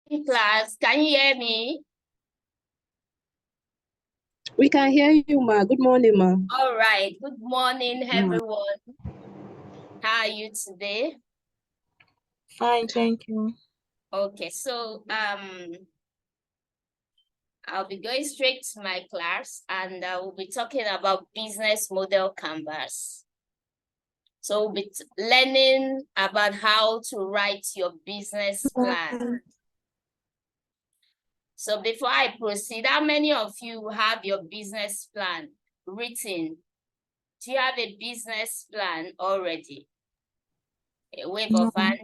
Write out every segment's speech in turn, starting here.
Class, can you hear me? We can hear you, ma. Good morning, ma. All right. Good morning, everyone. How are you today? Fine, thank you. Okay, so I'll be going straight to my class, and we'll be talking about business model canvas. So we'll be learning about how to write your business plan. So before I proceed, how many of you have your business plan written? Do you have a business plan already? A wave of hand.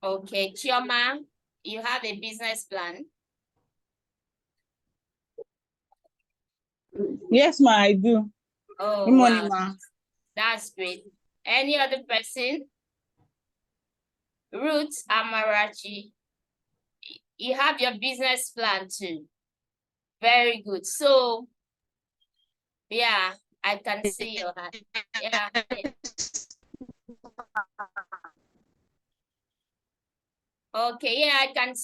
Okay, Chioma, you have a business plan? Yes, ma, I do. Oh, Good morning, wow. ma. That's great. Any other person? Ruth Amarachi, you have your business plan too. Very good. So, yeah, I can see your hand. Yeah. Okay, yeah, I can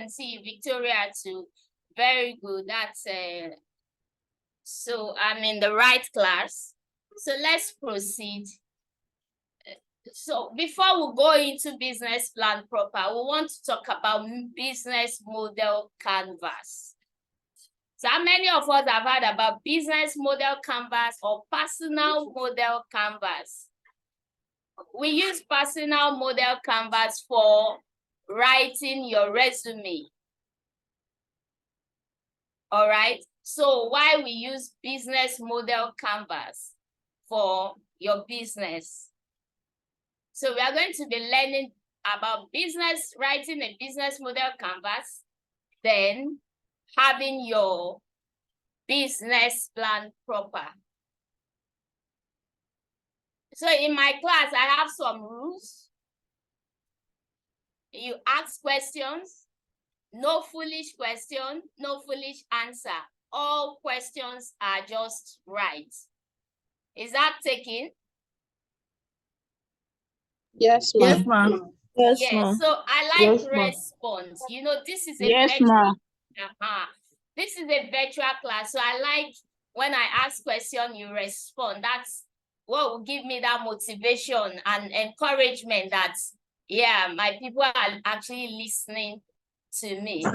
see Victoria too. Very good. That's so I'm in the right class. So let's proceed. So before we go into business plan proper, we want to talk about business model canvas. So how many of us have heard about business model canvas or personal model canvas? We use personal model canvas for writing your resume. All right. So why we use business model canvas for your business? So we are going to be learning about writing a business model canvas, then having your business plan proper. So in my class, I have some rules. You ask questions, no foolish question, no foolish answer. All questions are just right. Is that taken? Yes, ma. Yes, ma. Yes, Yes, ma. so I like response. You know, this is a Yes, ma. This is a virtual class, so I like when I ask question, you respond. That's what will give me that motivation and encouragement that, yeah, my people are actually listening to me.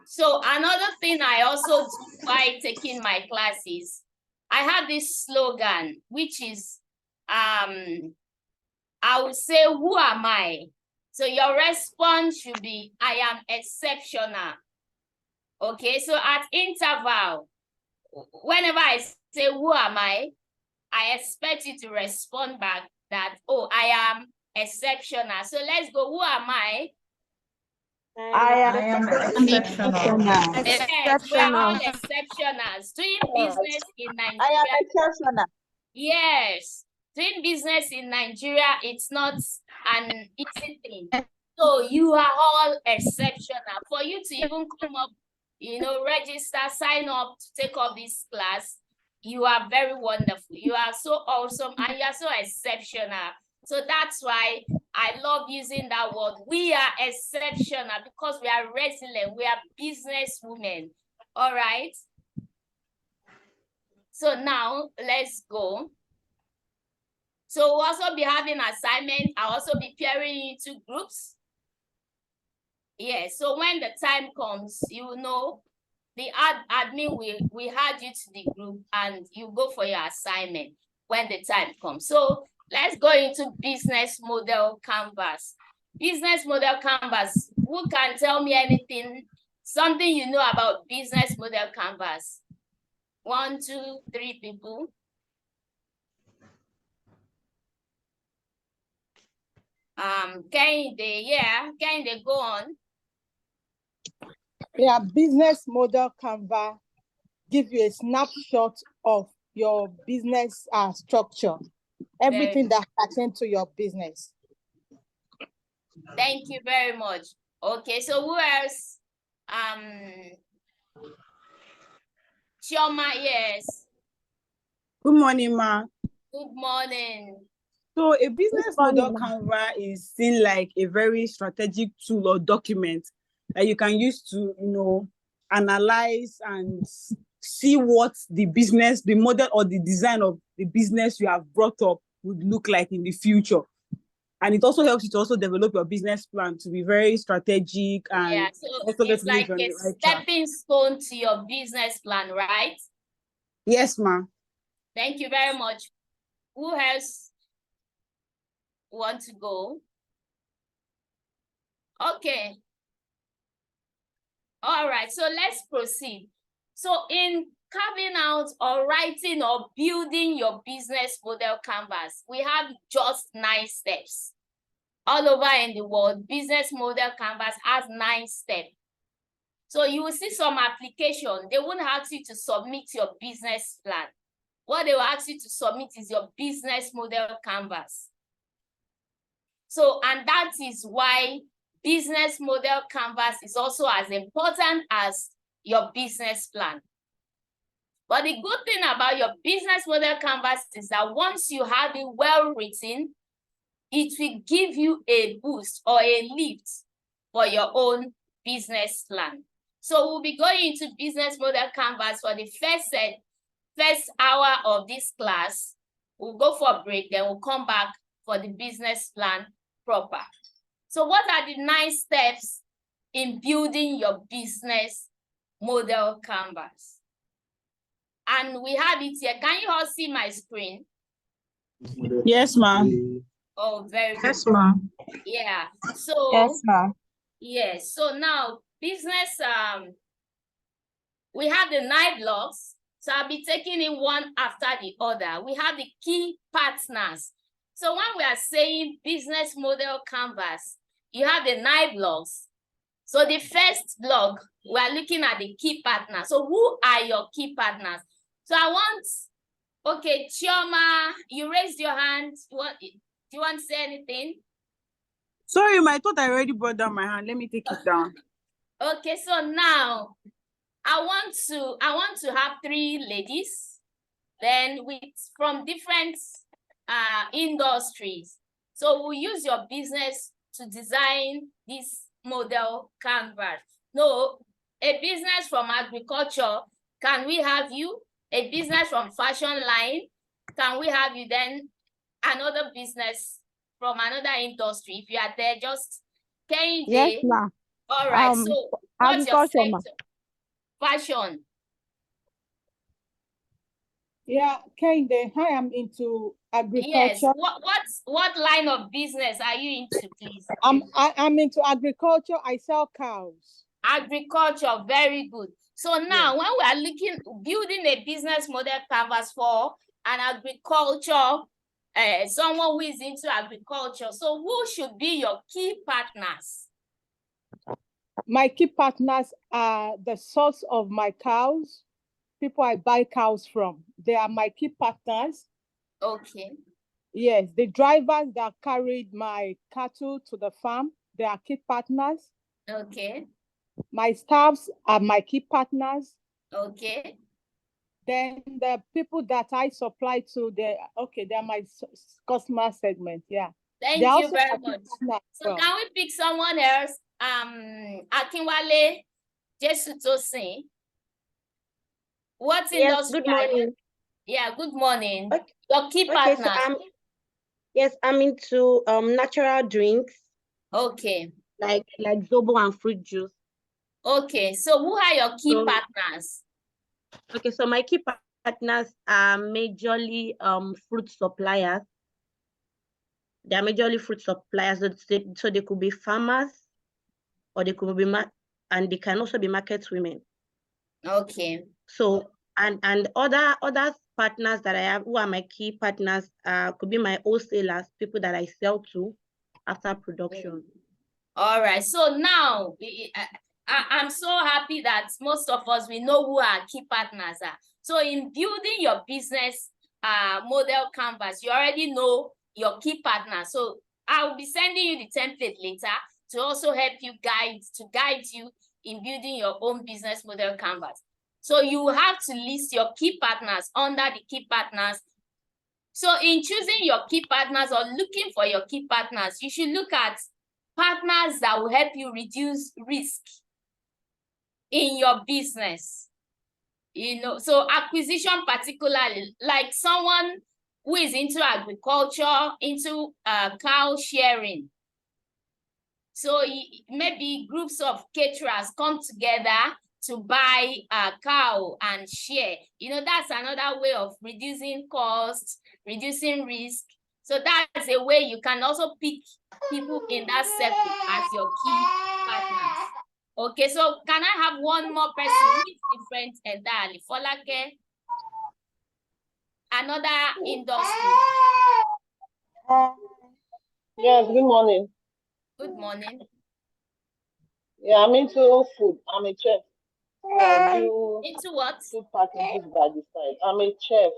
So another thing I also do by taking my classes, I have this slogan, which is, I will say, who am I? So your response should be, I am exceptional. Okay, so at interval, whenever I say, who am I expect you to respond back that, oh, I am exceptional. So let's go, who am I? I am exceptional. Yes, we are all exceptionals. Doing business in Nigeria. I am exceptional. Yes, doing business in Nigeria, it's not an easy thing. So you are all exceptional. For you to even come up, you know, register, sign up to take up this class, you are very wonderful. You are so awesome and you are so exceptional. So that's why I love using that word. We are exceptional because we are resilient. We are business women. All right. So now let's go. So we'll also be having assignments. I'll also be pairing into groups. Yeah, so when the time comes, you know, the admin will add you to the group and you go for your assignment when the time comes. So let's go into business model canvas. Business model canvas, who can tell me anything, something you know about business model canvas? 1, 2, 3 people. Can they go on? Yeah, business model canvas give you a snapshot of your business structure, everything that pertains to your business. Thank you very much. Okay, so who else? Chioma, yes. Good morning, ma. Good morning. So a business model Canva is seen like a very strategic tool or document that you can use to, analyze and see what the business, the model or the design of the business you have brought up would look like in the future. And it also helps you to also develop your business plan to be very strategic and so also it's like on a the right track. stepping stone to your business plan, right? Yes, ma'am. Thank you very much. Who else want to go? Okay. All right, so let's proceed. So in carving out or writing or building your business model canvas, we have just 9 steps. All over in the world, business model canvas has 9 steps. So you will see some application, they won't ask you to submit your business plan. What they will ask you to submit is your business model canvas. So, and that is why business model canvas is also as important as your business plan. But the good thing about your business model canvas is that once you have it well written, it will give you a boost or a lift for your own business plan. So we'll be going into business model canvas for the first hour of this class. We'll go for a break, then we'll come back for the business plan proper. So what are the 9 steps in building your business model canvas? And we have it here. Can you all see my screen? Yes, ma'am. Oh, very good. Yes, ma'am. Yeah. So Yes, ma'am. yes. So now business, we have the 9 blocks. So I'll be taking it one after the other. We have the key partners. So when we are saying business model canvas, you have the 9 blocks. So the first block, we are looking at the key partners. So who are your key partners? So I want, okay, Chioma, you raised your hand. Do you want to say anything? Sorry, I thought I already brought down my hand. Let me take it down. Okay, so now I want to have 3 ladies, then from different industries. So we'll use your business to design this model canvas. No, a business from agriculture, can we have you? A business from fashion line, can we have you? Then another business from another industry. If you are there, just Kehinde. Yes, ma'am. All right, so what's your Agriculture, ma'am. sector? Fashion. Yeah, Kehinde, I am into agriculture. Yes. What line of business are you into, please? I'm into agriculture. I sell cows. Agriculture, very good. So now when we are building a business model canvas for an agriculture, someone who is into agriculture, so who should be your key partners? My key partners are the source of my cows, people I buy cows from. They are my key partners. Okay. Yes, the drivers that carried my cattle to the farm, they are key partners. Okay. My staffs are my key partners. Okay. Then the people that I supply to, they're my customer segment. Yeah. Thank They're you very much. So can we pick someone else? Akinwale Jesutosin. What industry? Good morning. Yeah, good morning. Okay. Your key partners. So I'm into natural drinks. Okay. Like Zobo and fruit juice. Okay, so who are your key partners? Okay, so my key partners are majorly fruit suppliers. They are majorly fruit suppliers, so they could be farmers, or they could be and they can also be market women. Okay. So and other partners that I have who are my key partners could be my wholesalers, people that I sell to after production. All right. So now I'm so happy that most of us, we know who our key partners are. So in building your business model canvas, you already know your key partners. So I will be sending you the template later to also help you guide you in building your own business model canvas. So you have to list your key partners. Under the key partners, So in choosing your key partners or looking for your key partners, you should look at partners that will help you reduce risk in your business. You know, so acquisition particularly, like someone who is into agriculture, into cow sharing. So maybe groups of caterers come together to buy a cow and share. You know, that's another way of reducing costs, reducing risk. So that's a way you can also pick people in that circle as your key partners. Okay, so can I have one more person who is different entirely? Folake, another industry. Yes, good morning. Good morning. Yeah, I'm into food. I'm a chef. I do Into what? food packages by the side. I'm a chef.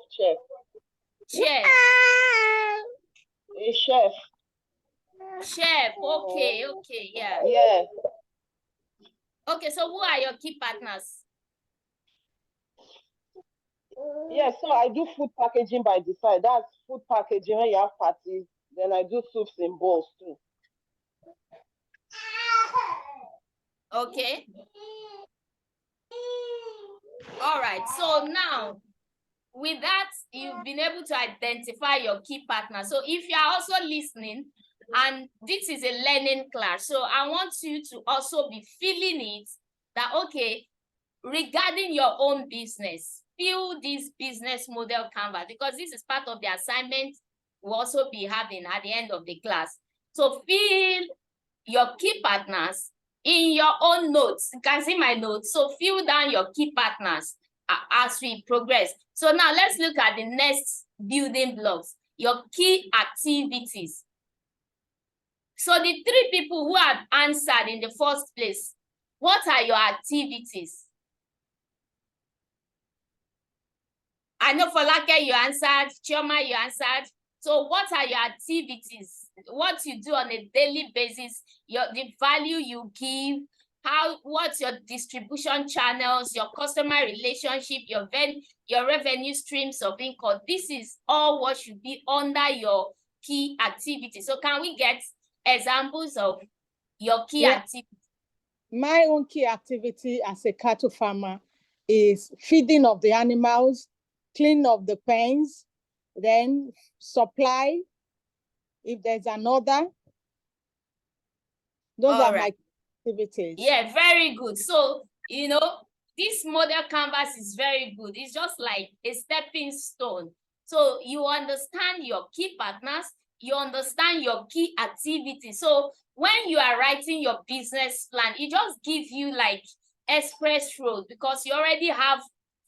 Chef. A chef. Chef. Okay, yeah. Yeah. Okay, so who are your key partners? Yeah, so I do food packaging by the side. That's food packaging when you have parties. Then I do soups in bowls too. Okay. All right, so now with that, you've been able to identify your key partner. So if you are also listening, and this is a learning class, so I want you to also be feeling it that, okay, regarding your own business, fill this business model canvas, because this is part of the assignment we'll also be having at the end of the class. So fill your key partners in your own notes. You can see my notes. So fill down your key partners as we progress. So now let's look at the next building blocks, your key activities. So the three people who have answered in the first place, what are your activities? I know Folake, you answered. Chioma, you answered. So what are your activities? What you do on a daily basis, the value you give, what's your distribution channels, your customer relationship, your revenue streams of income. This is all what should be under your key activity. So can we get examples of your key activity? My own key activity as a cattle farmer is feeding of the animals, cleaning of the pens, then supply, if there's another. Those are my activities. Yeah, very good. So, you know, this model canvas is very good. It's just like a stepping stone. So you understand your key partners, you understand your key activities. So when you are writing your business plan, it just gives you like express road because you already have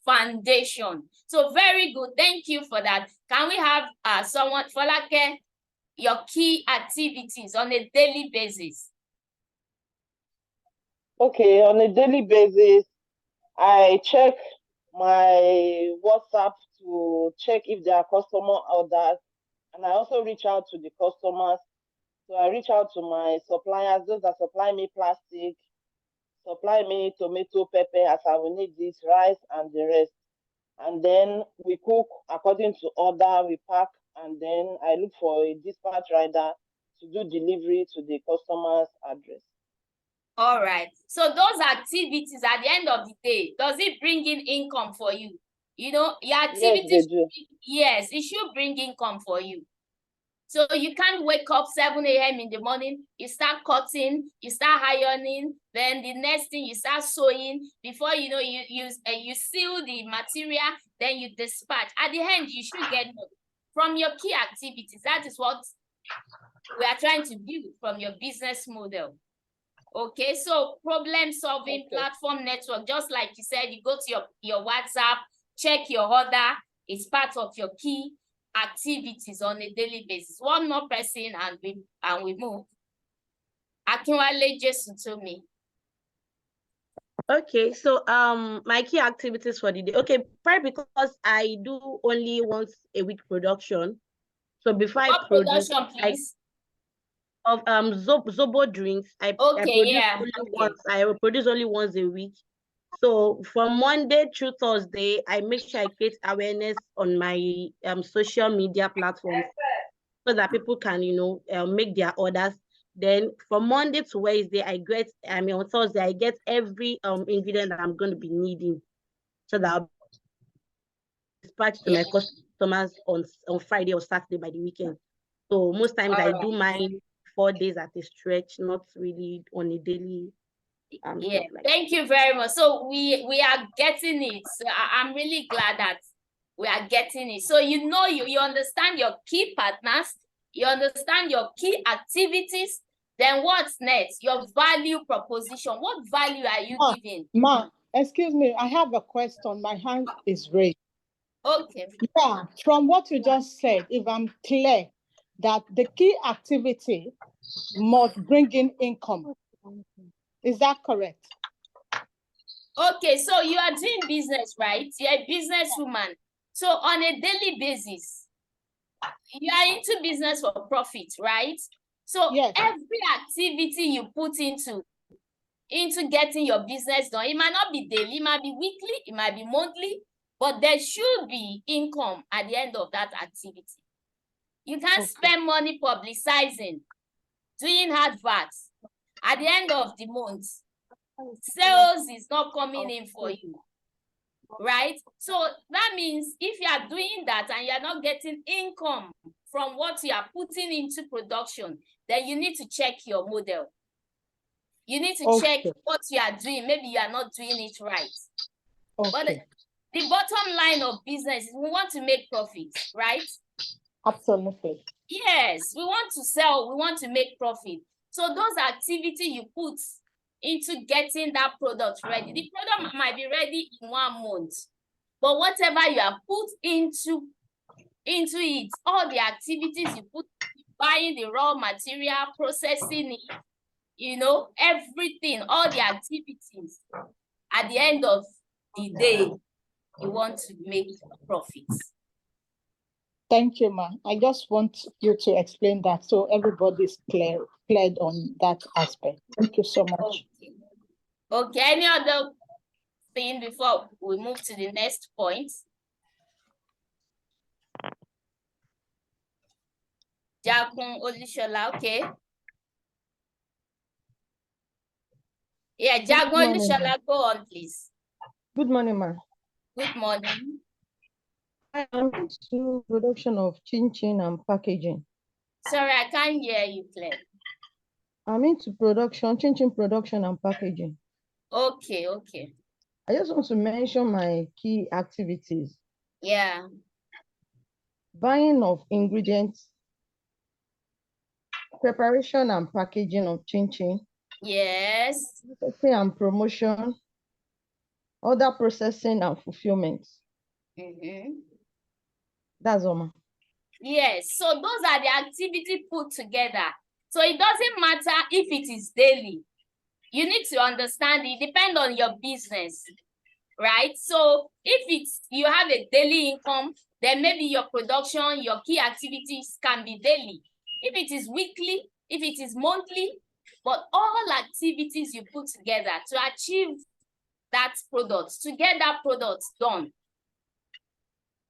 foundation. So very good. Thank you for that. Can we have someone, Folake, your key activities on a daily basis? Okay, on a daily basis, I check my WhatsApp to check if there are customer orders, and I also reach out to the customers. So I reach out to my suppliers, those that supply me plastic, supply me tomato, pepper, as I will need this, rice, and the rest. And then we cook according to order, we pack, and then I look for a dispatch rider to do delivery to the customer's address. All right. So those activities at the end of the day, does it bring in income for you? You know, your activities, yes, they do. Yes, it should bring income for you. So you can't wake up 7 a.m. in the morning, you start cutting, you start ironing, then the next thing you start sewing. Before you know, you seal the material, then you dispatch. At the end, you should get more from your key activities. That is what we are trying to build from your business model. Okay, so problem solving platform network, just like you said, you go to your WhatsApp, check your order, it's part of your key activities on a daily basis. One more person and we move. Akinwale Jason to me. Okay, so my key activities for the day. Okay, probably because I do only once a week production. So before What I produce, production, please? Of Zobo drinks, I produce only once a week. So from Monday through Thursday, I make sure I create awareness on my social media platforms so that people can, make their orders. Then from Monday to Wednesday, on Thursday, I get every ingredient that I'm going to be needing so that I'll dispatch to my customers on Friday or Saturday by the weekend. So most times I do mine 4 days at a stretch, not really on a daily. Yeah, thank you very much. So we are getting it. So I'm really glad that we are getting it. So you understand your key partners, you understand your key activities. Then what's next? Your value proposition. What value are you giving? Ma, excuse me, I have a question. My hand is raised. Okay. Yeah, from what you just said, if I'm clear that the key activity must bring in income. Is that correct? Okay, so you are doing business, right? You're a businesswoman. So on a daily basis, you are into business for profit, right? So Yes. every activity you put into getting your business done, it might not be daily, it might be weekly, it might be monthly, but there should be income at the end of that activity. You can't spend money publicizing, doing adverts. At the end of the month, sales is not coming in for you, right? So that means if you are doing that and you're not getting income from what you are putting into production, then you need to check your model. You need to check what you are doing. Maybe you are not doing it right. But the bottom line of business is we want to make profits, right? Absolutely. Yes, we want to sell, we want to make profit. So those activities you put into getting that product ready, the product might be ready in 1 month, but whatever you have put into it, all the activities you put, buying the raw material, processing it, everything, all the activities, at the end of the day, you want to make profits. Thank you, Ma. I just want you to explain that so everybody's cleared on that aspect. Thank you so much. Okay, any other thing before we move to the next point? Jakun Olushola, okay. Yeah, Jakun Olushola, go on, please. Good morning, Ma. Good morning. I am into production of chin-chin and packaging. Sorry, I can't hear you clearly. I'm into production, chin-chin production and packaging. Okay, okay. I just want to mention my key activities. Yeah. Buying of ingredients, preparation and packaging of chin-chin. Yes. Marketing and promotion, order processing and fulfillment. That's all, Ma. Yes, so those are the activities put together. So it doesn't matter if it is daily. You need to understand it depends on your business, right? So if you have a daily income, then maybe your production, your key activities can be daily. If it is weekly, if it is monthly, but all activities you put together to achieve that product, to get that product done,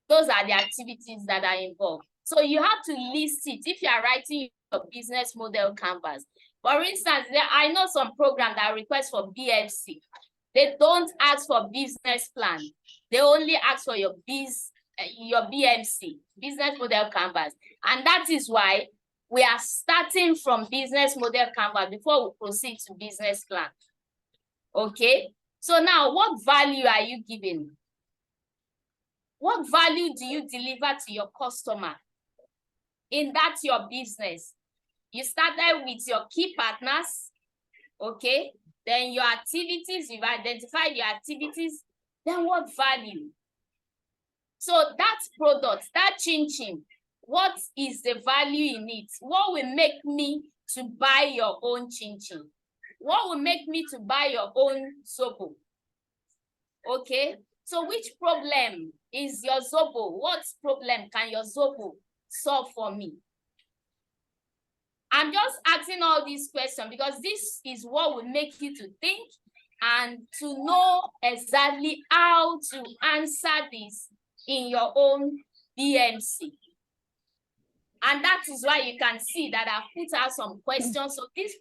those are the activities that are involved. So you have to list it if you are writing your business model canvas. For instance, I know some programs that request for BFC. They don't ask for business plan. They only ask for your BMC, business model canvas. And that is why we are starting from business model canvas before we proceed to business plan. Okay? So now, what value are you giving? What value do you deliver to your customer in that your business? You started with your key partners, okay? Then your activities, you've identified your activities, then what value? So that product, that chin-chin, what is the value in it? What will make me to buy your own chin-chin? What will make me to buy your own zobo? Okay, so which problem is your zobo? What problem can your zobo solve for me? I'm just asking all these questions because this is what will make you to think and to know exactly how to answer this in your own BMC. And that is why you can see that I've put out some questions. So these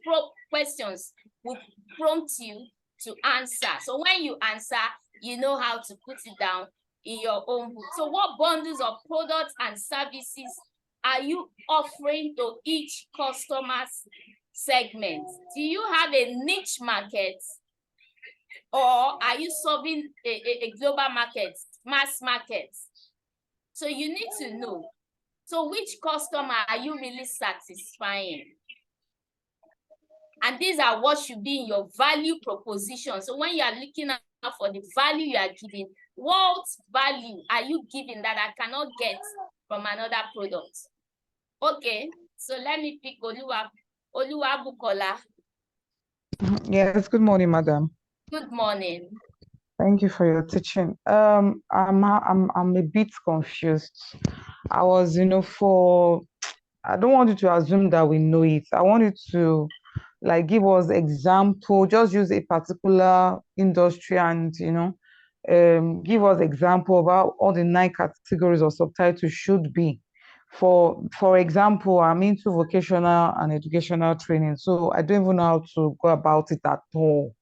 questions will prompt you to answer. So when you answer, you know how to put it down in your own book. So what bundles of products and services are you offering to each customer's segment? Do you have a niche market, or are you serving a global market, mass market? So you need to know. So which customer are you really satisfying? And these are what should be in your value proposition. So when you are looking out for the value you are giving, what value are you giving that I cannot get from another product? Okay, so let me pick Oluwabukola. Yes, good morning, madam. Good morning. Thank you for your teaching. I'm a bit confused. I was, I don't want you to assume that we know it. I want you to like give us example, just use a particular industry and give us example of how all the 9 categories of subtitles should be. For example, I'm into vocational and educational training, so I don't even know how to go about it at all.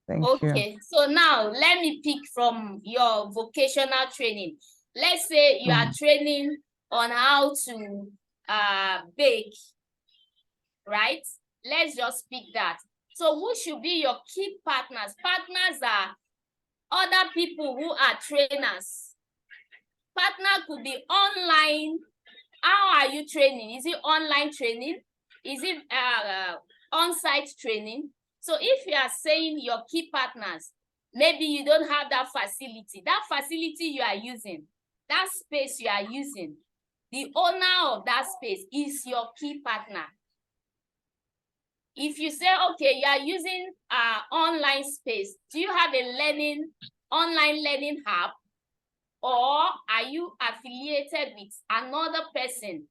Thank you. Okay, so now let me pick from your vocational training. Let's say you are training on how to bake, right? Let's just pick that. So who should be your key partners? Partners are other people who are trainers. Partner could be online. How are you training? Is it online training? Is it on-site training? So if you are saying your key partners, maybe you don't have that facility. That facility you are using, that space you are using, the owner of that space is your key partner. If you say, okay, you are using online space, do you have a online learning hub? Or are you affiliated with another person?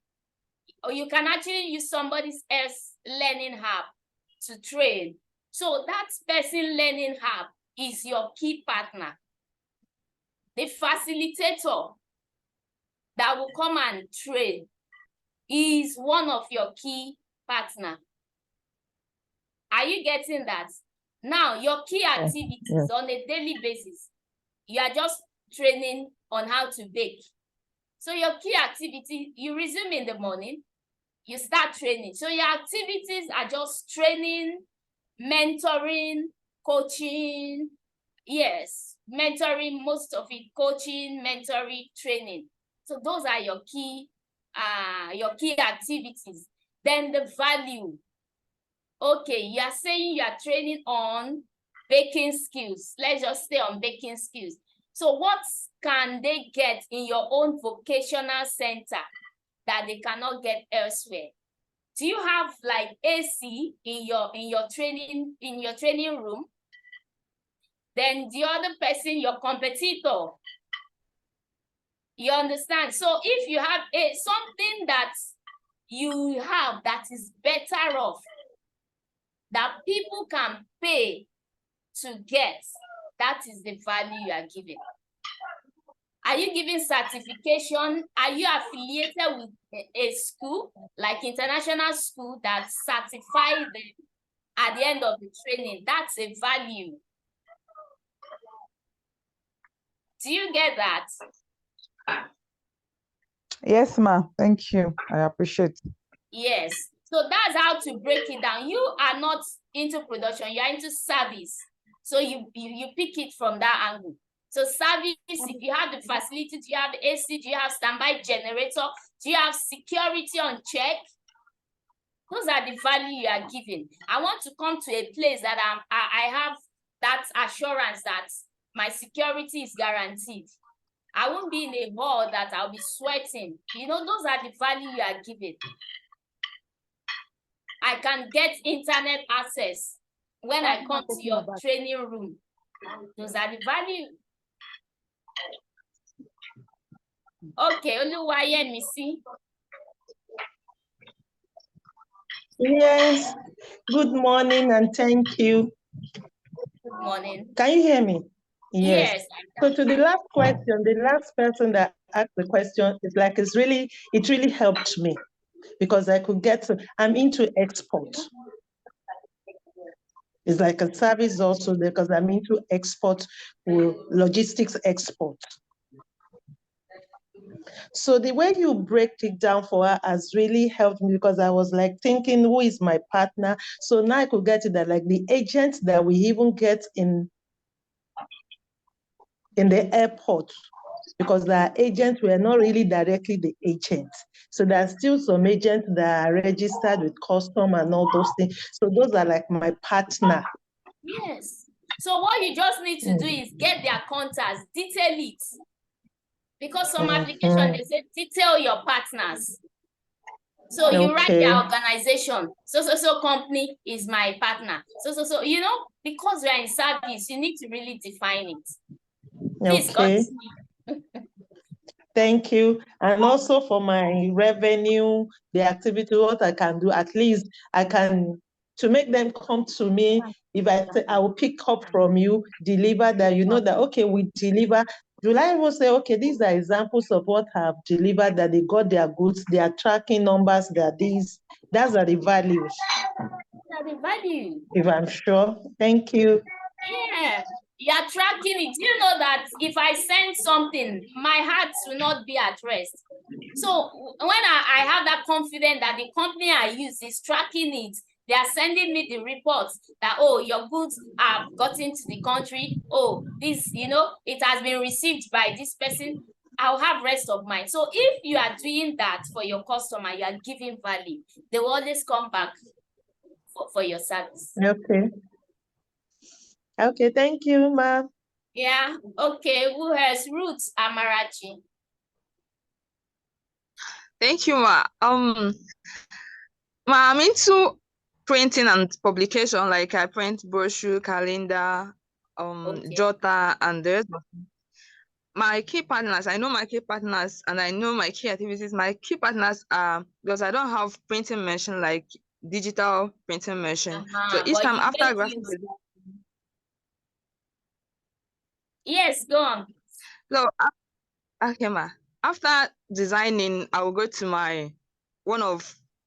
Or you can actually use somebody else's learning hub to train. So that person learning hub is your key partner. The facilitator that will come and train is one of your key partners. Are you getting that? Now, your key activities on a daily basis, you are just training on how to bake. So your key activity, you resume in the morning, you start training. So your activities are just training, mentoring, coaching. Yes, mentoring, most of it, coaching, mentoring, training. So those are your key activities. Then the value. Okay, you are saying you are training on baking skills. Let's just stay on baking skills. So what can they get in your own vocational center that they cannot get elsewhere? Do you have like AC in your training room? Then the other person, your competitor, you understand? So if you have something that you have that is better off, that people can pay to get, that is the value you are giving. Are you giving certification? Are you affiliated with a school, like international school, that certifies them at the end of the training? That's a value. Do you get that? Yes, ma'am. Thank you. I appreciate it. Yes. So that's how to break it down. You are not into production, you are into service. So you pick it from that angle. So service, if you have the facility, do you have AC, do you have standby generator, do you have security on check? Those are the value you are giving. I want to come to a place that I have that assurance that my security is guaranteed. I won't be in a hall that I'll be sweating. You know, those are the value you are giving. I can get internet access when I come to your training room. Those are the value. Okay, Oluwayemisi. Yes, good morning and thank you. morning. Can you hear me? Yes. So to the last question, the last person that asked the question is like, it really helped me because I could I'm into export. It's like a service also because I'm into export, logistics export. So the way you break it down for her has really helped me because I was like thinking, who is my partner? So now I could get it that like the agents that we even get in the airport, because the agents were not really directly the agents. So there are still some agents that are registered with custom and all those things. So those are like my partner. Yes. So what you just need to do is get their contacts, detail it. Because some application, they say detail your partners. So you write their organization. So company is my partner. So you know, because we are in service, you need to really define it. Please continue. Thank you. And also for my revenue, the activity, what I can do, at least I can, to make them come to me, if I say, I will pick up from you, deliver that, you know that, okay, we deliver. July will say, okay, these are examples of what I've delivered, that they got their goods, their tracking numbers, that's are the values. That's the value. If I'm sure. Thank you. Yeah, you are tracking it. You know that if I send something, my heart will not be at rest. So when I have that confidence that the company I use is tracking it, they are sending me the reports that, oh, your goods have gotten to the country. Oh, this, you know, it has been received by this person. I'll have rest of mind. So if you are doing that for your customer, you are giving value, they will always come back for your service. Okay, thank you, ma'am. Yeah, okay. Who has Ruth Amarachi? Thank you, ma. I'm into printing and publication, like I print brochure, calendar, jotter, and the rest. My key partners, I know my key partners and I know my key activities. My key partners are, because I don't have printing machine like digital printing machine. So each time after graphic design. Yes, go on. So okay, ma. After designing, I will go to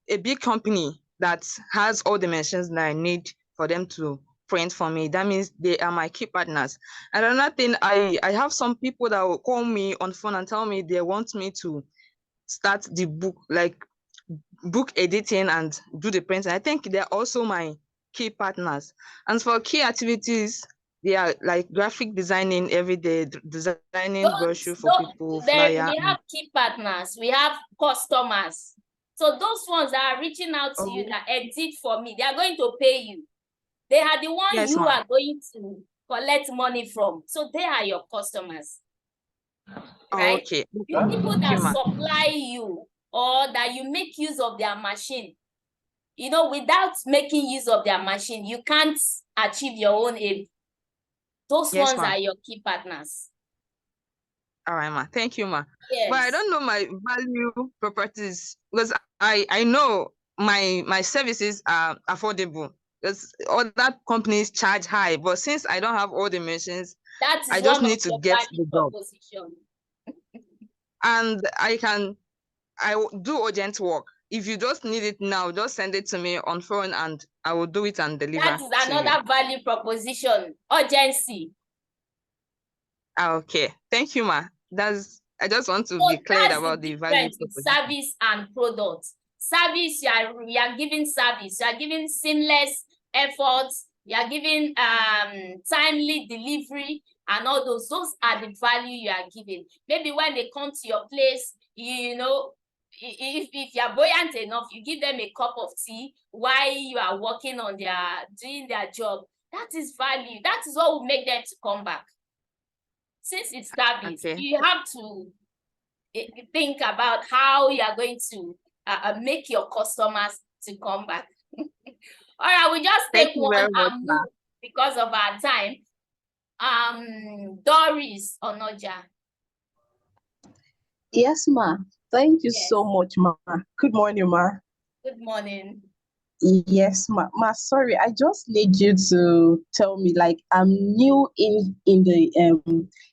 a big company that has all the machines that I need for them to print for me. That means they are my key partners. And another thing, I have some people that will call me on phone and tell me they want me to start the book, like book editing and do the printing. I think they're also my key partners. And for key activities, they are like graphic designing every day, designing brochure for people, flyer. We have key partners, we have customers. So those ones that are reaching out to you that edit for me, they are going to pay you. They are the ones you are going to collect money from. So they are your customers. Right? Okay. The people that supply you or that you make use of their machine, you know, without making use of their machine, you can't achieve your own aim. Those ones are your key partners. All right, ma. Thank you, ma. Yes. But I don't know my value properties because I know my services are affordable because other companies charge high. But since I don't have all the machines, I just need to get the job. And I will do urgent work. If you just need it now, just send it to me on phone and I will do it and deliver. That is another value proposition, urgency. Okay, thank you, ma. I just want to be clear about the value proposition. Service and product. Service, you are giving service, you are giving seamless efforts, you are giving timely delivery, and all those are the value you are giving. Maybe when they come to your place, you know, if you are buoyant enough, you give them a cup of tea while you are working on doing their job. That is value. That is what will make them to come back. Since it's service, you have to think about how you are going to make your customers to come back. All right, we just take one and move because of our time. Doris Onoja. Yes, ma. Thank you so much, ma. Good morning, ma. Good morning. Yes, sorry, I just need you to tell me, like, I'm new in the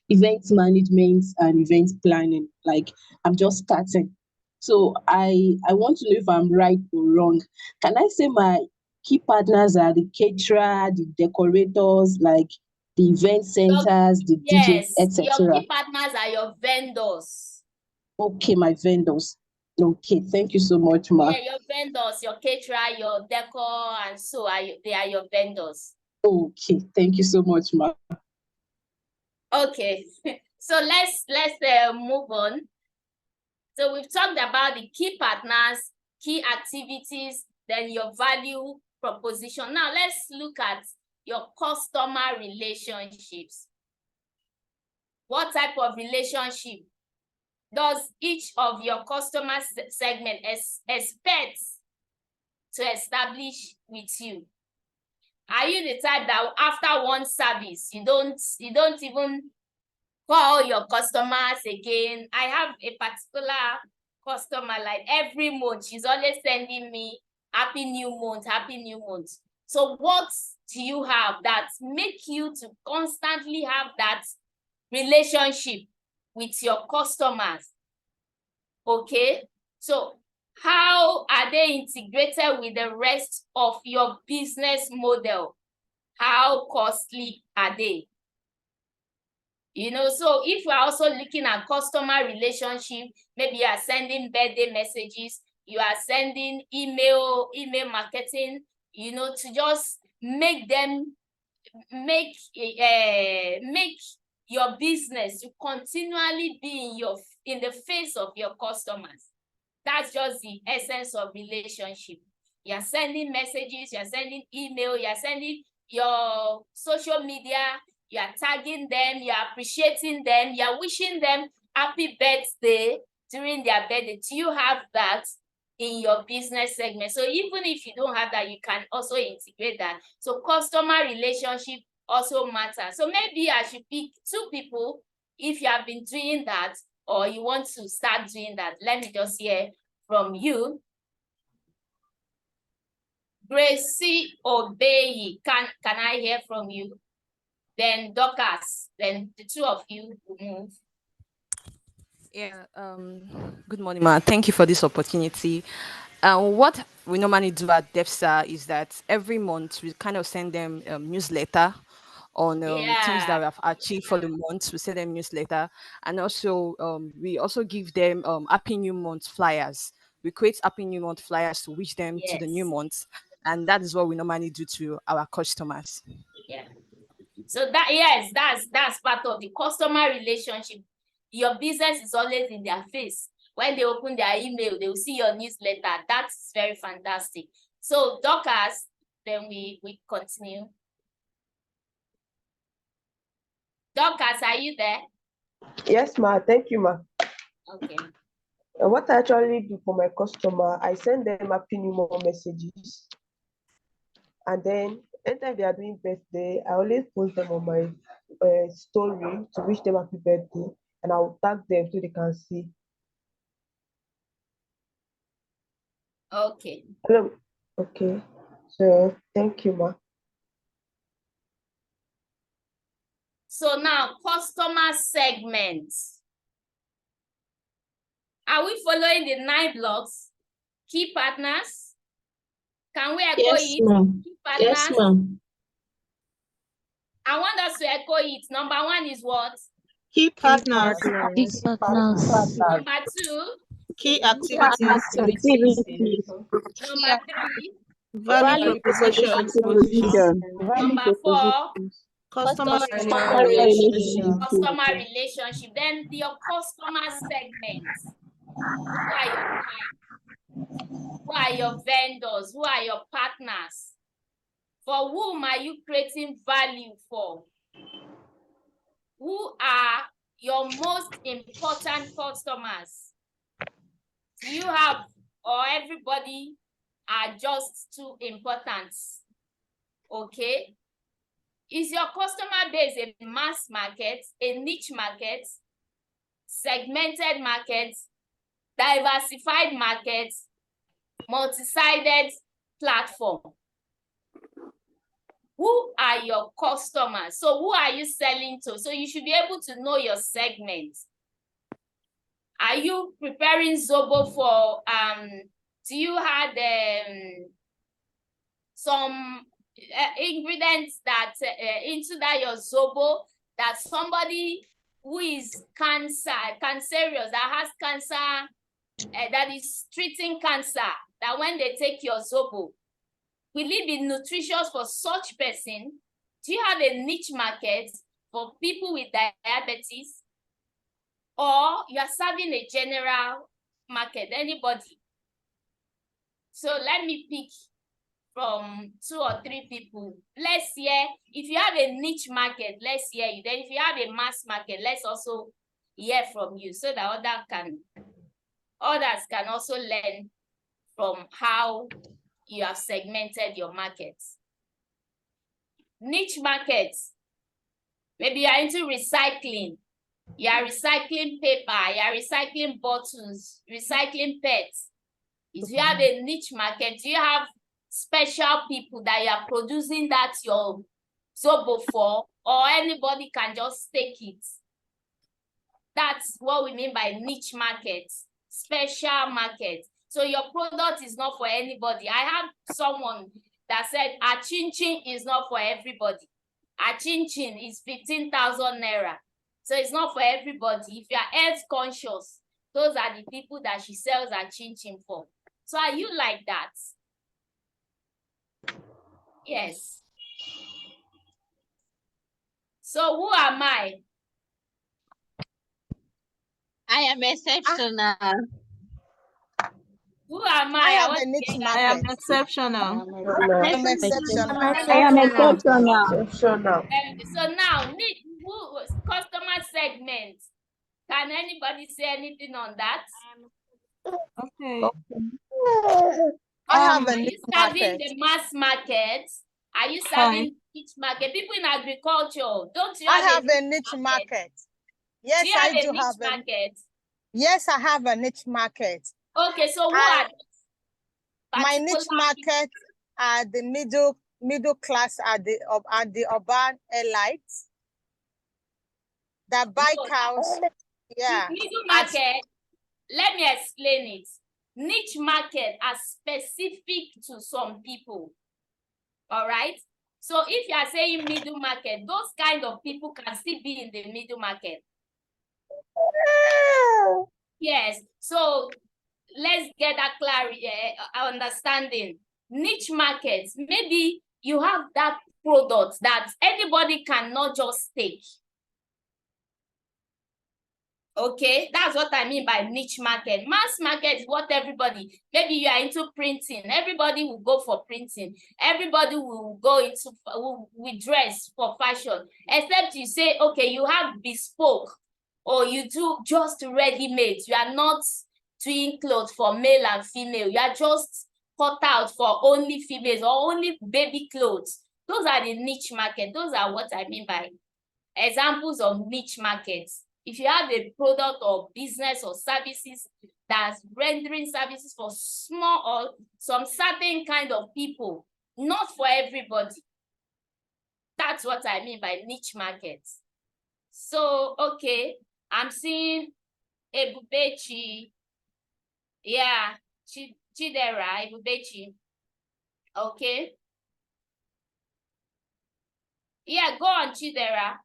event management and event planning. Like, I'm just starting. So I want to know if I'm right or wrong. Can I say my key partners are the caterer, the decorators, like the event centers, the DJ, Yes, your etc.? key partners are your vendors. Okay, my vendors. Okay, thank you so much, ma. Yeah, your vendors, your caterer, your decor, and so they are your vendors. Okay, thank you so much, ma. Okay, so let's move on. So we've talked about the key partners, key activities, then your value proposition. Now let's look at your customer relationships. What type of relationship does each of your customer segment expect to establish with you? Are you the type that after one service, you don't even call your customers again? I have a particular customer, like every month, she's always sending me happy new month, happy new month. So what do you have that make you to constantly have that relationship with your customers? Okay, so how are they integrated with the rest of your business model? How costly are they? You know, so if we're also looking at customer relationship, maybe you are sending birthday messages, you are sending email marketing, you know, to just make them make your business to continually be in the face of your customers. That's just the essence of relationship. You're sending messages, you're sending email, you're sending your social media, you're tagging them, you're appreciating them, you're wishing them happy birthday during their birthday. Do you have that in your business segment? So even if you don't have that, you can also integrate that. So customer relationship also matters. So maybe I should pick 2 people if you have been doing that, or you want to start doing that. Let me just hear from you. Gracie Obeyi, can I hear from you? Then Dorcas, then the 2 of you will move. Yeah, good morning, ma. Thank you for this opportunity. What we normally do at DEPSA is that every month we kind of send them a newsletter on things that we have achieved for the month. We send them newsletter, and also we also give them Happy New Month flyers. We create Happy New Month flyers to wish them to the new month, and that is what we normally do to our customers. Yeah. So that, yes, that's part of the customer relationship. Your business is always in their face. When they open their email, they will see your newsletter. That's very fantastic. So Dorcas, then we continue. Dorcas, are you there? Yes, ma. Thank you, ma. Okay. What I actually do for my customer, I send them happy new month messages. And then anytime they are doing birthday, I always post them on my story to wish them happy birthday. And I will tag them so they can see. Okay. Hello. Okay. So thank you, ma. So now customer segments. Are we following the 9 blocks? Key partners? Can we echo it? Ma'am. Key partners? Yes, ma'am. I want us to echo it. Number 1 is what? Key partners. Key partners. Number 2? Key activities. Activities. Number 3? Value proposition. Number 4? Customer Relationship. Customer relationship. Then your customer segments. Who are your clients? Who are your vendors? Who are your partners? For whom are you creating value for? Who are your most important customers? Do you have, or everybody are just too important? Okay. Is your customer base a mass market, a niche market, segmented market, diversified market, multi-sided platform, who are your customers? So who are you selling to? So you should be able to know your segment. Are you preparing Zobo for, do you have some ingredients that into that your Zobo, that somebody who is cancerous, that has cancer, that is treating cancer, that when they take your Zobo, will it be nutritious for such person? Do you have a niche market for people with diabetes? Or you are serving a general market, anybody? So let me pick from 2 or 3 people. Let's hear, if you have a niche market, let's hear you. Then if you have a mass market, let's also hear from you, so that others can also learn from how you have segmented your markets. Niche markets, maybe you are into recycling. You are recycling paper, you are recycling bottles, recycling pets. If you have a niche market, do you have special people that you are producing that your Zobo for, or anybody can just take it? That's what we mean by niche market, special market. So your product is not for anybody. I have someone that said a chin chin is not for everybody. A chin chin is 15,000 naira. So it's not for everybody. If you are health conscious, those are the people that she sells her chin chin for. So are you like that? Yes. So who am I? I am exceptional. Who am I? I have a niche market. I am exceptional. I am exceptional. I am exceptional. So now, customer segment. Can anybody say anything on that? Okay. I have Are a you niche serving market. the mass market? Are you serving each market? People in agriculture, don't you I have have a niche market. Yes, do you have I a do niche have a market? Yes, I have a niche market. Okay, so who are my niche market are the middle class, are the urban elites that buy cows. Yeah. Middle market, let me explain it. Niche market are specific to some people. All right. So if you are saying middle market, those kind of people can still be in the middle market. Yes. So let's get that clarity, understanding. Niche markets, maybe you have that product that anybody cannot just take. Okay, that's what I mean by niche market. Mass market is what everybody, maybe you are into printing, everybody will go for printing. Everybody will go into, will dress for fashion, except you say, okay, you have bespoke, or you do just ready-made. You are not doing clothes for male and female. You are just cut out for only females or only baby clothes. Those are the niche market. Those are what I mean by examples of niche markets. If you have a product or business or services that's rendering services for small or some certain kind of people, not for everybody. That's what I mean by niche markets. So, okay, I'm seeing Ebubechi. Yeah, Chidera, Ebubechi. Okay. Yeah, go on, Chidera.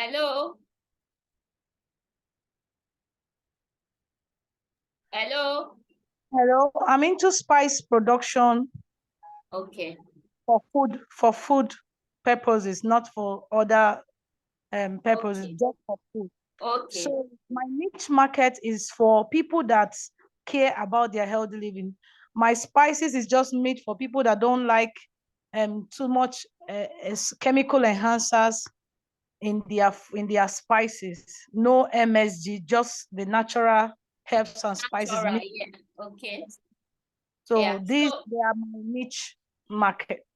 Hello? Hello? Hello, I'm into spice production. Okay. For food purposes, not for other purposes, Okay. just for food. Okay. So my niche market is for people that care about their healthy living. My spices is just made for people that don't like too much chemical enhancers in their spices. No MSG, just the natural herbs and spices. Natural, yeah. Okay. So Yeah. these they are my niche market.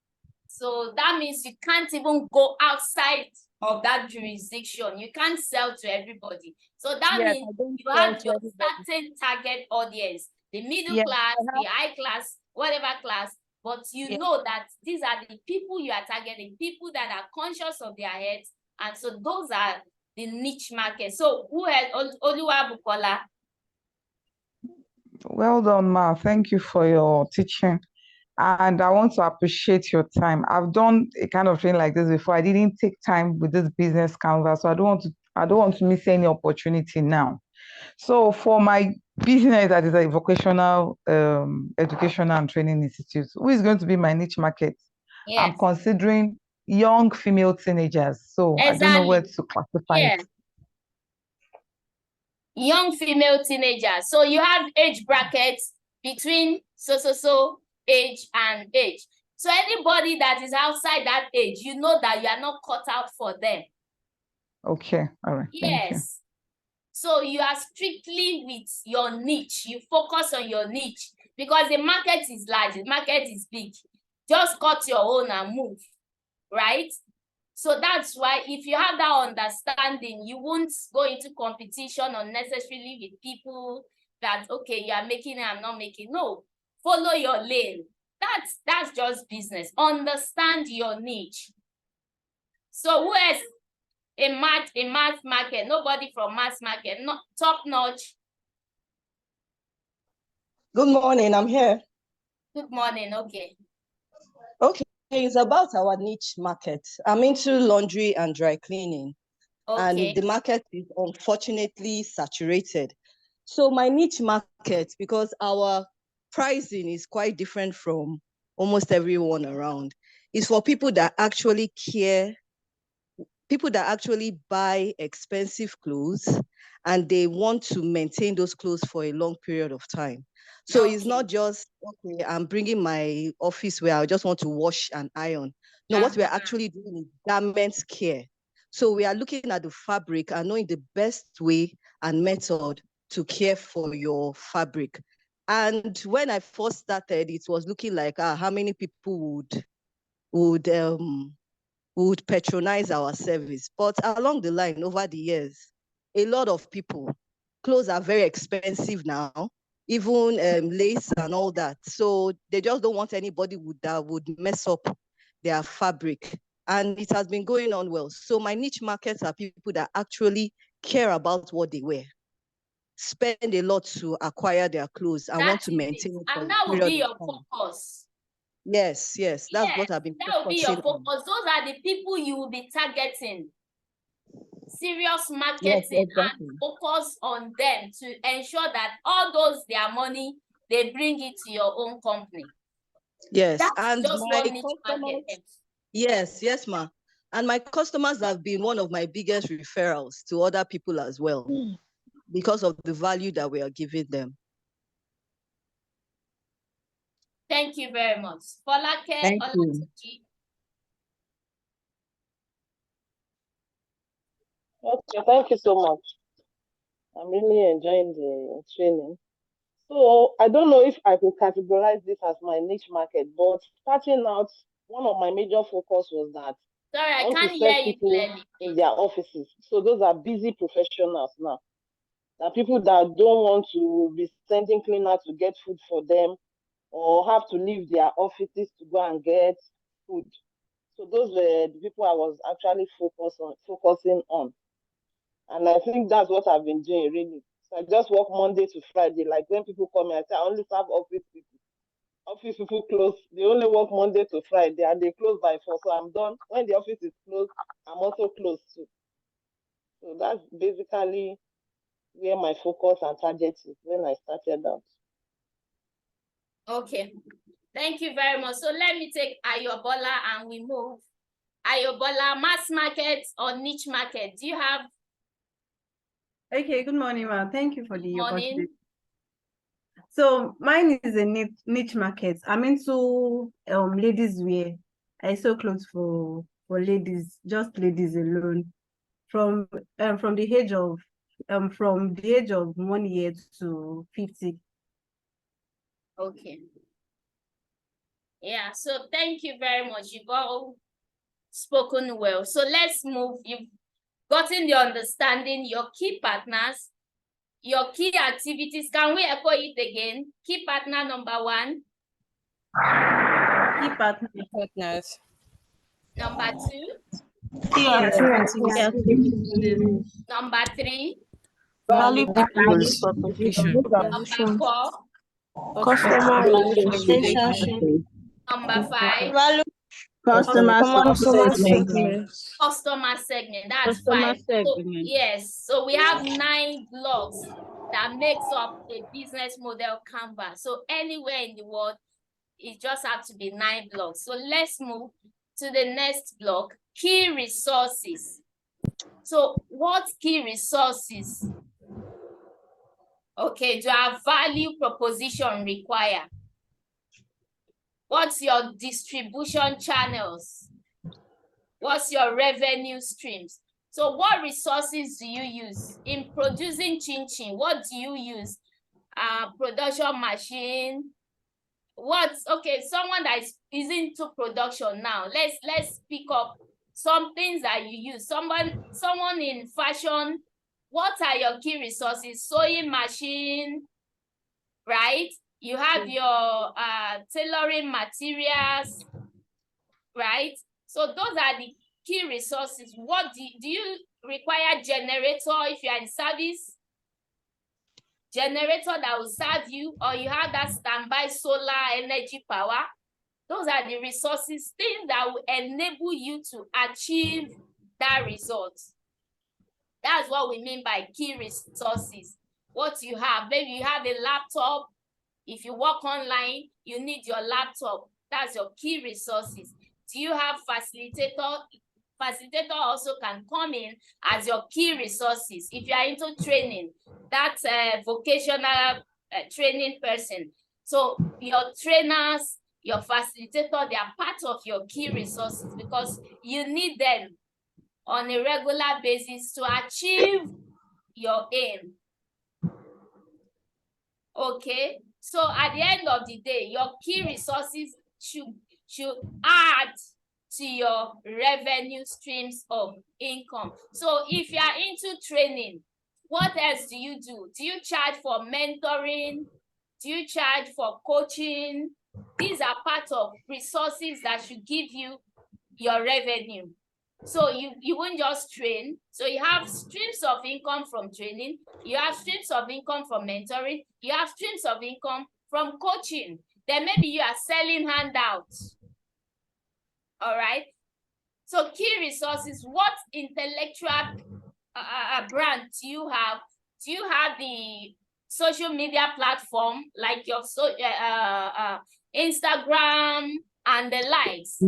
So that means you can't even go outside of that jurisdiction. You can't sell to everybody. So that means you have your certain target audience the middle Yes, class, the high class, whatever class, but you Yes. know that these are the people you are targeting, people that are conscious of their heads, and so those are the niche market. So who has Oluwabukola? Well done, Ma. Thank you for your teaching. And I want to appreciate your time. I've done a kind of thing like this before. I didn't take time with this business canvas, so I don't want to miss any opportunity now. So for my business that is a vocational educational and training institute, who is going to be my niche market? I'm Yes, considering young female teenagers. So I don't know where exactly. to classify Yes, it. young female teenagers. So you have age brackets between so age and age. So anybody that is outside that age, you know that you are not cut out for them. Okay, all right, thank you. Yes. So you are strictly with your niche. You focus on your niche because the market is large, the market is big. Just cut your own and move, right? So that's why if you have that understanding, you won't go into competition unnecessarily with people that, okay, you are making it, I'm not making. No, follow your lane. That's just business. Understand your niche. So who else? In mass market, nobody from mass market, not top notch. Good morning, I'm here. Good morning, okay. Okay, it's about our niche market. I'm into laundry and dry cleaning, Okay. and the market is unfortunately saturated. So my niche market, because our pricing is quite different from almost everyone around, is for people that actually care, people that actually buy expensive clothes and they want to maintain those clothes for a long period of time. So it's not just, okay, I'm bringing my office wear, I just want to wash and iron. No, what we're actually doing is garment care. So we are looking at the fabric and knowing the best way and method to care for your fabric. And when I first started, it was looking like how many people would patronize our service. But along the line, over the years, a lot of people, clothes are very expensive now, even lace and all that. So they just don't want anybody that would mess up their fabric. And it has been going on well. So my niche markets are people that actually care about what they wear, spend a lot to acquire their clothes and want to maintain it for And a that will period be your of time. focus. Yes, that's what I've been That will be your focusing on. focus. Those are the people you will be targeting. Serious marketing, Yes, exactly. and focus on them to ensure that all those their money, they bring it to your own company. Yes, That's and just my one niche customers, market. yes, ma. And my customers have been one of my biggest referrals to other people as well because of the value that we are giving them. Thank you very much. Folake Thank you. Olatunji. Okay, thank you so much. I'm really enjoying the training. So I don't know if I could categorize this as my niche market, but starting out, one of my major focus was that Sorry, I want can't to hear serve you people clearly. in their offices. So those are busy professionals now. There are people that don't want to be sending cleaners to get food for them or have to leave their offices to go and get food. So those were the people I was actually focusing on. And I think that's what I've been doing really. So I just work Monday to Friday. Like when people come in, I say I only serve office people. Office people close. They only work Monday to Friday and they close by 4. So I'm done. When the office is closed, I'm also closed too. So that's basically where my focus and target is when I started out. Okay. Thank you very much. So let me take Ayobola and we move. Ayobola, mass market or niche market? Do you have? Okay, good morning, ma'am. Thank you for the Morning. opportunity. So mine is a niche market. I'm into ladies wear. I sew clothes for ladies, just ladies alone. From the age of 1 year to 50. Okay. Yeah, so thank you very much. You've all spoken well. So let's move. You've gotten the understanding, your key partners, your key activities. Can we echo it again? Key partner number 1. Key partners. Number 2. Key activities. Number 3. Value Value proposition. Number 4. Customer relationship. Number 5. Value Customer segment. Customer segment. That's Customer 5. So, segment. yes. So we have 9 blocks that makes up a business model canvas. So anywhere in the world, it just has to be 9 blocks. So let's move to the next block, key resources. So what key resources? Okay, do our value proposition require? What's your distribution channels? What's your revenue streams? So what resources do you use? In producing chin-chin, what do you use? Production machine. Okay, someone that is into production now. Let's pick up some things that you use. Someone in fashion, what are your key resources? Sewing machine, right? You have your tailoring materials, right? So those are the key resources. What do you require? Generator if you are in service? Generator that will serve you, or you have that standby solar energy power. Those are the resources, things that will enable you to achieve that result. That's what we mean by key resources. What you have, maybe you have a laptop. If you work online, you need your laptop. That's your key resources. Do you have facilitator? Facilitator also can come in as your key resources. If you are into training, that's a vocational training person. So your trainers, your facilitator, they are part of your key resources because you need them on a regular basis to achieve your aim. Okay, so at the end of the day, your key resources should add to your revenue streams of income. So if you are into training, what else do you do? Do you charge for mentoring? Do you charge for coaching? These are part of resources that should give you your revenue. So you won't just train. So you have streams of income from training. You have streams of income from mentoring. You have streams of income from coaching. Then maybe you are selling handouts. All right. So key resources, what intellectual brand do you have? Do you have the social media platform like your Instagram and the likes?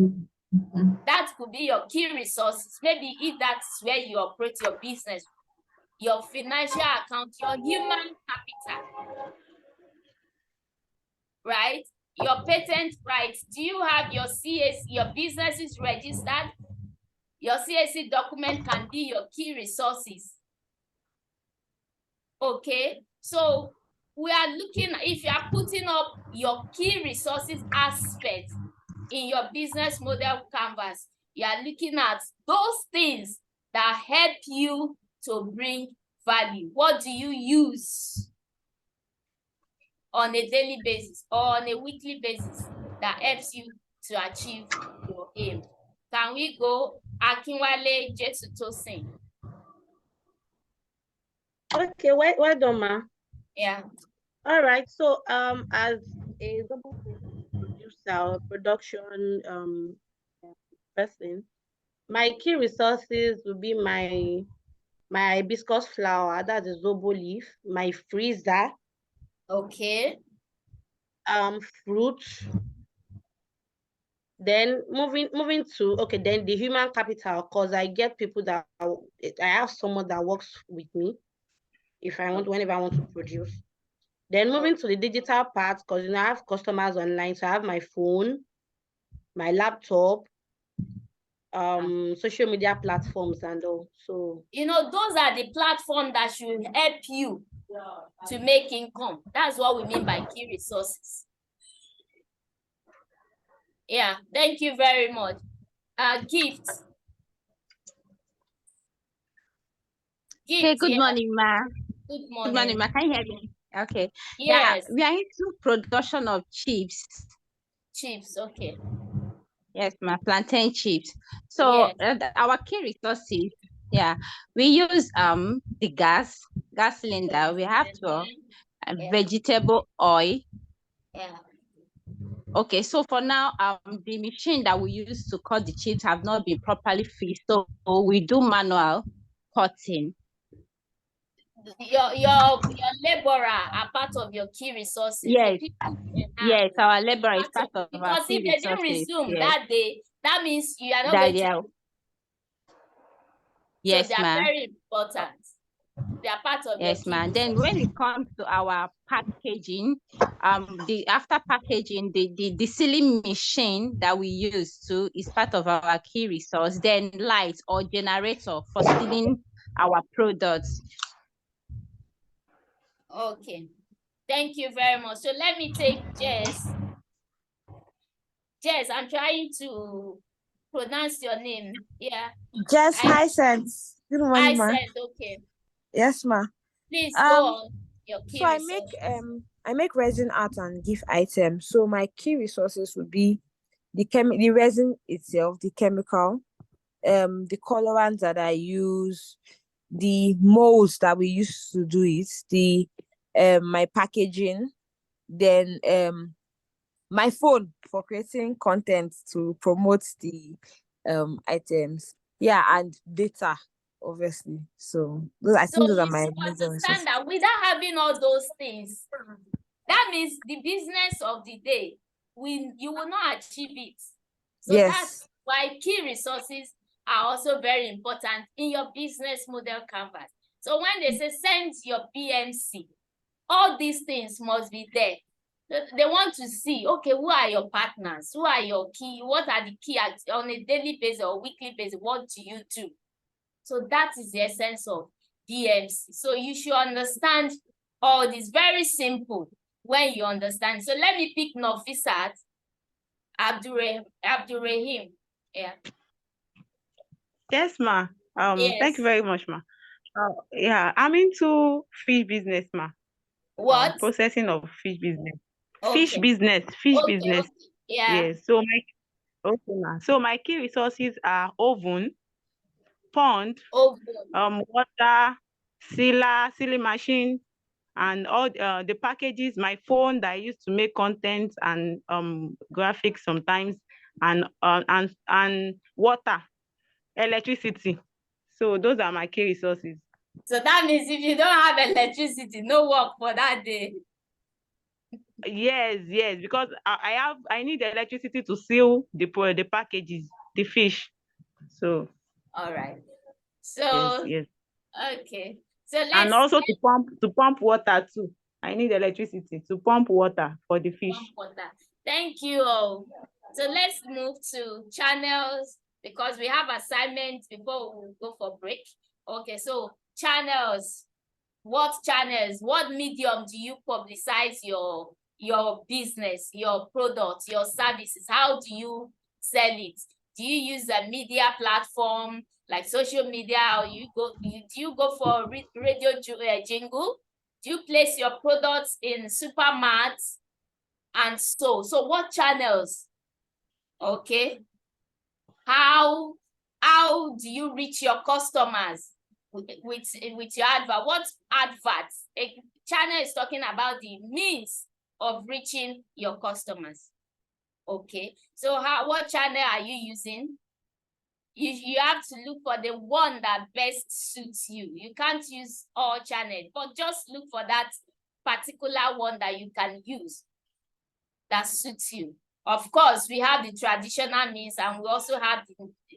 That could be your key resources. Maybe if that's where you operate your business, your financial account, your human capital, right? Your patent rights. Do you have your CAC, your business is registered? Your CAC document can be your key resources. Okay, so we are looking, if you are putting up your key resources aspect in your business model canvas, you are looking at those things that help you to bring value. What do you use on a daily basis or on a weekly basis that helps you to achieve your aim? Can we go Akinwale Jesutosin? Okay, well done, ma. Yeah. All right. So as a global producer or production person, my key resources will be my hibiscus flower, that's the zobo leaf, my freezer. Okay. Fruits. Then moving to, okay, then the human capital, because I get people that I have someone that works with me if I want, whenever I want to produce. Then moving to the digital part, because I have customers online, so I have my phone, my laptop, social media platforms and all. So those are the platforms that should help you to make income. That's what we mean by key resources. Yeah, thank you very much. Gifts. Hey, good morning, ma. Good Good morning, morning. ma. Can you hear me? Okay. Yes. We are into production of chips. Chips, okay. Yes, ma. Plantain chips. So Yes. our key resources, we use the gas cylinder. We have to Yeah. vegetable oil. Yeah. Okay, so for now, the machine that we use to cut the chips have not been properly fixed. So we do manual cutting. Your laborer are part of your key resources. The Yes, people yes, our laborer is part of our because key if they didn't resources. resume Yes, that day, that means you are not that going to. yeah. So Yes, they are ma'am. very important. They are part of your Yes, key ma'am. Then resources. when it comes to our packaging, after packaging, the sealing machine that we use to is part of our key resource. Then light or generator for sealing our products. Okay. Thank you very much. So let me take Jess. Jess, I'm trying to pronounce your name. Yeah. Jess Hisense. Good morning, ma. Okay. Yes, ma. Please go on. Your key So resources. I make resin art and gift items. So my key resources would be the resin itself, the chemical, the colorants that I use, the molds that we use to do it, the my packaging, then my phone for creating content to promote the items. Yeah, and data, obviously. So I So think those are you my should major resources. understand that without having all those things, that means the business of the day, you will not achieve it. So that's Yes. why key resources are also very important in your business model canvas. So when they say send your BMC, all these things must be there. They want to see, okay, who are your partners? Who are your key? What are the key on a daily basis or weekly basis? What do you do? So that is the essence of DMC. So you should understand all this. Very simple when you understand. So let me pick Nofisat Abdurrahim. Yeah. Yes, ma. Yes. Thank you very much, ma. Yeah, I'm into fish business, ma. What? Processing of fish business. Okay. Fish Okay. business. Yeah. Yes. So my key resources are oven, pond, water, sealing machine, and all the packages, my phone that I use to make content and graphics sometimes, and water, electricity. So those are my key resources. So that means if you don't have electricity, no work for that day. Yes, because I need electricity to seal the packages, the fish. So all right. So yes. Okay. So And let's also to pump water too. I need electricity to pump water for the fish. pump water. Thank you all. So let's move to channels because we have assignments before we go for break. Okay, so channels. What channels? What medium do you publicize your business, your products, your services? How do you sell it? Do you use a media platform like social media, or do you go for radio jingle? Do you place your products in supermarkets? And so what channels? Okay. How do you reach your customers with your advert? What adverts? A channel is talking about the means of reaching your customers. Okay. So what channel are you using? You have to look for the one that best suits you. You can't use all channels, but just look for that particular one that you can use that suits you. Of course, we have the traditional means and we also have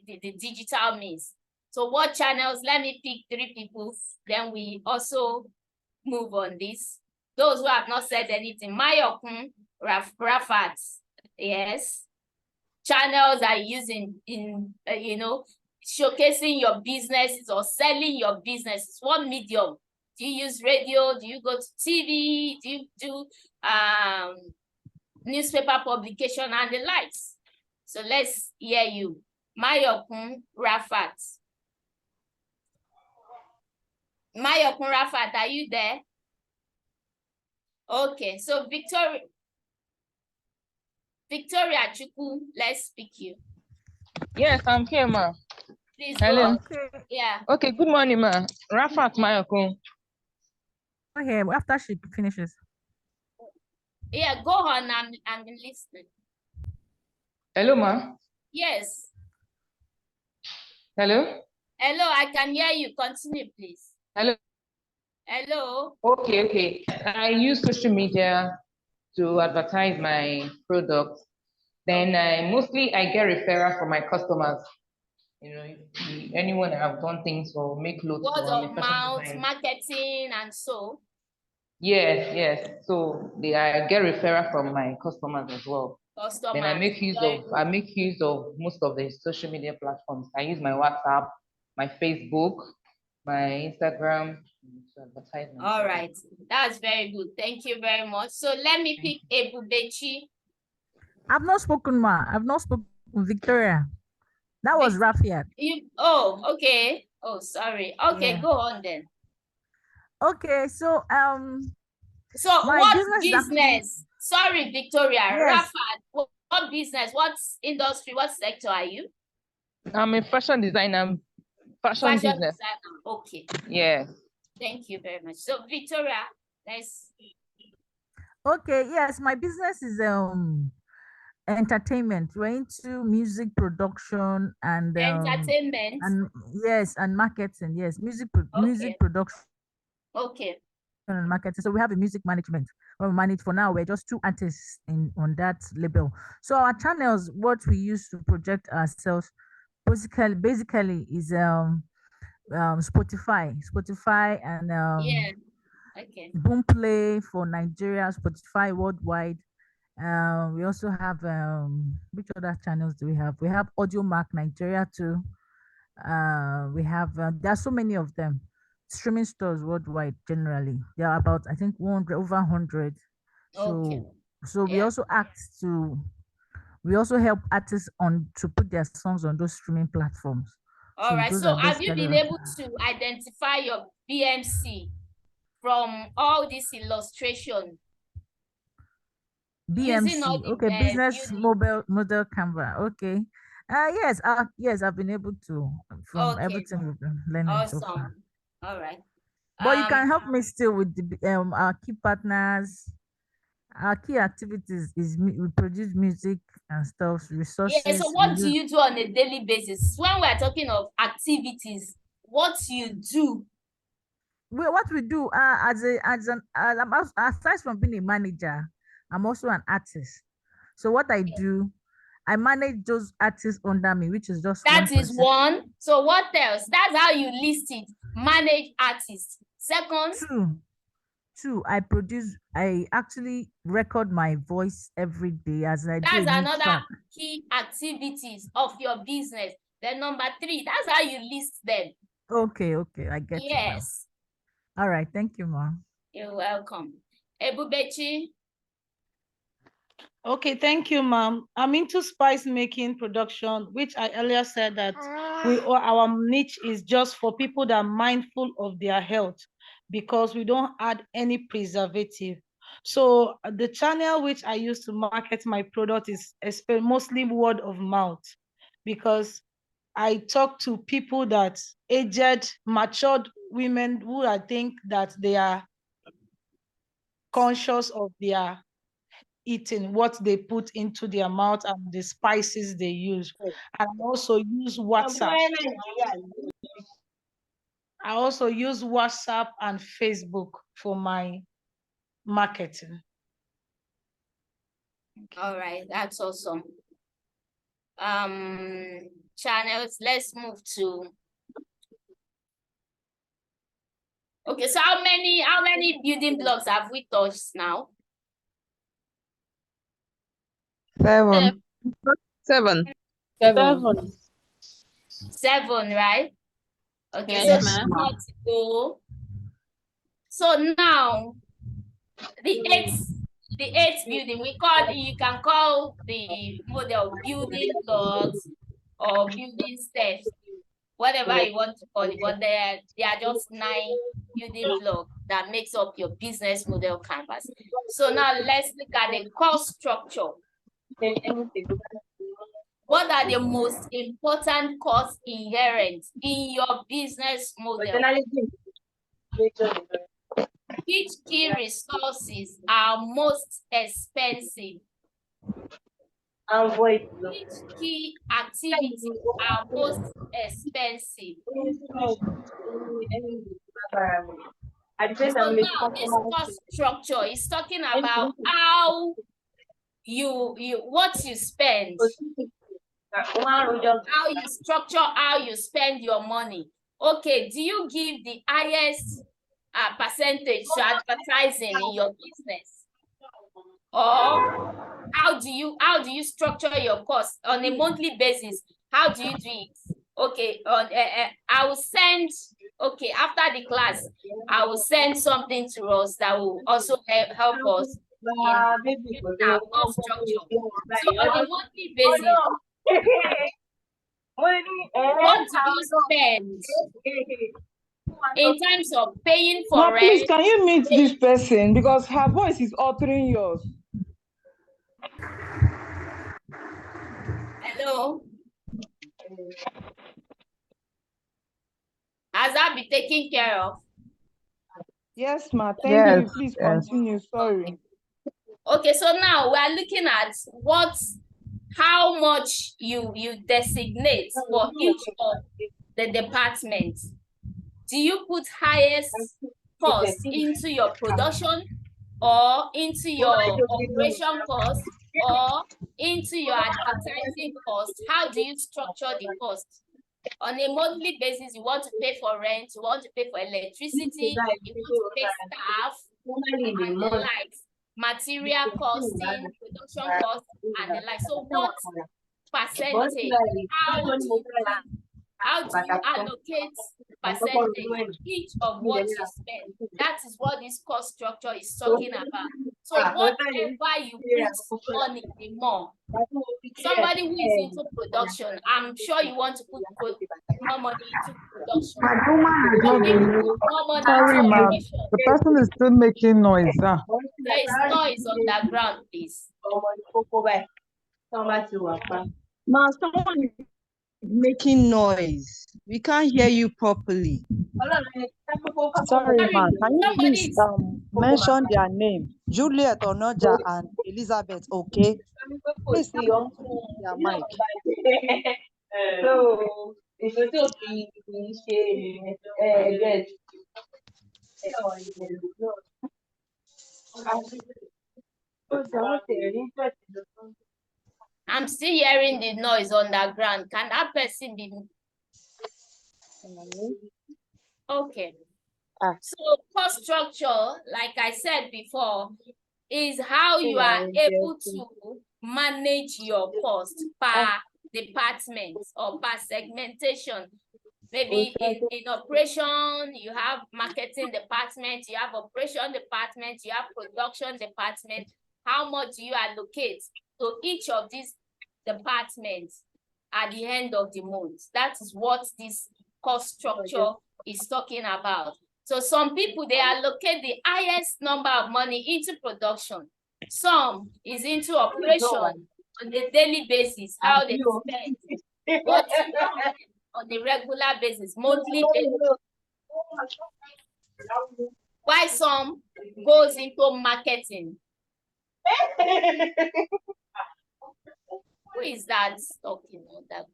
the digital means. So what channels? Let me pick 3 people, then we also move on this. Those who have not said anything. Mayokun, Rafat, yes. Channels are using in, showcasing your businesses or selling your businesses. What medium? Do you use radio? Do you go to TV? Do you do newspaper publication and the likes? So let's hear you. Mayokun Rafat. Mayokun Rafat, are you there? Okay, so Victoria Chukwu, let's speak you. Yes, I'm here, ma. Please Hello. go. Okay. Yeah. Okay, good morning, ma. Rafat Mayokun. Okay, after she finishes. Yeah, go on. I'm listening. Hello, ma. Yes. Hello. Hello, I can hear you. Continue, please. Hello. Hello. Okay. I use social media to advertise my products. Then I get referral from my customers. You know, anyone that have done things for, make clothes Word for, I'm a of fashion mouth, designer. marketing, and so. Yes. So I get referral from my customers as well. Customers. Then I make use of most of the social media platforms. I use my WhatsApp, my Facebook, my Instagram to advertise. All right, that's very good. Thank you very much. So let me pick Ebubechi. I've not spoken, ma. I've not spoken, Victoria. That was Rafiat. Okay. Oh, sorry. Okay, Yeah. go on then. Okay, so so what business? Sorry, Victoria. Yes. Rafat, what business? What industry? What sector are you? I'm a fashion designer. Fashion business. Designer. Okay. Yes. Thank you very much. So Victoria, let's. Okay. Yes, my business is entertainment. We're into music production and entertainment. And yes, and marketing. Yes, music production. Okay. And marketing. So we have a music management. We manage for now. We're just 2 artists on that label. So our channels, what we use to project ourselves, basically is Spotify and yeah. Okay. Boomplay for Nigeria, Spotify worldwide. We also have which other channels do we have? We have Audio Mark Nigeria too. We have there are so many of them. Streaming stores worldwide generally. There are about I think 100 over 100. So we also we also help artists to put their songs on those streaming platforms. All right. So have you been able to identify your BMC from all this illustration? BMC, okay, business model Canva, okay. Yes, I've been able to from everything we've been learning so far. All right. But you can help me still with the our key partners. Our key activities is we produce music and stuff, resources. Yeah, so what do you do on a daily basis? When we're talking of activities, what you do? What we do aside from being a manager, I'm also an artist. So what I do, I manage those artists under me, which is just that is one. So what else? That's how you list it. Manage artists. Second. Two, I actually record my voice every day as I do. That's another key activities of your business. Then number 3, that's how you list them. Okay, I get it. Yes. All right, thank you, Ma. You're welcome. Ebubechi. Okay, thank you, ma'am. I'm into spice making production, which I earlier said that our niche is just for people that are mindful of their health because we don't add any preservative. So the channel which I use to market my product is mostly word of mouth because I talk to people that aged, matured women who I think that they are conscious of their eating, what they put into their mouth and the spices they use. And I also use WhatsApp. I also use WhatsApp and Facebook for my marketing. All right, that's awesome. Channels, let's move to. Okay, so how many building blocks have we touched now? 7. 7, right? Okay, Yes, so more to go. So now the eighth building, you can call the model building blocks or building steps. whatever you want to call it, but they are just 9 building blocks that makes up your business model canvas. So now let's look at the cost structure. What are the most important costs inherent in your business model? Which key resources are most expensive? Which key activities are most expensive? So now this cost structure is talking about how what you spend, how you structure, how you spend your money. Okay, do you give the highest percentage to advertising in your business? Or how do you structure your cost on a monthly basis? How do you do it? Okay, I will send, okay, after the class, I will send something to us that will also help us in our cost structure. So on a monthly basis, what do you spend in terms of paying for Now, please, rent? can you meet this person because her voice is altering yours? Hello? Has that been taken care of? Yes, ma. Thank you. Please continue. Sorry. Okay, so now we are looking at how much you designate for each of the departments. Do you put highest cost into your production, or into your operation cost, or into your advertising cost? How do you structure the cost? On a monthly basis, you want to pay for rent, you want to pay for electricity, you want to pay staff, and the likes, material costing, production cost, and the like. So what percentage, how do you allocate percentage each of what you spend? That is what this cost structure is talking about. So whatever you put money, the more. Somebody who is into production, I'm sure you want to put more money into production. Somebody who puts more money Sorry, into ma'am. operation. The person is still making noise. There is noise on the ground, please. Ma, someone is making noise. We can't hear you properly. Sorry, ma. Can you Somebody please mention their name? Juliet, Onoja, and Elizabeth, okay? Please mute their mic. I'm still hearing the noise on the ground. Can that person be? Okay. So cost structure, like I said before, is how you are able to manage your cost per department or per segmentation. Maybe in operation, you have marketing department, you have operation department, you have production department. How much do you allocate to each of these departments at the end of the month? That is what this cost structure is talking about. So some people, they allocate the highest number of money into production. Some is into operation on a daily basis, how they spend, what on a regular basis, monthly basis. Why some goes into marketing? Who is that talking on that?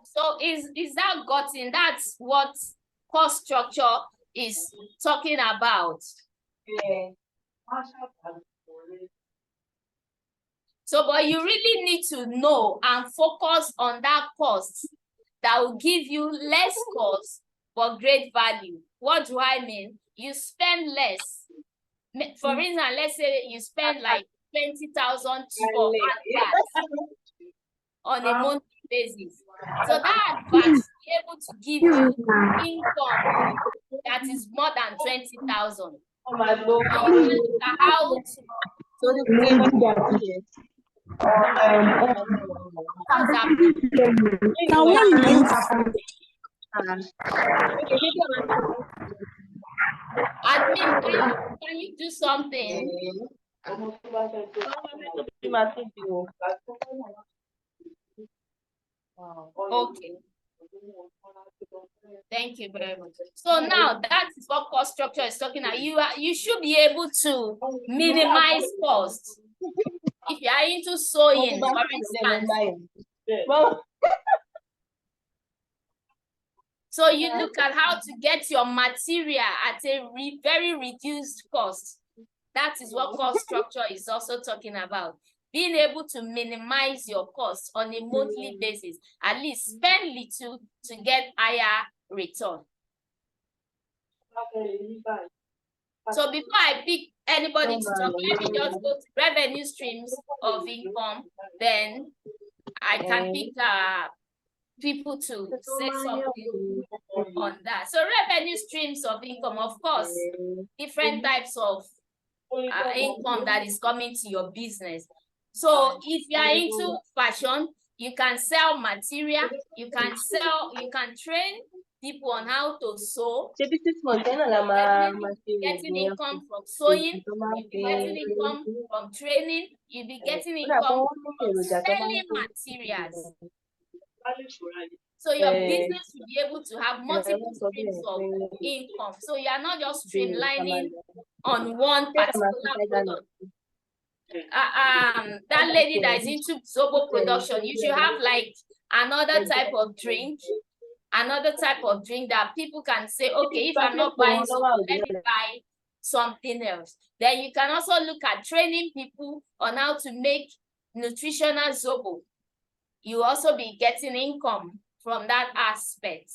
So is that gotten? That's what cost structure is talking about. So, but you really need to know and focus on that cost that will give you less cost but great value. What do I mean? You spend less. For instance, let's say you spend like 20,000 for adverts on a monthly basis. So that advert will be able to give you income that is more than 20,000. And you can look at how to What's happening? Can one mute? Admin, can you do something? Okay. Thank you very much. So now that is what cost structure is talking about. You should be able to minimize costs. If you are into sewing, for instance. So you look at how to get your material at a very reduced cost. That is what cost structure is also talking about. Being able to minimize your costs on a monthly basis, at least spend little to get higher return. So before I pick anybody to talk, let me just go to revenue streams of income. Then I can pick people to say something on that. So revenue streams of income, of course, different types of income that is coming to your business. So if you are into fashion, you can sell material, you can train people on how to sew. Getting income from sewing, you'll be getting income from training, you'll be getting income from selling materials. So your business will be able to have multiple streams of income. So you are not just streamlining on one particular product. That lady that is into Zobo production, you should have like another type of drink that people can say, okay, if I'm not buying Zobo, let me buy something else. Then you can also look at training people on how to make nutritional Zobo. You also be getting income from that aspect.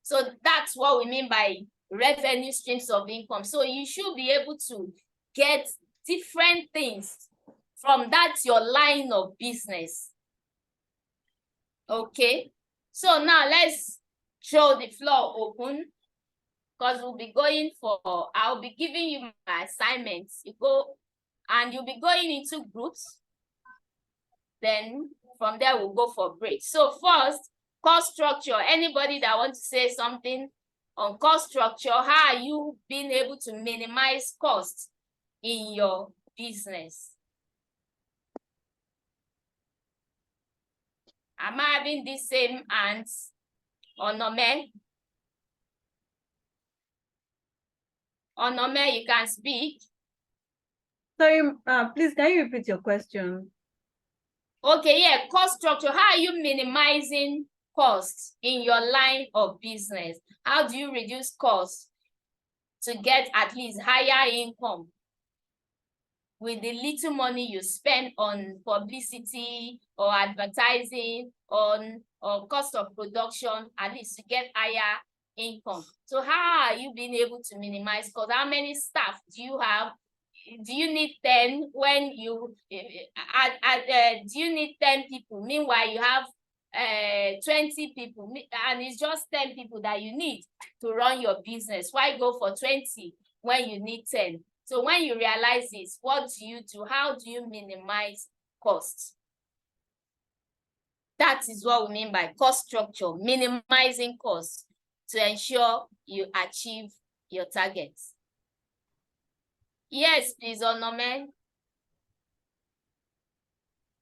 So that's what we mean by revenue streams of income. So you should be able to get different things from that your line of business. Okay, so now let's show the floor open, because we'll be going for, I'll be giving you my assignments. You go and you'll be going into groups. Then from there we'll go for breaks. So first, cost structure. Anybody that wants to say something on cost structure, how are you being able to minimize costs in your business? Am I having the same hands on Onome? Onome, you can speak. Sorry, please, can you repeat your question? Okay, yeah, cost structure. How are you minimizing costs in your line of business? How do you reduce costs to get at least higher income with the little money you spend on publicity or advertising or cost of production, at least to get higher income? So how are you being able to minimize costs? How many staff do you have? Do you need 10 when you do you need 10 people? Meanwhile, you have 20 people, and it's just 10 people that you need to run your business. Why go for 20 when you need 10? So when you realize this, what do you do? How do you minimize costs? That is what we mean by cost structure, minimizing costs to ensure you achieve your targets. Yes, please, Onome.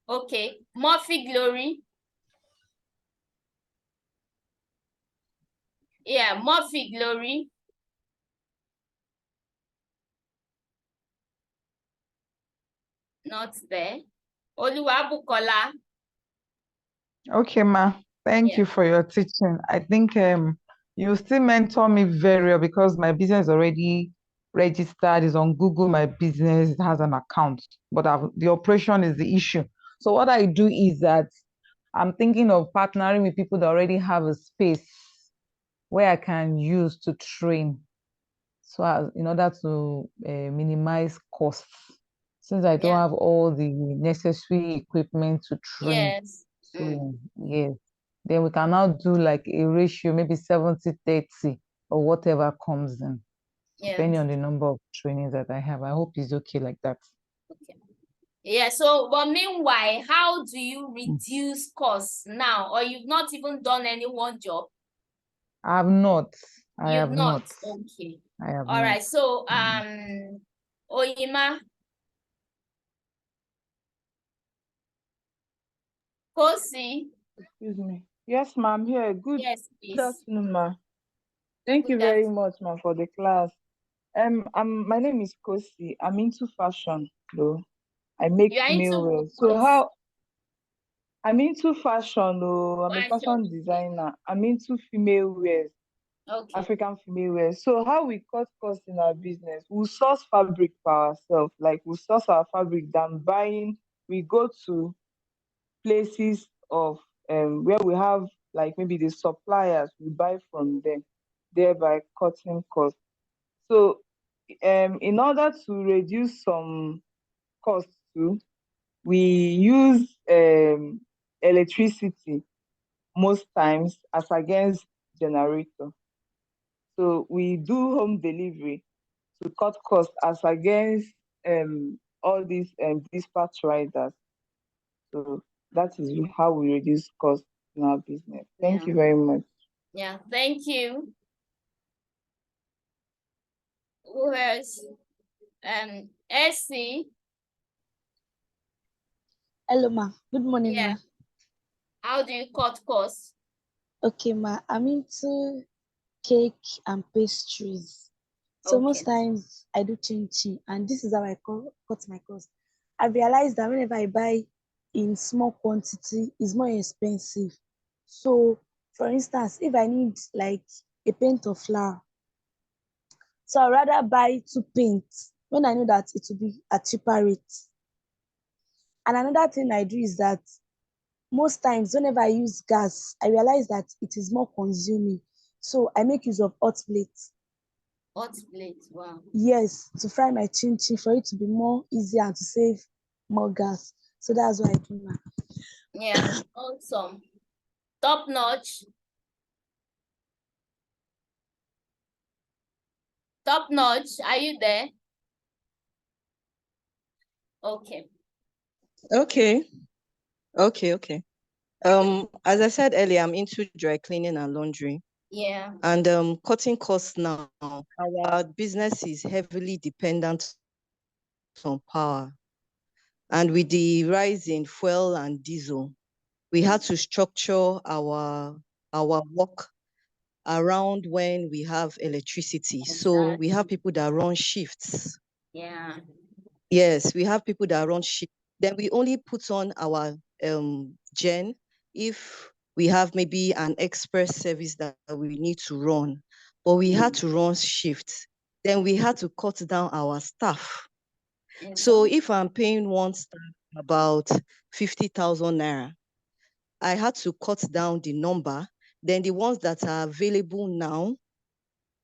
Okay, Murphy Glory. Yeah, Murphy Glory. Not there. Oluwabukola. Okay, ma. Thank you for your teaching. I think you still mentor me very well because my business is already registered, is on Google My Business, it has an account, but the operation is the issue. So what I do is that I'm thinking of partnering with people that already have a space where I can use to train. So in order to minimize costs, since I don't have all the necessary equipment to train. Yes. So yes, then we can now do like a ratio, maybe 70-30 or whatever comes in, depending on the number of trainings that I have. I hope it's okay like that. Okay. Yeah, so but meanwhile, how do you reduce costs now? Or you've not even done any one job? I have not. I You've have not. not. Okay. I have All not. right. So Oyima, Kosi. Excuse me. Yes, ma'am. Here. Yes, Good please. afternoon, ma. Thank you Good very afternoon. much, ma, for the class. My name is Kosi. I'm into fashion, though. I make You are female into wear. So what? how I'm into fashion, though. I'm a Fashion. fashion designer. I'm into female wear, Okay. African female wear. So how we cut costs in our business? We source fabric for ourselves. Like we source our fabric than buying. We go to places of where we have like maybe the suppliers, we buy from them, thereby cutting costs. So in order to reduce some costs too, we use electricity most times as against generator. So we do home delivery to cut costs as against all these dispatch riders. So that is how we reduce costs in our business. Thank Yeah. you very much. Yeah. Thank you. Who else? Essie. Hello, ma. Good morning, Yeah. ma. How do you cut costs? Okay, ma. I'm into cake and pastries. So most Okay. times I do chin, and this is how I cut my cost. I realized that whenever I buy in small quantity, it's more expensive. So, for instance, if I need like a paint of flour, so I'd rather buy two paints when I know that it will be at cheaper rate. And another thing I do is that most times whenever I use gas, I realize that it is more consuming. So I make use of hot plates. Hot plate. Wow. Yes, to fry my chin for it to be more easier and to save more gas. So that's what I do now. Yeah. Awesome. Top notch. Top notch. Are you there? Okay. Okay. As I said earlier, I'm into dry cleaning and laundry. Yeah. And cutting costs now. Our business is heavily dependent on power. And with the rise in fuel and diesel, we had to structure our work around when we have electricity. So we have people that run shifts. Yeah. Yes, we have people that run shifts. Then we only put on our gen if we have maybe an express service that we need to run, but we had to run shifts. Then we had to cut down our staff. So if I'm paying one staff about 50,000 naira, I had to cut down the number. Then the ones that are available now,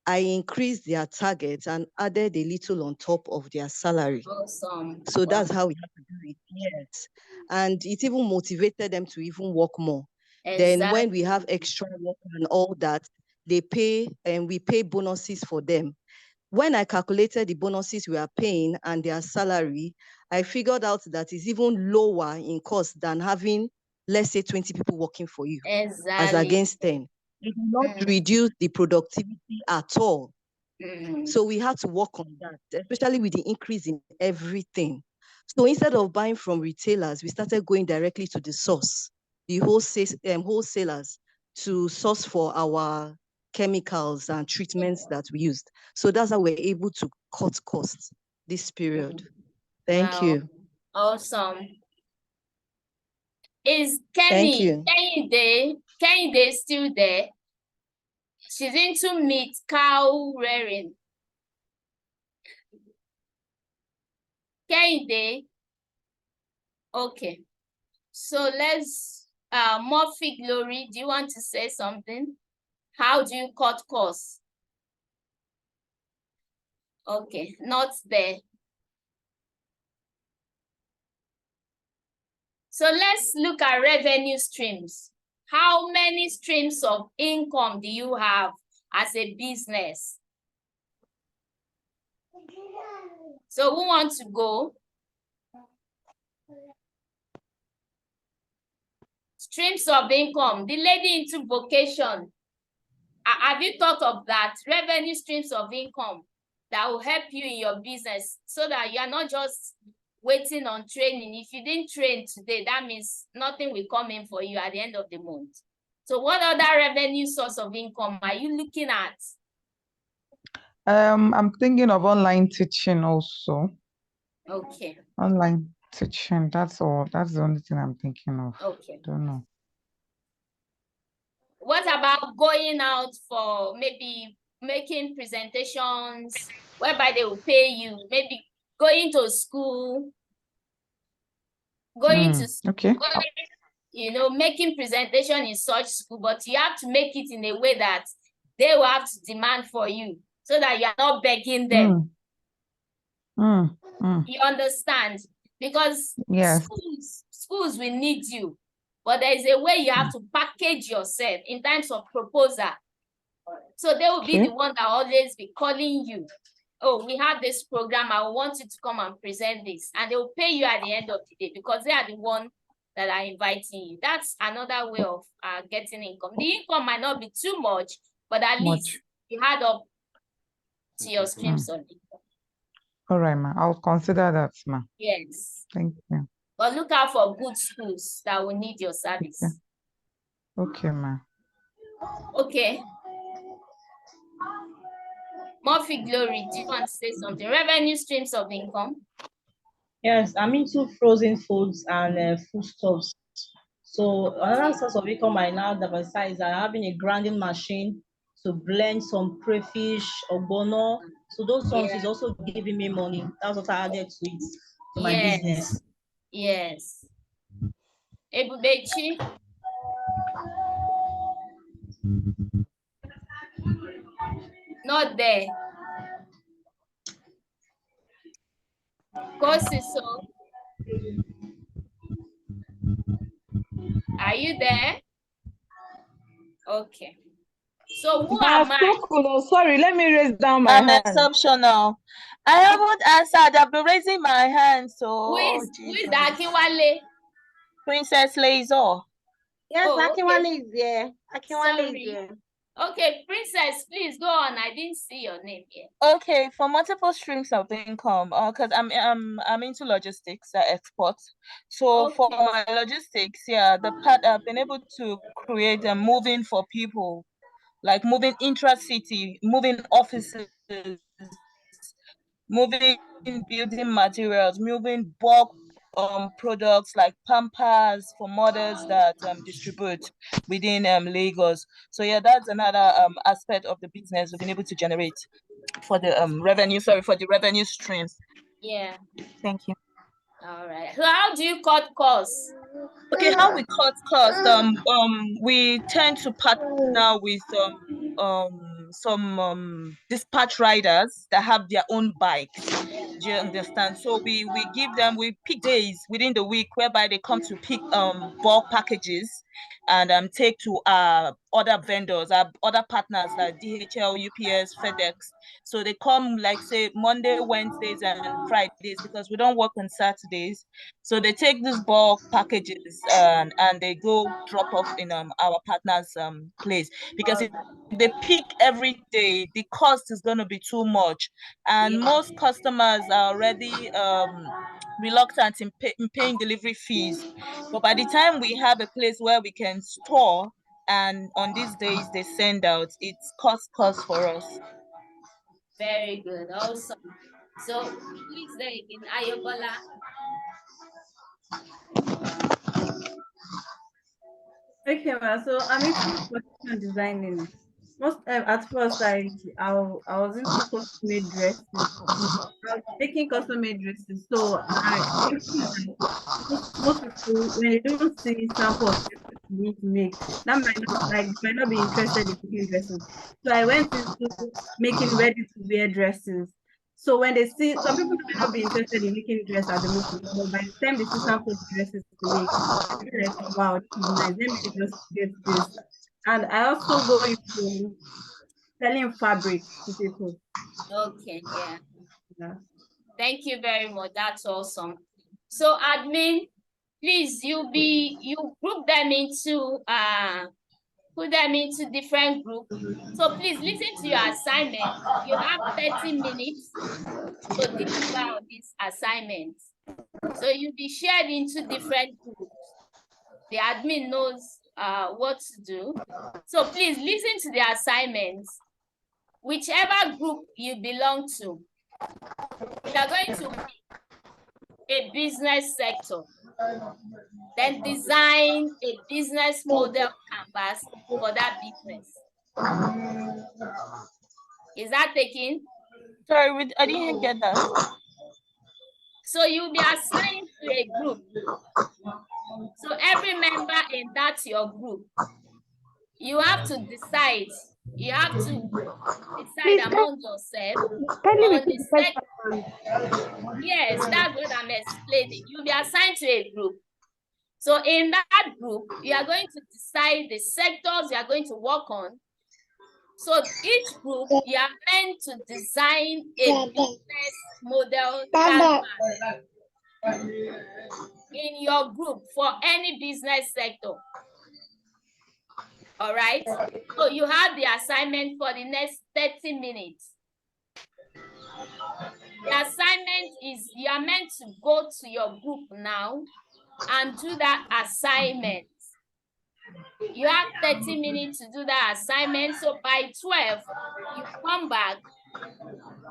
I increased their target and added a little on top of their salary. Awesome. So Wow. that's how we have to do it. Yes. And it even motivated them to even work more. Then when we have extra work and all that, they pay and we pay bonuses for them. When I calculated the bonuses we are paying and their salary, I figured out that it's even lower in cost than having, let's say, 20 people working for you as against 10. It will not reduce the productivity at all. So we had to work on that, especially with the increase in everything. So instead of buying from retailers, we started going directly to the source, the wholesalers, to source for our chemicals and treatments that we used. So that's how we're able to cut costs this period. Thank Wow. you. Awesome. Is Thank Kenny you. Kehinde still there? She's into meat, cow rearing. Kehinde. Okay. So let's Murphy Glory. Do you want to say something? How do you cut costs? Okay, not there. So let's look at revenue streams. How many streams of income do you have as a business? So who wants to go? streams of income, the lady into vocation. Have you thought of that? Revenue streams of income that will help you in your business so that you are not just waiting on training. If you didn't train today, that means nothing will come in for you at the end of the month. So what other revenue source of income are you looking at? I'm thinking of online teaching also. Okay. Online teaching, that's all. That's the only thing I'm thinking of. Okay. Don't know. What about going out for maybe making presentations whereby they will pay you, maybe going to school, going to school, Okay. you know, making presentation in such school, but you have to make it in a way that they will have to demand for you so that you are not begging them. You understand? Because Yes. schools will need you, but there is a way you have to package yourself in terms of proposal. So they will be the one that always be calling you. Oh, we have this program. I want you to come and present this. And they will pay you at the end of the day because they are the one that are inviting you. That's another way of getting income. The income might not be too much, but at least you add up to your streams of income. All right, ma. I'll consider that, ma. Yes. Thank you. But look out for good schools that will need your service. Okay, ma. Okay. Murphy Glory, do you want to say something? Revenue streams of income? Yes, I'm into frozen foods and foodstuffs. So another source of income I now diversify is having a grinding machine to blend some crayfish or bono. So those ones is also giving me money. That's what I added to it, to my business. Yes. Ebubechi? Not there. Kosiso? Are you there? Okay. So who am I? Sorry, let me raise down my hand. I'm exceptional. I haven't answered. I've been raising my hand. So who is Akinwale? Princess Laser. Yes, Oh, Akinwale is there. Akinwale is there. Okay, Princess, please go on. I didn't see your name here. Okay, for multiple streams of income, because I'm into logistics, export. So for my logistics, the part I've been able to create a moving for people, like moving intra-city, moving offices, moving building materials, moving bulk products like Pampers for mothers that distribute within Lagos. So yeah, that's another aspect of the business we've been able to generate for the revenue streams. Yeah. Thank you. All right. So how do you cut costs? Okay, how we cut costs? We tend to partner with some dispatch riders that have their own bikes. Do you understand? So we pick days within the week whereby they come to pick bulk packages and take to other vendors, other partners like DHL, UPS, FedEx. So they come like say Monday, Wednesdays, and Fridays because we don't work on Saturdays. So they take these bulk packages and they go drop off in our partner's place because if they pick every day, the cost is going to be too much, and most customers are already reluctant in paying delivery fees. But by the time we have a place where we can store, and on these days they send out, it's cost for us. Very good. Awesome. So who is there in Ayobola? Okay, so I'm into fashion designing. At first, I was into custom-made dresses. I was making custom-made dresses. So I most people, when they don't see samples need to make, that might not be interested in making dresses. So I went into making ready-to-wear dresses. So when they see, some people may not be interested in making dress at the moment, but by the time they see samples of dresses to make, they're like, wow, this is nice. Let me just get this. And I also go into selling fabrics to people. Okay, yeah. Thank you very much. That's awesome. So admin, please, you group them into put them into different groups. So please listen to your assignment. You have 30 minutes to deliver on this assignment. So you'll be shared into different groups. The admin knows what to do. So please listen to the assignments. Whichever group you belong to, you are going to pick a business sector. Then design a business model canvas for that business. Is that taken? Sorry, I didn't get that. So you'll be assigned to a group. So every member in that your group, you have to decide. You have to decide among yourself on the sector. Yes, that's what I'm explaining. You'll be assigned to a group. So in that group, you are going to decide the sectors you are going to work on. So each group, you are meant to design a business model canvas in your group for any business sector. All right. So you have the assignment for the next 30 minutes. The assignment is you are meant to go to your group now and do that assignment. You have 30 minutes to do that assignment. So by 12, you come back,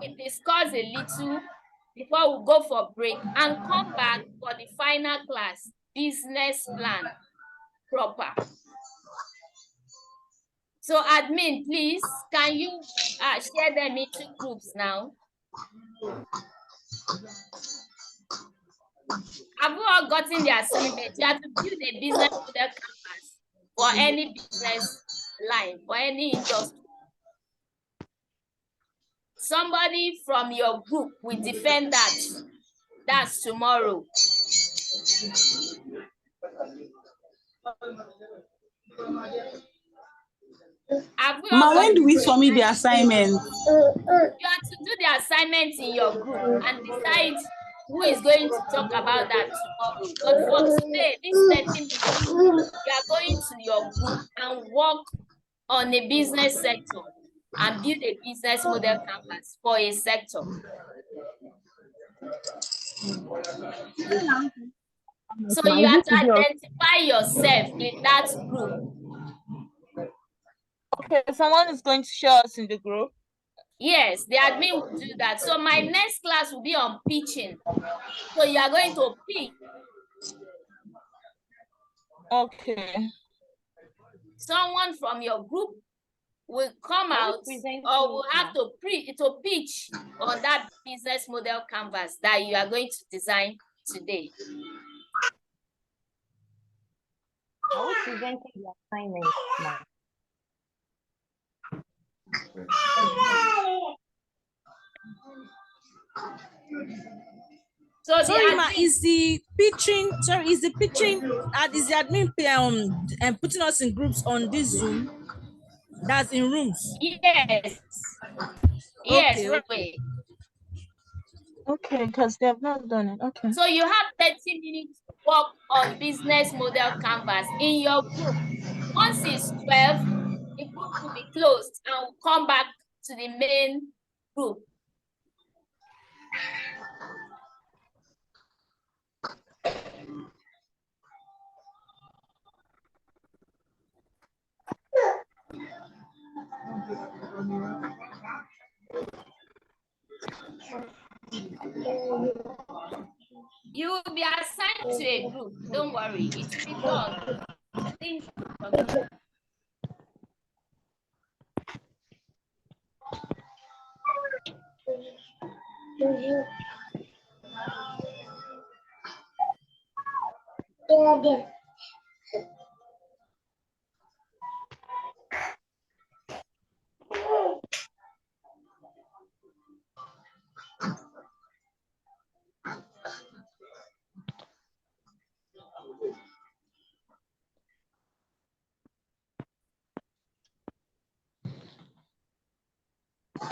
we discuss a little before we go for break and come back for the final class, business plan proper. So admin, please, can you share them into groups now? Have you all gotten the assignment? You have to build a business model canvas for any business line, for any industry. Somebody from your group will defend that. That's tomorrow. Ma, when do we submit the assignment? You have to do the assignment in your group and decide who is going to talk about that tomorrow. But for today, this 30 minutes, you are going to your group and work on a business sector and build a business model canvas for a sector. So you have to identify yourself in that group. Okay, someone is going to show us in the group. Yes, the admin will do that. So my next class will be on pitching. So you are going to pitch. Okay. Someone from your group will come out or will have to pitch on that business model canvas that you are going to design today. I will present the assignment now. So sorry, ma, is the pitching is the admin and putting us in groups on this Zoom? That's in rooms. Yes. Yes, okay. Okay, because they have not done it. Okay. So you have 30 minutes to work on business model canvas in your group. Once it's 12, the group will be closed and will come back to the main group. You will be assigned to a group. Don't worry, it will be done. I think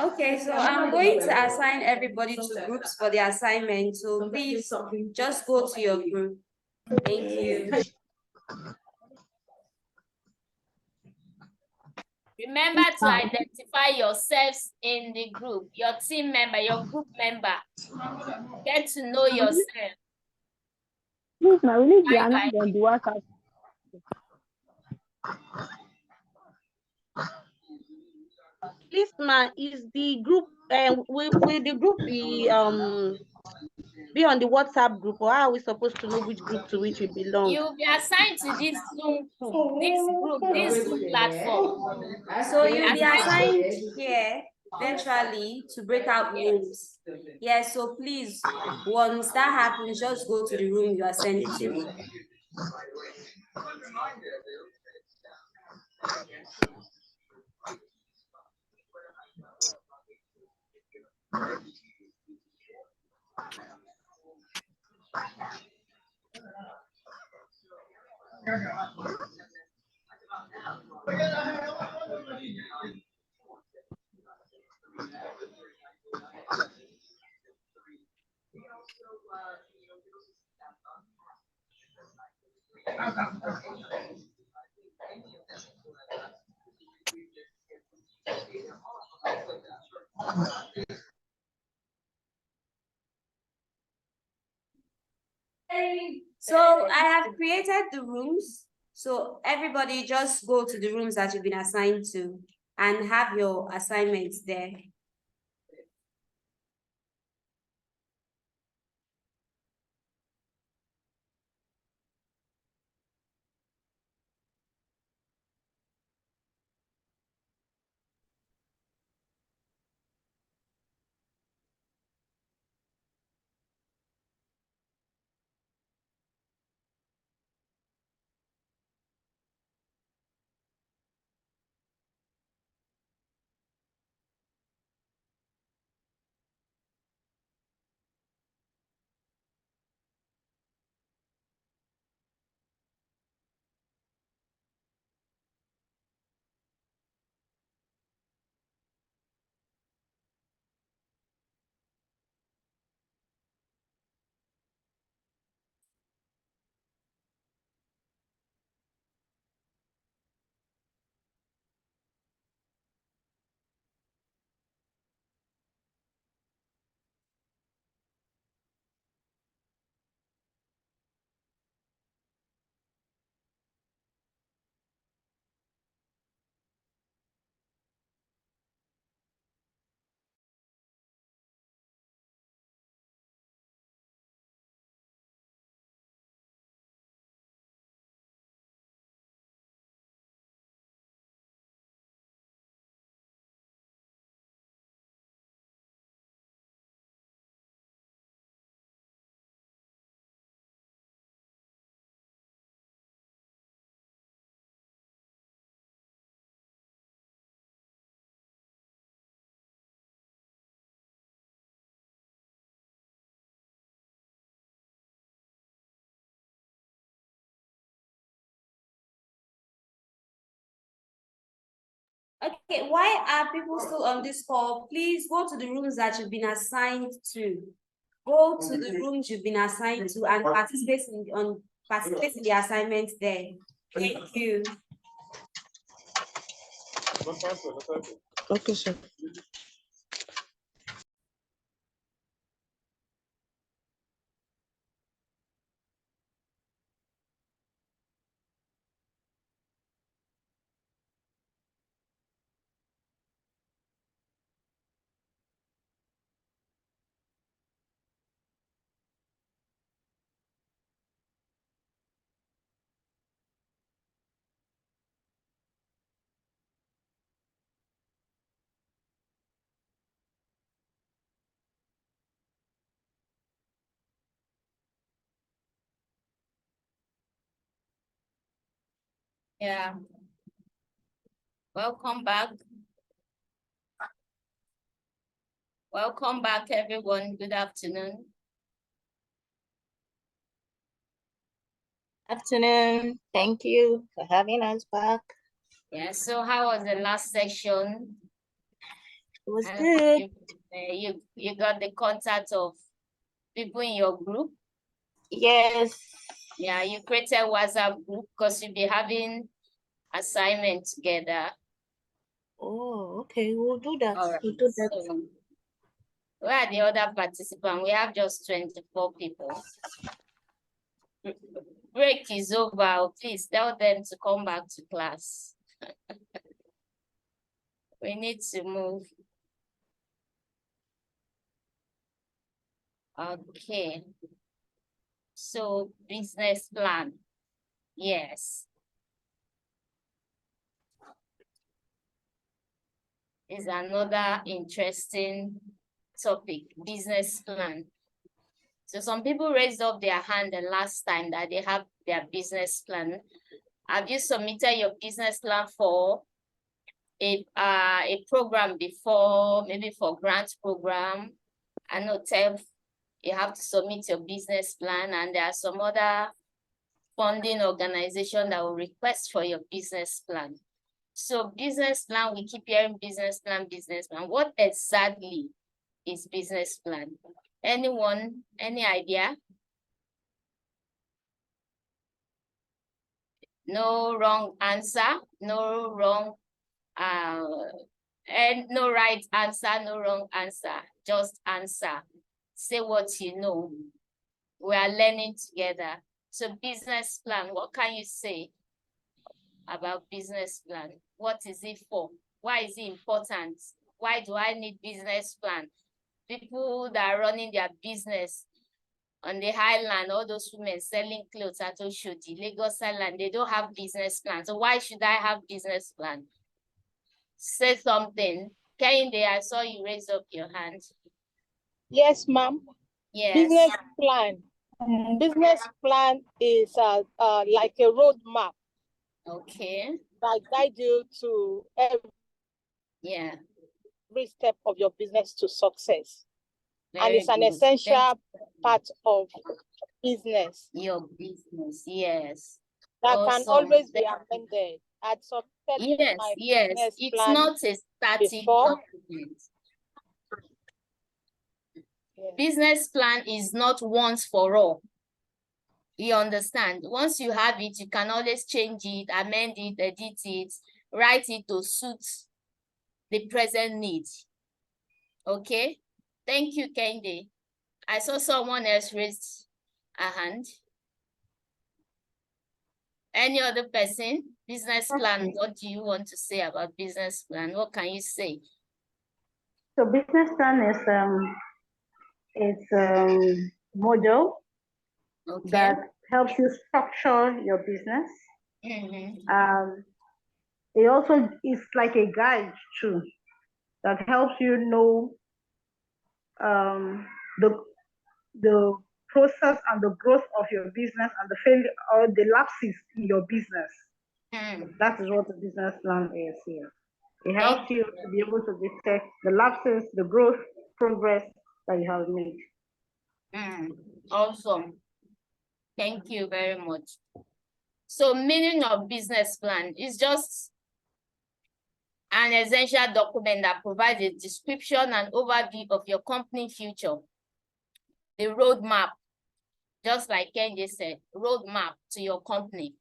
okay, so I'm going to assign everybody to groups for the assignment. So please just go to your group. Thank you. Remember to identify yourselves in the group, your team member, your group member. Get to know yourself. Please, now we need the announce on the WhatsApp. Please, ma, is the group will the group be on the WhatsApp group, or how are we supposed to know which group to which we belong? You'll be assigned to this Zoom group, this Zoom platform. So you'll be assigned here virtually to breakout rooms. Yeah, so please, once that happens, just go to the room you are sent to. So I have created the rooms. So everybody just go to the rooms that you've been assigned to and have your assignments there. Okay, why are people still on this call? Please go to the rooms that you've been assigned to. Go to the rooms you've been assigned to and participate in the assignment there. Thank you. Okay, sir. Yeah. Welcome back. Welcome back, everyone. Good afternoon. Afternoon. Thank you for having us back. Yeah, so how was the last section? It was good. You got the contact of people in your group? Yes, Yeah, you created WhatsApp group because you'll be having assignment together. Oh, okay, we'll do that. All right. We'll do that. So, where are the other participants? We have just 24 people. Break is over. Please tell them to come back to class. We need to move. Okay. So business plan. Yes. Is another interesting topic, business plan. So some people raised up their hand the last time that they have their business plan. Have you submitted your business plan for a program before, maybe for grant program? I know TEF, you have to submit your business plan, and there are some other funding organization that will request for your business plan. So business plan, we keep hearing business plan, business plan. What exactly is business plan? Anyone, any idea? No wrong answer, no wrong, and no right answer, no wrong answer, just answer. Say what you know. We are learning together. So business plan, what can you say about business plan? What is it for? Why is it important? Why do I need business plan? People that are running their business on the highland, all those women selling clothes at Oshodi, Lagos Island, they don't have business plan. So why should I have business plan? Say something. Kehinde, I saw you raise up your hand. Yes, ma'am. Yes. Business plan. Business plan is like a roadmap. Okay. That guide you to every step of your business to success. And it's an essential part of business. Your business, yes. That can always be amended. I'd submitted my business It's plan not a static document. Business plan is not once for all. You understand? Once you have it, you can always change it, amend it, edit it, write it to suit the present need. Okay? Thank you, Kehinde. I saw someone else raise a hand. Any other person? Business plan, what do you want to say about business plan? What can you say? So business plan is model that helps you structure your business. It also is like a guide too that helps you know the process and the growth of your business and the failure or the lapses in your business. That is what the business plan is here. It helps you to be able to detect the lapses, the growth, progress that you have made. Awesome. Thank you very much. So meaning of business plan is just an essential document that provides a description and overview of your company future. The roadmap, just like Kehinde said, roadmap to your company.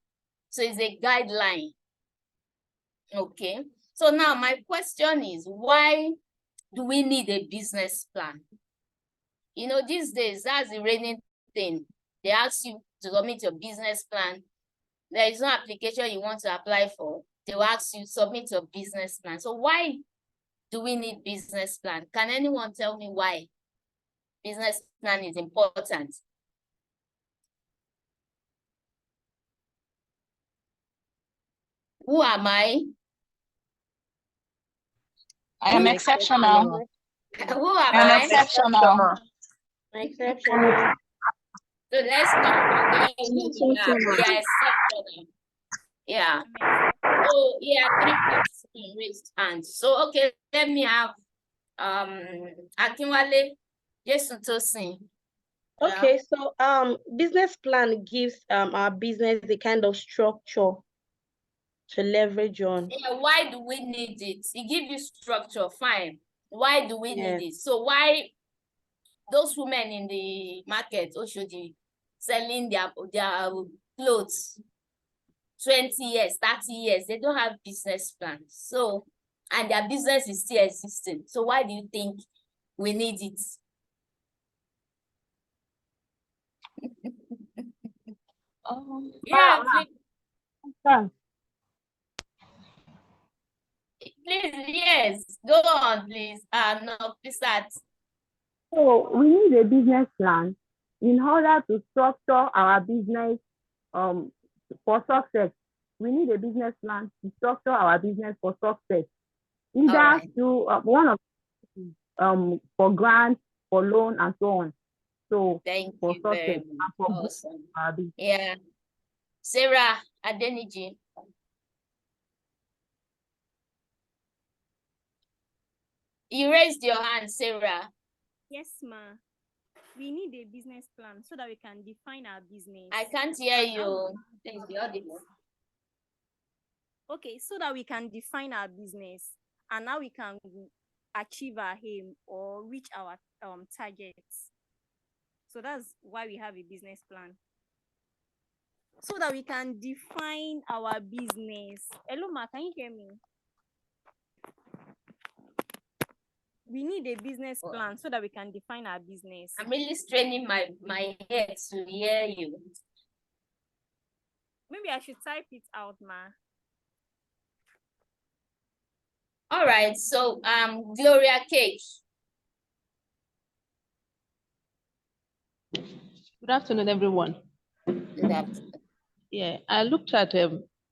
So it's a guideline. Okay. So now my question is, why do we need a business plan? You know, these days, that's the reigning thing. They ask you to submit your business plan. There is no application you want to apply for. They will ask you to submit your business plan. So why do we need business plan? Can anyone tell me why business plan is important? Who am I? I am exceptional. Who am I am I? exceptional. Exceptional. So let's talk. We are exceptional. Yeah. Oh, yeah, 3 participants raised hands. So okay, let me have Akinwale, Jason Tosin. Okay, so business plan gives our business the kind of structure to leverage on. Yeah, why do we need it? It gives you structure, fine. Why do we need it? So why those women in the market, Oshodi, selling their clothes 20 years, 30 years. They don't have business plans. So, and their business is still existing. So why do you think we need it? Yeah, please, yes, go on, please. No, please start. So we need a business plan in order to structure our business for success. We need a business plan to structure our business for success. Either through one of for grants, for loan, and so on. So thank for you success very and for awesome. our business. Yeah. Sarah Adeniji. You raised your hand, Sarah. Yes, ma. We need a business plan so that we can define our business. I can't hear you. Please be audible. Okay, so that we can define our business and now we can achieve our aim or reach our targets. So that's why we have a business plan. So that we can define our business. Hello, ma, can you hear me? We need a business plan so that we can define our business. I'm really straining my head to hear you. Maybe I should type it out, ma. All right, so Gloria Cake. Good afternoon, everyone. Good afternoon. Yeah, I looked at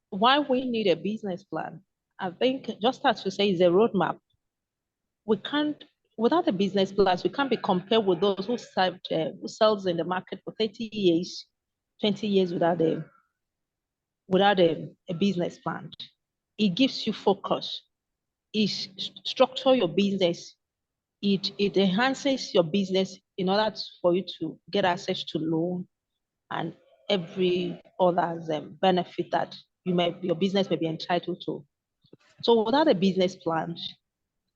why we need a business plan. I think just as you say, is a roadmap. We can't, without a business plan, we can't be compared with those who sells in the market for 30 years, 20 years without a business plan. It gives you focus. It structure your business. It enhances your business in order for you to get access to loan and every other benefit that your business may be entitled to. So without a business plan,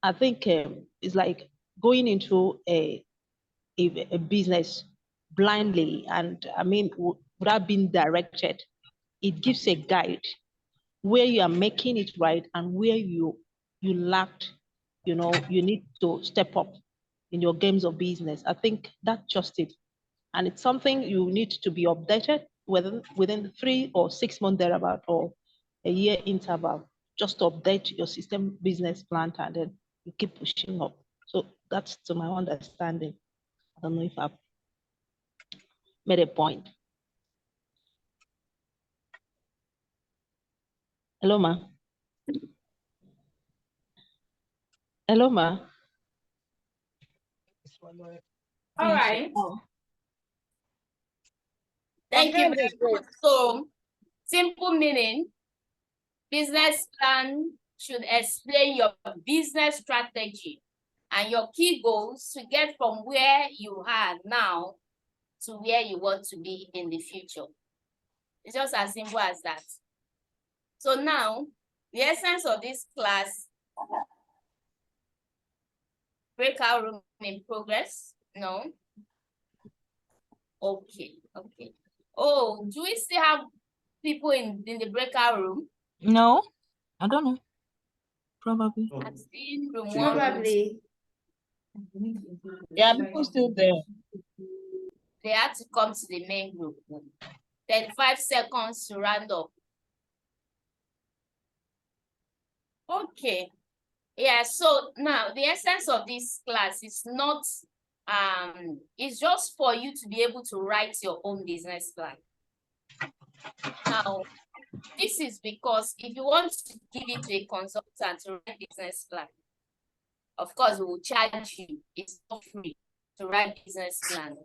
I think it's like going into a business blindly, and I mean without being directed. It gives a guide where you are making it right and where you lacked, you need to step up in your games of business. I think that's just it. And it's something you need to be updated within 3 or 6 months thereabout, or a year interval, just to update your system business plan, and then you keep pushing up. So that's to my understanding. I don't know if I've made a point. Hello, ma. Hello, ma. All right. Thank you very much. So, simple meaning, business plan should explain your business strategy and your key goals to get from where you are now to where you want to be in the future. It's just as simple as that. So now, the essence of this class, breakout room in progress? No? Okay. Oh, do we still have people in the breakout room? No, I don't know. Probably. I've seen room Probably. Yeah, people still there. They had to come to the main group. 35 seconds to round up. Okay. Yeah, so now the essence of this class is not, it's just for you to be able to write your own business plan. Now, this is because if you want to give it to a consultant to write business plan, of course, we will charge you. It's not free to write business plan.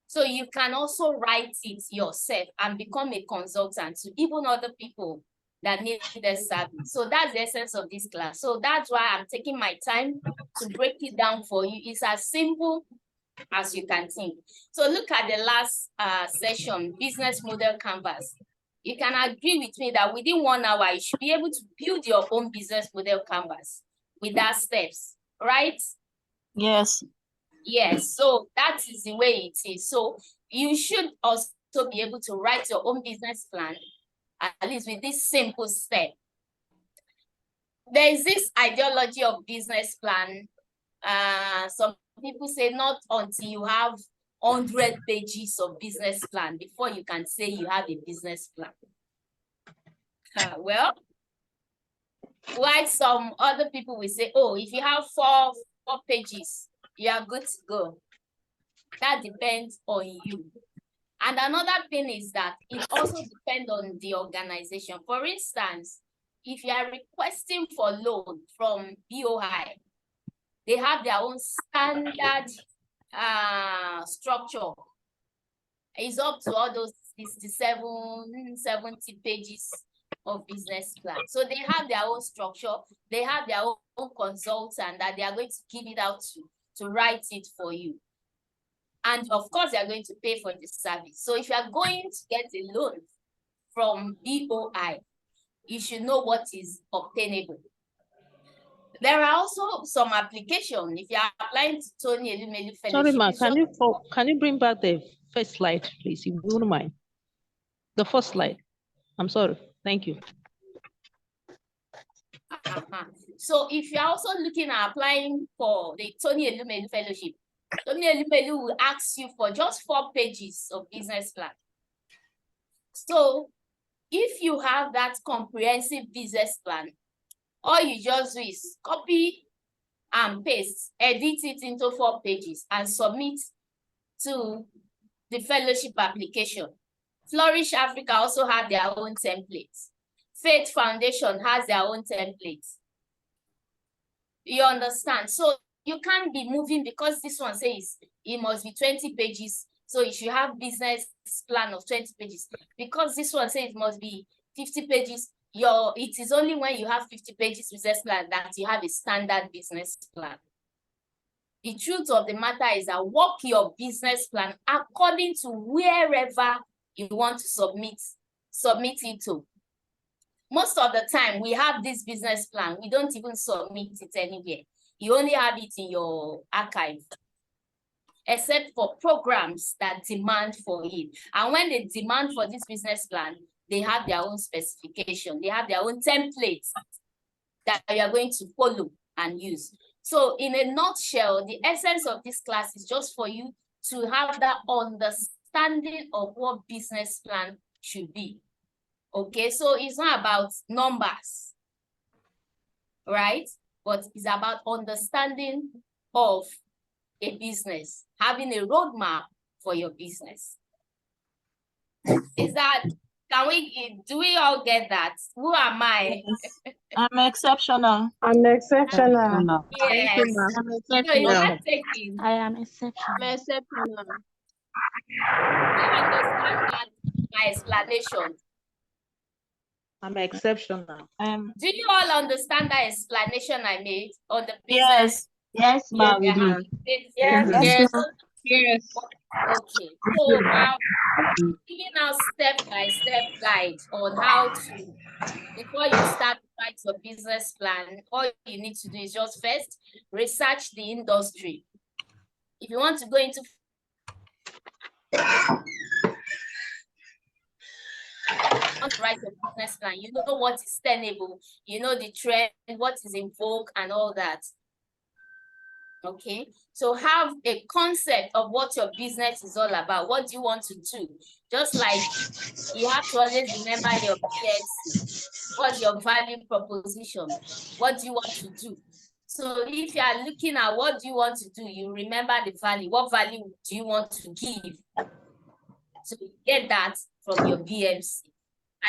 So you can also write it yourself and become a consultant to even other people that need the service. So that's the essence of this class. So that's why I'm taking my time to break it down for you. It's as simple as you can think. So look at the last session, business model canvas. You can agree with me that within 1 hour, you should be able to build your own business model canvas with that steps, right? Yes. Yes, so that is the way it is. So you should also be able to write your own business plan, at least with this simple step. There is this ideology of business plan. Some people say not until you have 100 pages of business plan before you can say you have a business plan. Well, while some other people will say, oh, if you have four pages, you are good to go. That depends on you. And another thing is that it also depends on the organization. For instance, if you are requesting for loan from BOI, they have their own standard structure. It's up to all those 67, 70 pages of business plan. So they have their own structure. They have their own consultant that they are going to give it out to write it for you. And of course, they are going to pay for the service. So if you are going to get a loan from BOI, you should know what is obtainable. There are also some applications. If you are applying to Tony Elumelu Fellowship. Sorry, ma, can you bring back the first slide, please, if you wouldn't mind? The first slide. I'm sorry. Thank you. So if you're also looking at applying for the Tony Elumelu Fellowship, Tony Elumelu will ask you for just 4 pages of business plan. So if you have that comprehensive business plan, all you just do is copy and paste, edit it into 4 pages and submit to the fellowship application. Flourish Africa also have their own templates. Faith Foundation has their own templates. You understand? So you can't be moving because this one says it must be 20 pages. So you should have business plan of 20 pages. Because this one says it must be 50 pages. It is only when you have 50 pages business plan that you have a standard business plan. The truth of the matter is that work your business plan according to wherever you want to submit it to. Most of the time, we have this business plan. We don't even submit it anywhere. You only have it in your archive, except for programs that demand for it. And when they demand for this business plan, they have their own specification. They have their own templates that you are going to follow and use. So in a nutshell, the essence of this class is just for you to have that understanding of what business plan should be. Okay, so it's not about numbers, right? But it's about understanding of a business, having a roadmap for your business. Do we all get that? Who am I? I'm exceptional. I'm exceptional. Yes. Thank you, So I am exceptional. I'm exceptional. Do you understand that, my explanation? I'm exceptional. Do you all understand that explanation I made on the business? Yes, ma'am. Yes. Yes. Okay. So giving out step-by-step guide on how to, before you start to write your business plan, all you need to do is just first research the industry. If you want to go into write your business plan, you know what is tenable, you know the trend, what is in vogue and all that. Okay, so have a concept of what your business is all about. What do you want to do? Just like you have to always remember your PNC. What's your value proposition? What do you want to do? So if you are looking at what do you want to do, you remember the value. What value do you want to give? So you get that from your BMC.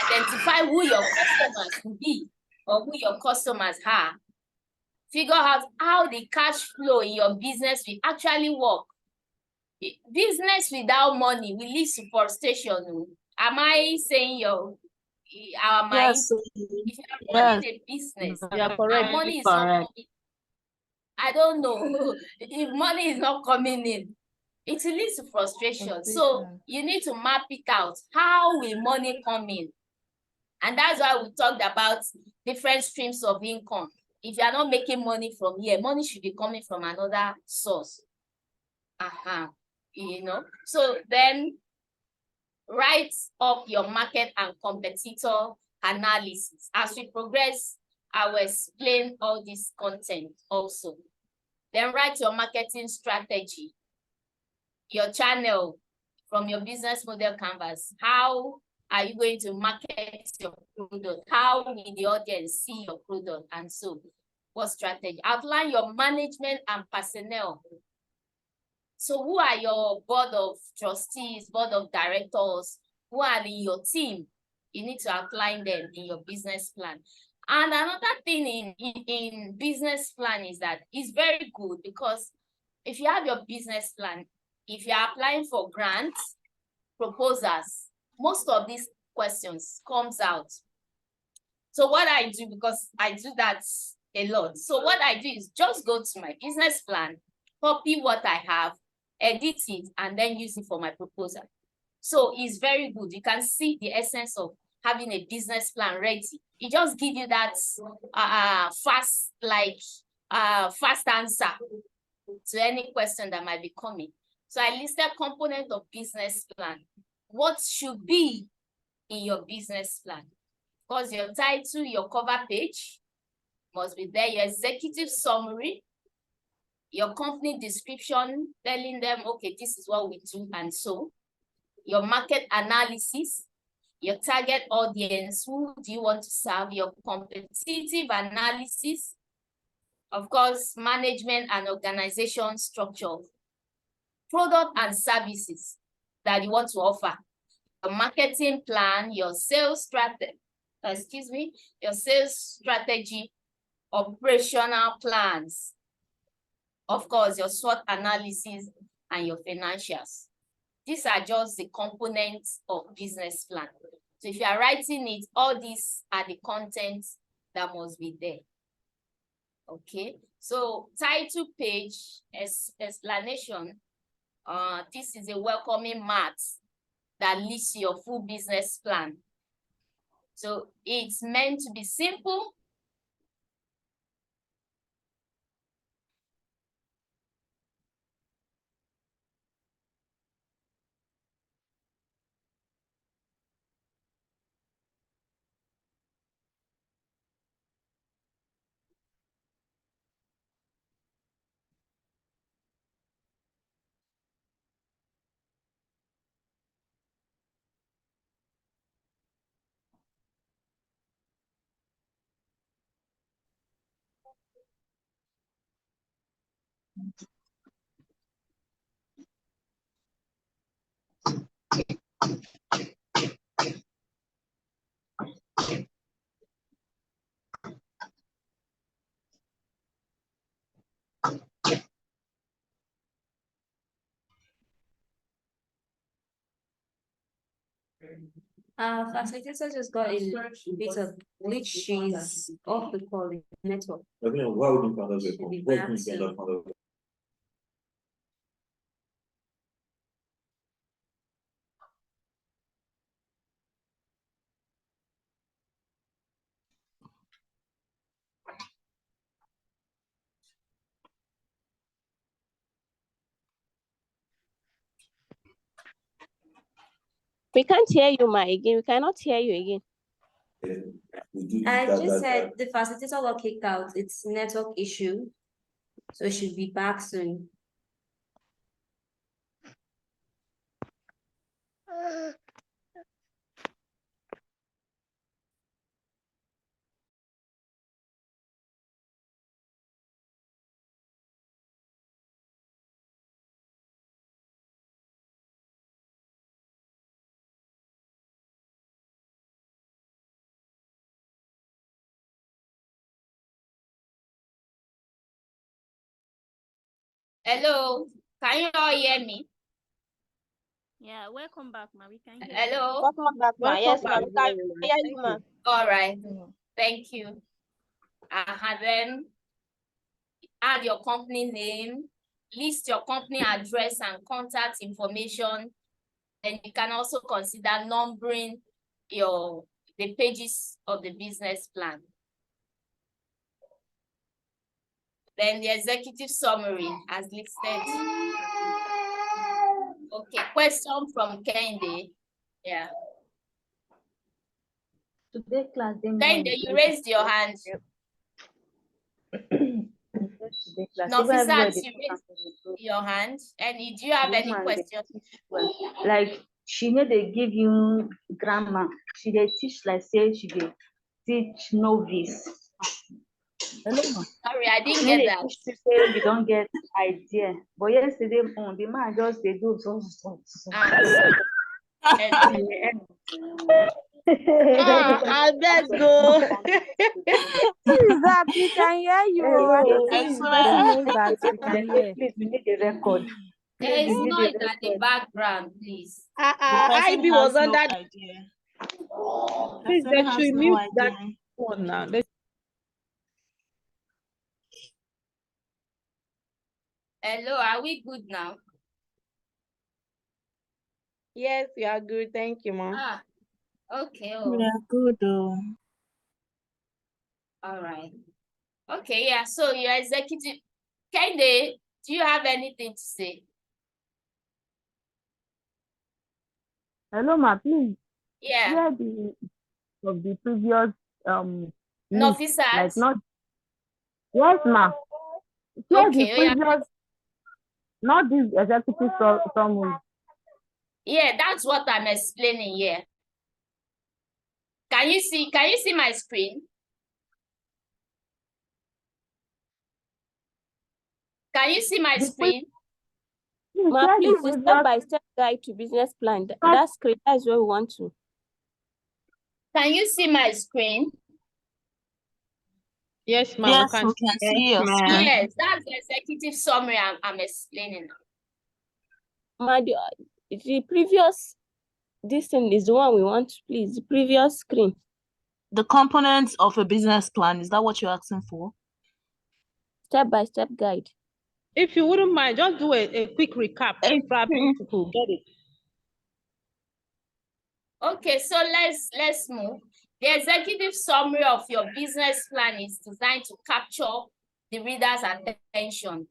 Identify who your customers will be or who your customers are. Figure out how the cash flow in your business will actually work. Business without money will lead to frustration. Am I saying our mind? Yes. If you are running a business and money is not coming, I don't know. If money is not coming in, it will lead to frustration. So you need to map it out. How will money come in? And that's why we talked about different streams of income. If you are not making money from here, money should be coming from another source. you know. So then write up your market and competitor analysis. As we progress, I will explain all this content also. Then write your marketing strategy, your channel from your business model canvas. How are you going to market your product? How will the audience see your product? And so, what strategy? Outline your management and personnel. So who are your board of trustees, board of directors? Who are in your team? You need to outline them in your business plan. And another thing in business plan is that it's very good, because if you have your business plan, if you're applying for grants, proposals, most of these questions comes out. So what I do, because I do that a lot. So what I do is just go to my business plan, copy what I have, edit it, and then use it for my proposal. So it's very good. You can see the essence of having a business plan ready. It just gives you that fast answer to any question that might be coming. So I listed component of business plan. What should be in your business plan? Because your title, your cover page must be there, your executive summary, your company description, telling them, okay, this is what we do, and so. Your market analysis, your target audience, who do you want to serve, your competitive analysis, of course, management and organization structure, product and services that you want to offer, your marketing plan, your sales strategy, your sales strategy, operational plans, of course, your SWOT analysis and your financials. These are just the components of business plan. So if you are writing it, all these are the contents that must be there. Okay, so title page, explanation. This is a welcoming mat that lists your full business plan. So it's meant to be simple. Facilitator just got a bit of glitch. She's off the call, the network. We can't hear you, Ma, again. We cannot hear you again. I just said the facilitator got kicked out. It's network issue. So she'll be back soon. Hello, can you all hear me? Yeah, welcome back, ma. We can hear you. Hello. Welcome back, Ma. Yes, Ma. We can hear you, Ma. All right, thank you. Then add your company name, list your company address and contact information. And you can also consider numbering the pages of the business plan. Then the executive summary as listed. Okay, question from Kende. Yeah. Today class, they Kende, you raised your hand. Nofisat, you raised your hand. And do you have any question? Like she need to give you grammar. She dey teach like say she dey teach novice. Hello, ma. Sorry, I didn't No get dey that. teach you say you don't get idea. But yesterday the man just dey do so. I beg go. Is that we can hear you? I don't think the person knows that we can hear. Please, we need the record. There is we need noise the at the background, please. IB was on that. Please, they should mute that one now. Hello, are we good now? Yes, we are good. Thank you, ma'am. Ah, okay. We are good. All right. Okay, yeah. So your executive, Kende, do you have anything to say? Hello, ma, please. Yeah. Share the of the previous list, Nofisat? like not. Yes, ma. Share the Okay, oh, yeah. previous, not this executive summary. Yeah, that's what I'm explaining here. Can you see my screen? Can you see my screen? Ma, please, the step-by-step guide to business plan. That's great. That's what we want to. Can you see my screen? Yes, ma'am. Yes, we can see your screen. Yes, that's the executive summary I'm explaining. Ma, the previous, this thing is the one we want, please. The previous screen. The components of a business plan, is that what you're asking for? Step-by-step guide. If you wouldn't mind, just do a quick recap. Probably people get it. Okay, so let's move. The executive summary of your business plan is designed to capture the reader's attention.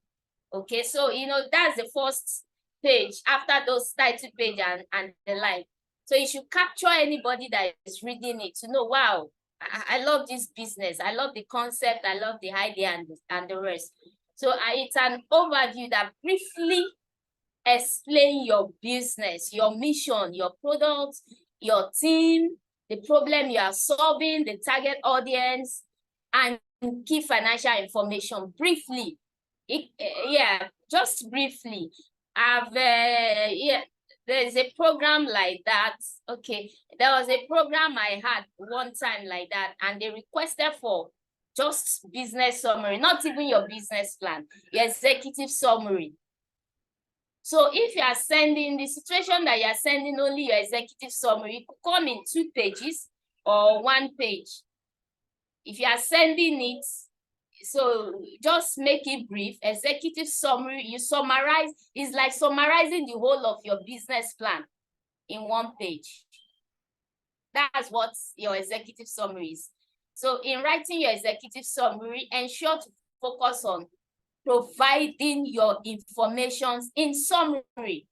Okay, so that's the first page after those title page and the like. So you should capture anybody that is reading it to know, wow, I love this business. I love the concept. I love the idea and the rest. So it's an overview that briefly explain your business, your mission, your product, your team, the problem you are solving, the target audience, and key financial information briefly. Just briefly. There's a program like that. Okay, there was a program I had one time like that, and they requested for just business summary, not even your business plan, your executive summary. So if you are sending the situation that you are sending only your executive summary, it could come in 2 pages or 1 page. If you are sending it, so just make it brief. Executive summary, you summarize, it's like summarizing the whole of your business plan in 1 page. That's what your executive summary is. So in writing your executive summary, ensure to focus on providing your information in summary.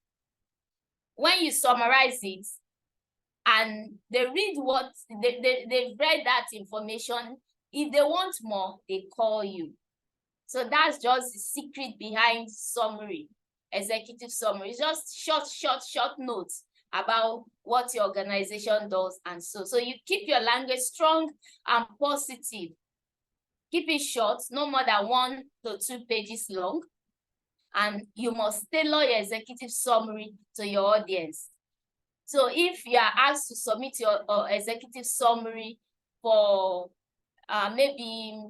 When you summarize it and they read what they've read that information, if they want more, they call you. So that's just the secret behind summary, executive summary. It's just short notes about what your organization does and so you keep your language strong and positive. Keep it short, no more than 1 to 2 pages long. And you must tailor your executive summary to your audience. So if you are asked to submit your executive summary for maybe,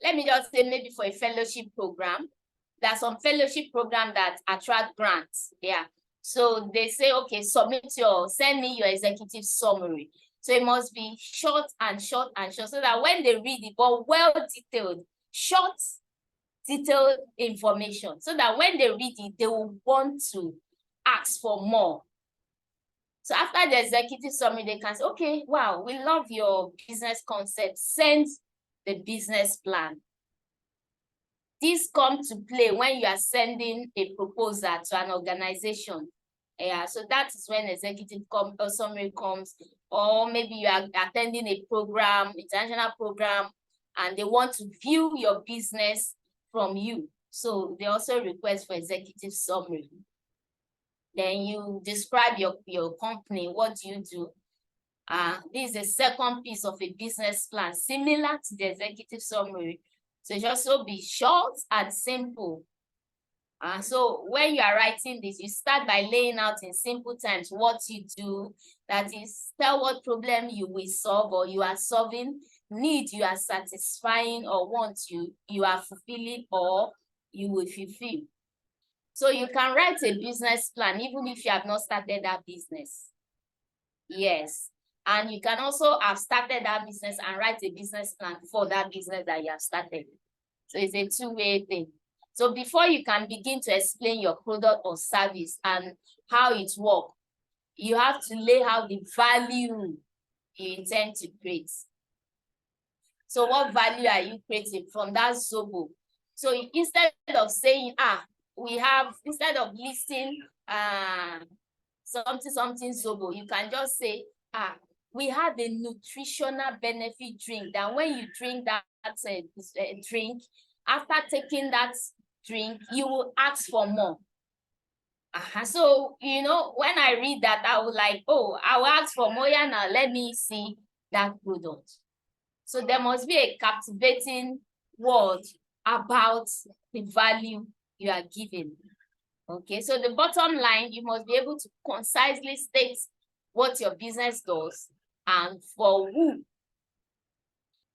let me just say maybe for a fellowship program, there's some fellowship program that attract grants. Yeah. So they say, okay, send me your executive summary. So it must be short and short so that when they read it, but well detailed, short, detailed information, so that when they read it, they will want to ask for more. So after the executive summary, they can say, okay, wow, we love your business concept. Send the business plan. This comes to play when you are sending a proposal to an organization. Yeah, so that is when executive summary comes, or maybe you are attending a program, international program, and they want to view your business from you. So they also request for executive summary. Then you describe your company, what do you do? This is the second piece of a business plan, similar to the executive summary. So it should also be short and simple. So when you are writing this, you start by laying out in simple terms what you do. That is, tell what problem you will solve or you are solving, need you are satisfying, or want you are fulfilling or you will fulfill. So you can write a business plan even if you have not started that business. Yes. And you can also have started that business and write a business plan for that business that you have started. So it's a two-way thing. So before you can begin to explain your product or service and how it works, you have to lay out the value you intend to create. So what value are you creating from that Zobo? So instead of saying, instead of listing something Zobo, you can just say, we have a nutritional benefit drink that when you drink that drink, after taking that drink, you will ask for more. So, when I read that, I was like, oh, I will ask for more. Yeah, now let me see that product. So there must be a captivating word about the value you are giving. Okay, so the bottom line, you must be able to concisely state what your business does and for who.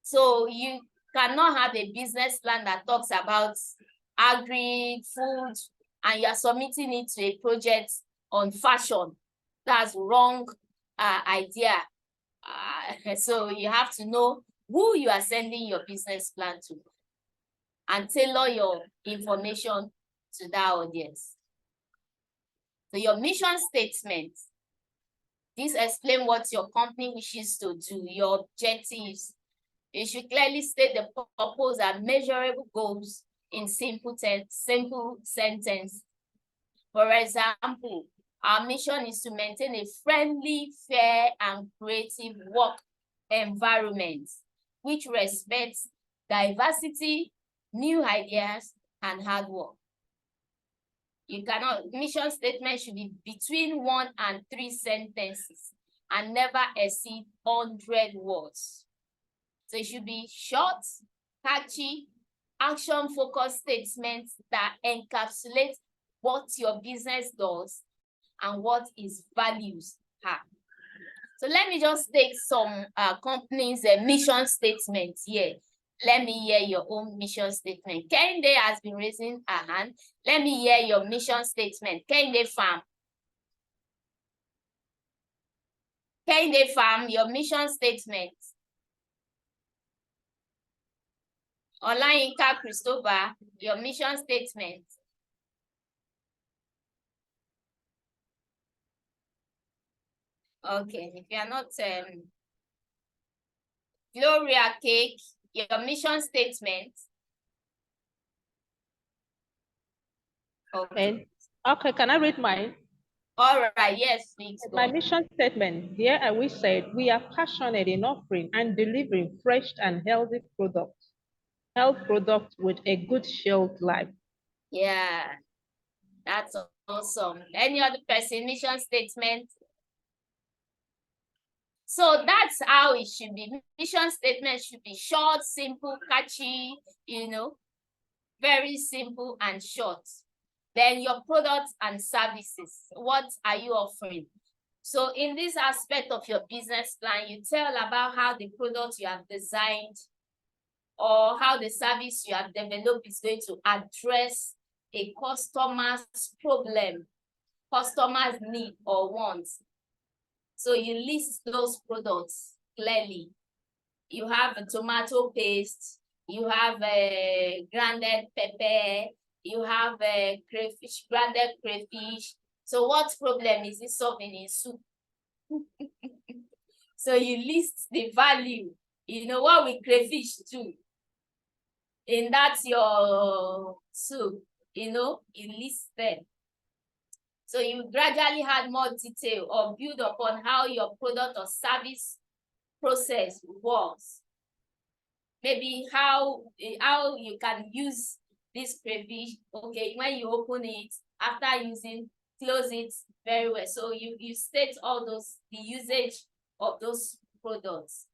So you cannot have a business plan that talks about agri, food, and you are submitting it to a project on fashion. That's wrong idea. So you have to know who you are sending your business plan to and tailor your information to that audience. So your mission statement, this explains what your company wishes to do, your objectives. You should clearly state the purpose and measurable goals in simple sentence. For example, our mission is to maintain a friendly, fair, and creative work environment which respects diversity, new ideas, and hard work. Mission statement should be between 1 and 3 sentences and never exceed 100 words. So it should be short, catchy, action-focused statements that encapsulate what your business does and what its values are. So let me just take some companies' mission statements here. Let me hear your own mission statement. Kende has been raising her hand. Let me hear your mission statement. Kende Farm. Kende Farm, your mission statement. Olayinka Christopher, your mission statement. Okay, if you are not Gloria Cake, your mission statement. Okay. Okay, can I read mine? All right, yes, please. My mission statement, here we said, we are passionate in offering and delivering fresh and healthy products. Health products with a good shelf life. Yeah, that's awesome. Any other person, mission statement? So that's how it should be. Mission statement should be short, simple, catchy, very simple and short. Then your products and services, what are you offering? So in this aspect of your business plan, you tell about how the product you have designed or how the service you have developed is going to address a customer's problem, customer's need or wants. So you list those products clearly. You have a tomato paste, you have a grounded pepper, you have a crayfish, grounded crayfish. So what problem is it solving in soup? So you list the value. What we crayfish do? in that your soup, you list them. So you gradually add more detail or build upon how your product or service process works. Maybe how you can use this crayfish. Okay, when you open it, after using, close it very well. So you state all the usage of those products.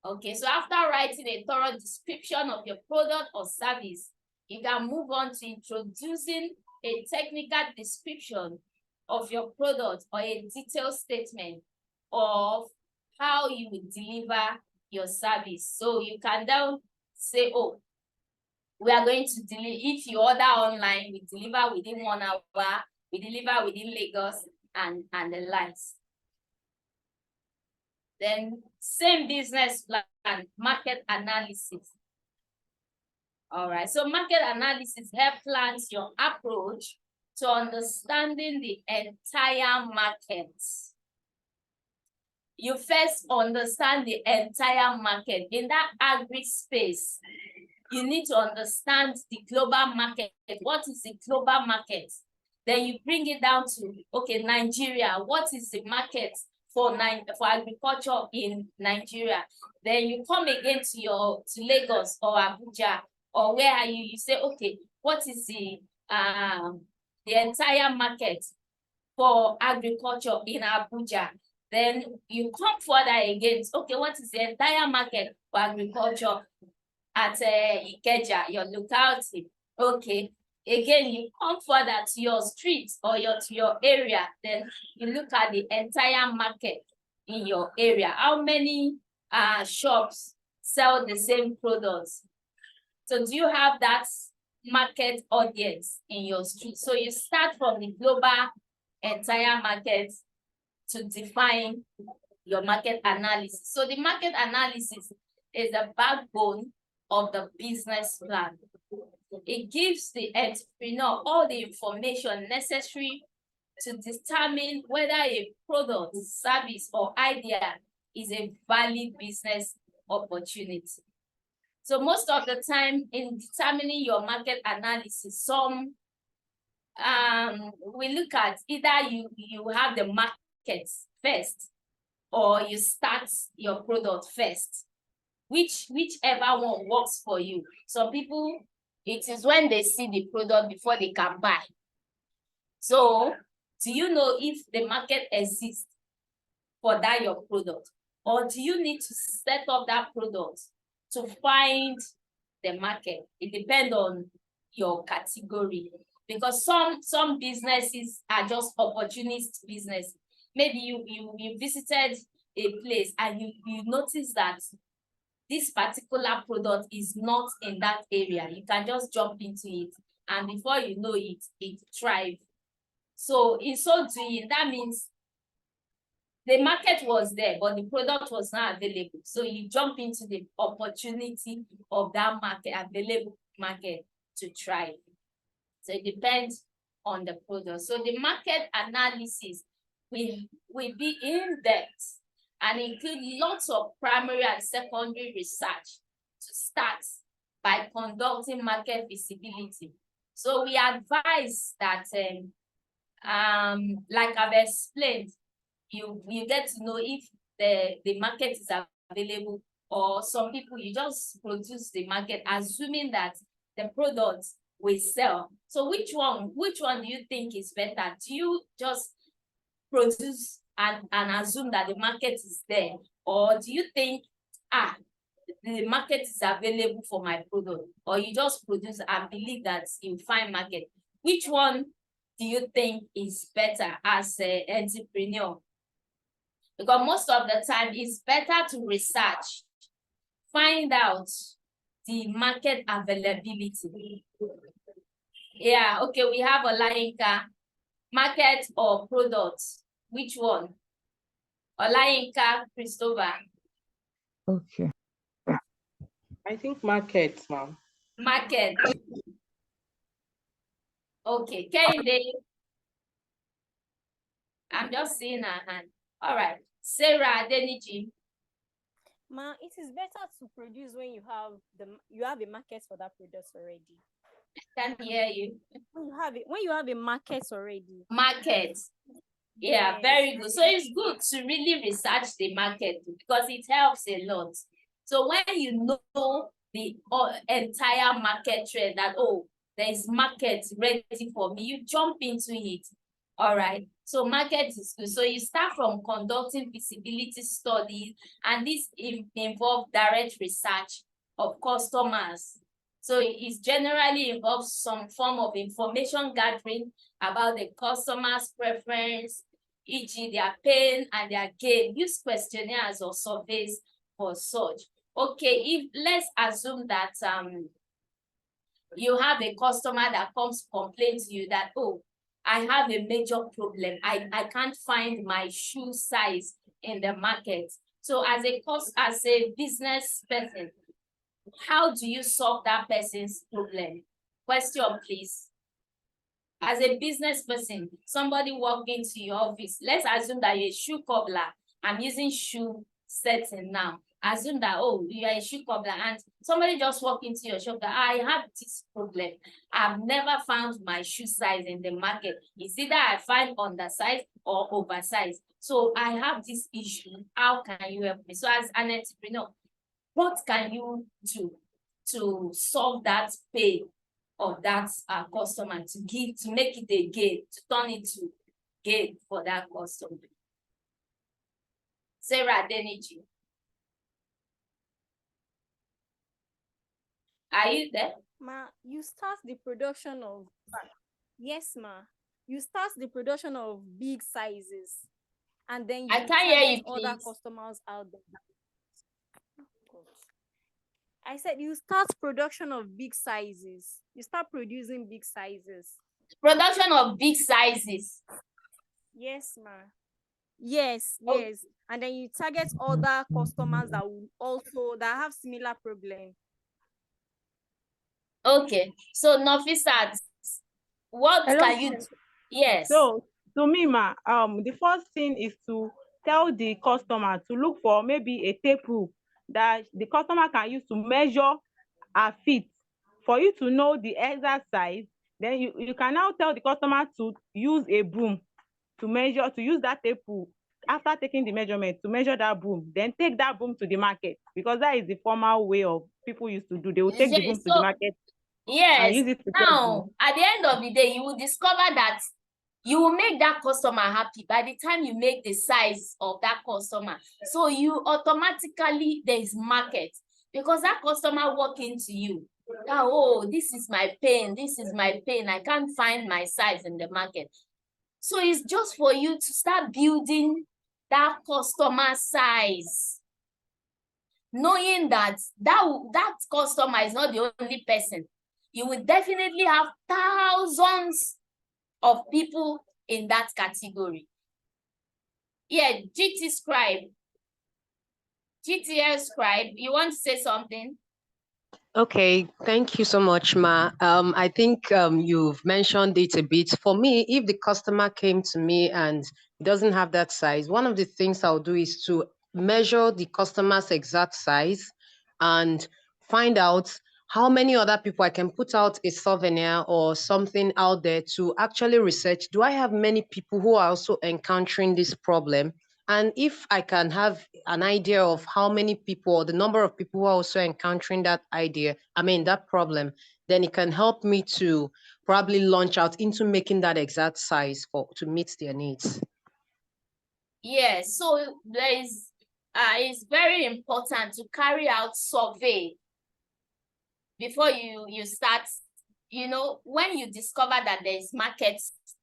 Okay, so after writing a thorough description of your product or service, you can move on to introducing a technical description of your product or a detailed statement of how you will deliver your service. So you can now say, oh, we are going to deliver. If you order online, we deliver within 1 hour, we deliver within Lagos and the likes. Then same business plan, market analysis. All right, so market analysis helps plans your approach to understanding the entire market. You first understand the entire market. In that agri space, you need to understand the global market. What is the global market? Then you bring it down to, okay, Nigeria. What is the market for agriculture in Nigeria? Then you come again to Lagos or Abuja, or where are you? You say, okay, what is the entire market for agriculture in Abuja? Then you come further again. Okay, what is the entire market for agriculture at Ikeja, your locality? Okay, again, you come further to your street or to your area. Then you look at the entire market in your area. How many shops sell the same products? So do you have that market audience in your street? So you start from the global entire market to define your market analysis. So the market analysis is the backbone of the business plan. It gives the entrepreneur all the information necessary to determine whether a product, service, or idea is a valid business opportunity. So most of the time in determining your market analysis, we look at either you have the market first or you start your product first, whichever one works for you. Some people, it is when they see the product before they can buy. So do you know if the market exists for that your product, or do you need to set up that product to find the market? It depends on your category, because some businesses are just opportunist business. Maybe you visited a place and you notice that this particular product is not in that area. You can just jump into it, and before you know it, it thrives. So in so doing, that means the market was there, but the product was not available. So you jump into the opportunity of that market, available market, to thrive. So it depends on the product. So the market analysis will be in depth and include lots of primary and secondary research to start by conducting market visibility. So we advise that, like I've explained, you get to know if the market is available, or some people, you just produce the market assuming that the product will sell. So which one do you think is better? Do you just produce and assume that the market is there, or do you think the market is available for my product, or you just produce and believe that you find market? Which one do you think is better as an entrepreneur? Because most of the time it's better to research, find out the market availability. Yeah, okay, we have Olayinka. Market or product? Which one? Olayinka, Christopher. Okay. I think market, ma'am. Market. Okay, Kehinde. I'm just seeing her hand. All right, Sarah Deniji. Ma, it is better to produce when you have a market for that product already. Can hear you. When you have a market already. Market. Yeah, Yes. very good. So it's good to really research the market because it helps a lot. So when you know the entire market trend that, oh, there is market ready for me, you jump into it. All right. So market is good. So you start from conducting feasibility studies, and this involve direct research of customers. So it generally involves some form of information gathering about the customer's preference, e.g. their pain and their gain. Use questionnaires or surveys for such. Okay, let's assume that you have a customer that comes to complain to you that, oh, I have a major problem. I can't find my shoe size in the market. So as a business person, how do you solve that person's problem? Question, please. As a business person, somebody walk into your office. Let's assume that you're a shoe cobbler. I'm using shoe setting now. Assume that, oh, you are a shoe cobbler and somebody just walk into your shop that I have this problem. I've never found my shoe size in the market. It's either I find undersized or oversized. So I have this issue. How can you help me? So as an entrepreneur, what can you do to solve that pain of that customer, to make it a gain, to turn it to gain for that customer? Sarah Deniji. Are you there? Ma, you start the production of, yes, ma. You start the production of big sizes, and then you I can't hear you, other please. customers out there. I said you start production of big sizes. You start producing big sizes. Production of big sizes. Yes, ma. Yes, yes. And then you target other customers that will also that have similar problem. Okay. So Nofisat, what Hello. can you do? Yes. So to me, the first thing is to tell the customer to look for maybe a tape rule that the customer can use to measure her feet. For you to know the exact size, then you can now tell the customer to use a broom to measure, to use that tape rule. After taking the measurement, to measure that broom, then take that broom to the market, because that is the formal way of people used to do. They will take the broom to the market and Yes. use it to Now, at the end of the day, you will discover that you will make that customer happy by the time you make the size of that customer. So you automatically, there is market, because that customer walk into you. Oh, this is my pain. This is my pain. I can't find my size in the market. So it's just for you to start building that customer size, knowing that that customer is not the only person. You will definitely have thousands of people in that category. Yeah, GT Scribe. GTL Scribe, you want to say something? Okay, thank you so much, Ma. I think you've mentioned it a bit. For me, if the customer came to me and doesn't have that size, one of the things I'll do is to measure the customer's exact size and find out how many other people I can put out a souvenir or something out there to actually research. Do I have many people who are also encountering this problem? And if I can have an idea of how many people or the number of people who are also encountering that problem, then it can help me to probably launch out into making that exact size to meet their needs. Yes, so there is, it's very important to carry out survey before you start. You know, when you discover that there is market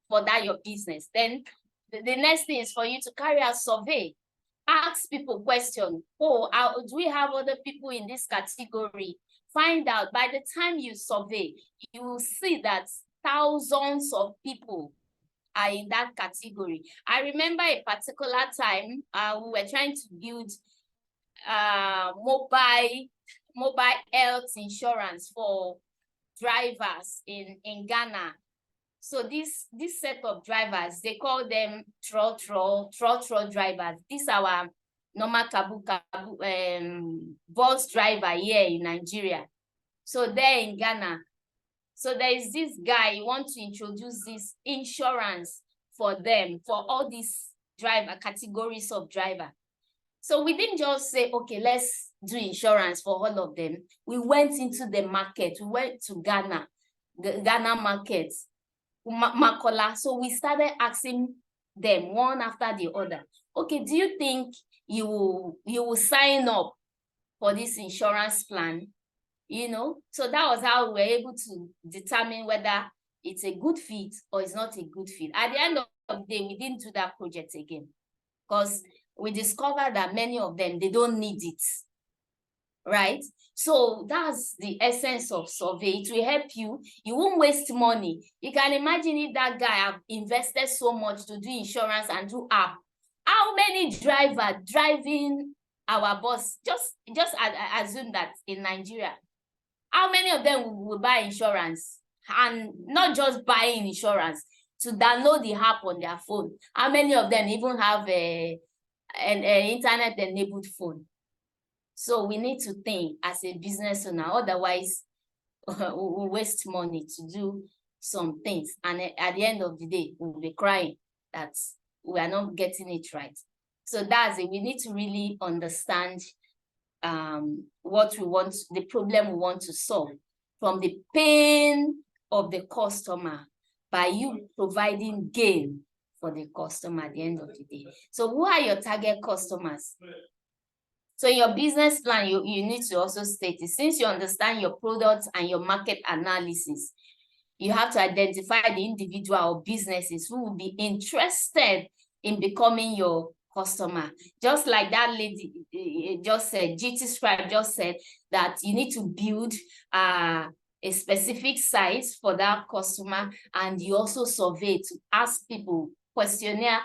for that your business, then the next thing is for you to carry out survey. Ask people question. Oh, do we have other people in this category? Find out. By the time you survey, you will see that thousands of people are in that category. I remember a particular time we were trying to build mobile health insurance for drivers in Ghana. So this set of drivers, they call them tro drivers. These are our normal bus driver here in Nigeria. So there in Ghana, so there is this guy, he wants to introduce this insurance for them, for all these categories of driver. So we didn't just say, okay, let's do insurance for all of them. We went into the market. We went to Ghana, the Ghana market, Makola. So we started asking them one after the other, okay, do you think you will sign up for this insurance plan? You know, so that was how we were able to determine whether it's a good fit or it's not a good fit. At the end of the day, we didn't do that project again because we discovered that many of them, they don't need it, right? So that's the essence of survey. It will help you. You won't waste money. You can imagine if that guy have invested so much to do insurance and do app. How many drivers driving our bus? Just assume that in Nigeria, how many of them will buy insurance? And not just buying insurance, to download the app on their phone. How many of them even have an internet-enabled phone? So we need to think as a business owner, otherwise we'll waste money to do some things. And at the end of the day, we'll be crying that we are not getting it right. So that's it. We need to really understand what we want, the problem we want to solve, from the pain of the customer by you providing gain for the customer at the end of the day. So who are your target customers? So in your business plan, you need to also state it. Since you understand your products and your market analysis, you have to identify the individual or businesses who will be interested in becoming your customer. Just like that lady just said, GT Scribe just said that you need to build a specific size for that customer, and you also survey to ask people questionnaire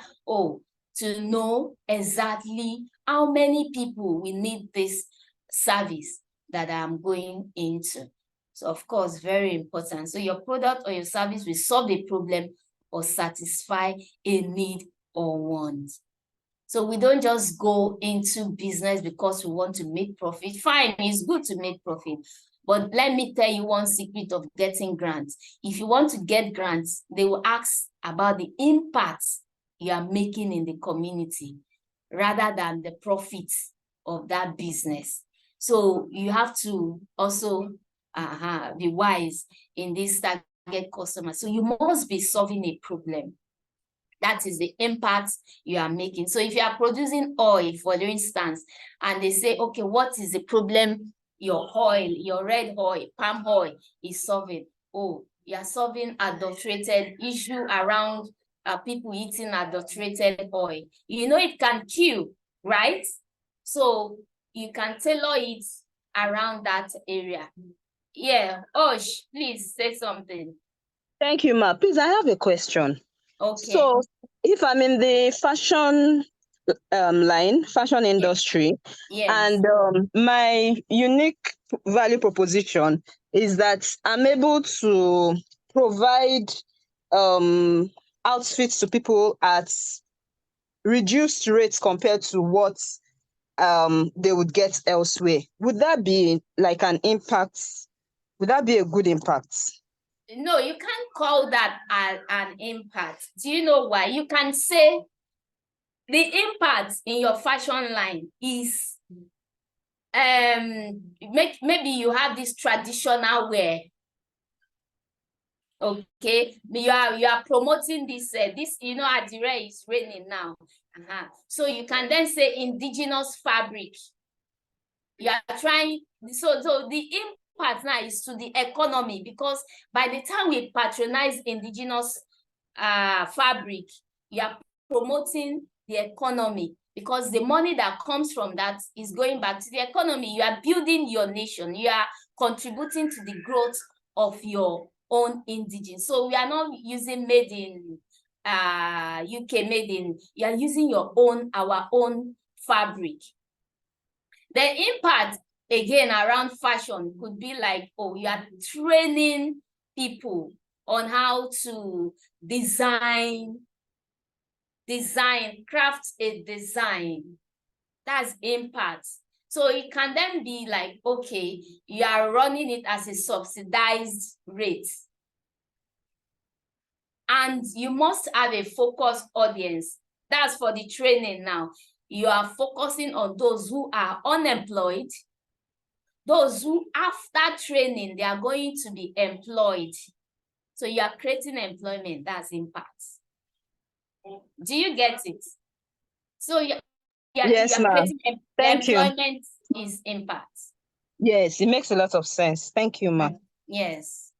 to know exactly how many people will need this service that I'm going into. So of course, very important. So your product or your service will solve a problem or satisfy a need or want. So we don't just go into business because we want to make profit. Fine, it's good to make profit. But let me tell you one secret of getting grants. If you want to get grants, they will ask about the impact you are making in the community rather than the profits of that business. So you have to also be wise in this target customer. So you must be solving a problem. That is the impact you are making. So if you are producing oil, for instance, and they say, okay, what is the problem your oil, your red oil, palm oil is solving? Oh, you are solving adulterated issue around people eating adulterated oil. You know it can kill, right? So you can tailor it around that area. Yeah, Osh, please say something. Thank you, Ma. Please, I have a question. Okay. So if I'm in the fashion fashion industry, yes. And my unique value proposition is that I'm able to provide outfits to people at reduced rates compared to what they would get elsewhere. Would that be like an impact? Would that be a good impact? No, you can't call that an impact. Do you know why? You can say the impact in your fashion line is maybe you have this traditional wear. Okay, you are promoting this you know, Adire is raining now. So you can then say indigenous fabric. You are trying, so the impact now is to the economy, because by the time we patronize indigenous fabric, you are promoting the economy, because the money that comes from that is going back to the economy. You are building your nation. You are contributing to the growth of your own indigenous. So we are not using made in UK, made in, you are using your own, our own fabric. The impact again around fashion could be like, oh, you are training people on how to craft a design. That's impact. So it can then be like, okay, you are running it as a subsidized rate. And you must have a focused audience. That's for the training now. You are focusing on those who are unemployed, those who after training, they are going to be employed. So you are creating employment, that's impact. Do you get it? So Yes, you're ma'am. creating Thank you. employment is impact. Yes, it makes a lot of sense. Thank you, ma'am. Yes.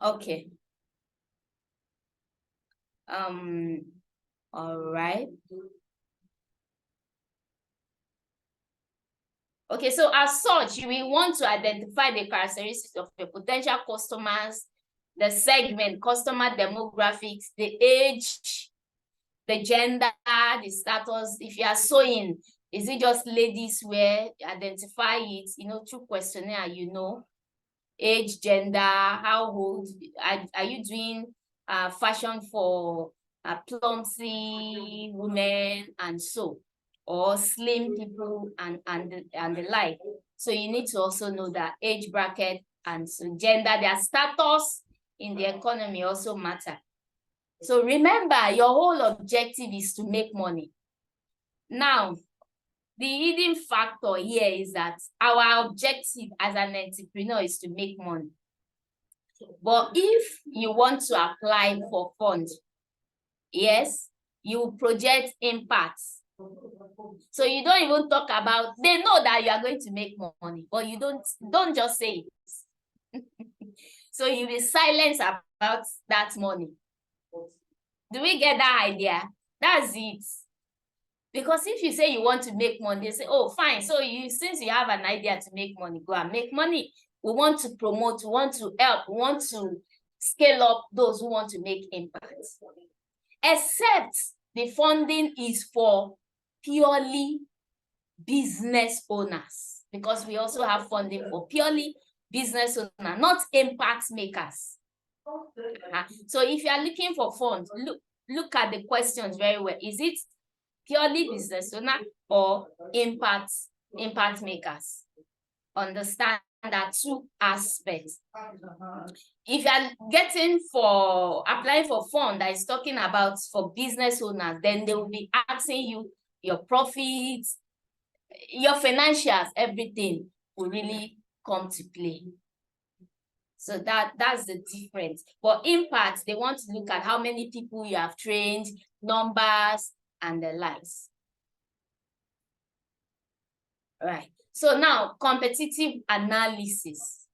Okay. All right. Okay, so as such, we want to identify the characteristics of your potential customers, the segment, customer demographics, the age, the gender, the status. If you are sewing, is it just ladies wear? Identify it, through questionnaire, age, gender, how old. Are you doing fashion for clumsy women and so, or slim people and the like? So you need to also know that age bracket and so gender, their status in the economy also matter. So remember, your whole objective is to make money. Now, the hidden factor here is that our objective as an entrepreneur is to make money. But if you want to apply for funds, yes, you project impacts. So you don't even talk about, they know that you are going to make more money, but you don't just say it. So you be silent about that money. Do we get that idea? That's it. Because if you say you want to make money, they say, oh, fine. So since you have an idea to make money, go and make money. We want to promote, we want to help, we want to scale up those who want to make impact. Except the funding is for purely business owners, because we also have funding for purely business owners, not impact makers. So if you are looking for funds, look at the questions very well. Is it purely business owner or impact makers? Understand that two aspects. If you are applying for fund that is talking about for business owners, then they will be asking you your profits, your financials, everything will really come to play. So that's the difference. For impact, they want to look at how many people you have trained, numbers, and the likes. All right. So now, competitive analysis.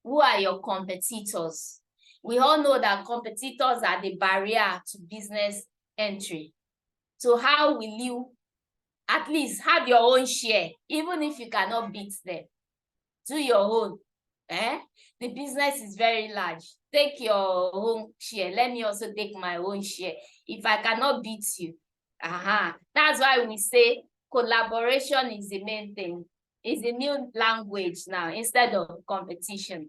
Who are your competitors? We all know that competitors are the barrier to business entry. So how will you at least have your own share, even if you cannot beat them? Do your own. The business is very large. Take your own share. Let me also take my own share. If I cannot beat you, that's why we say collaboration is the main thing. It's a new language now instead of competition.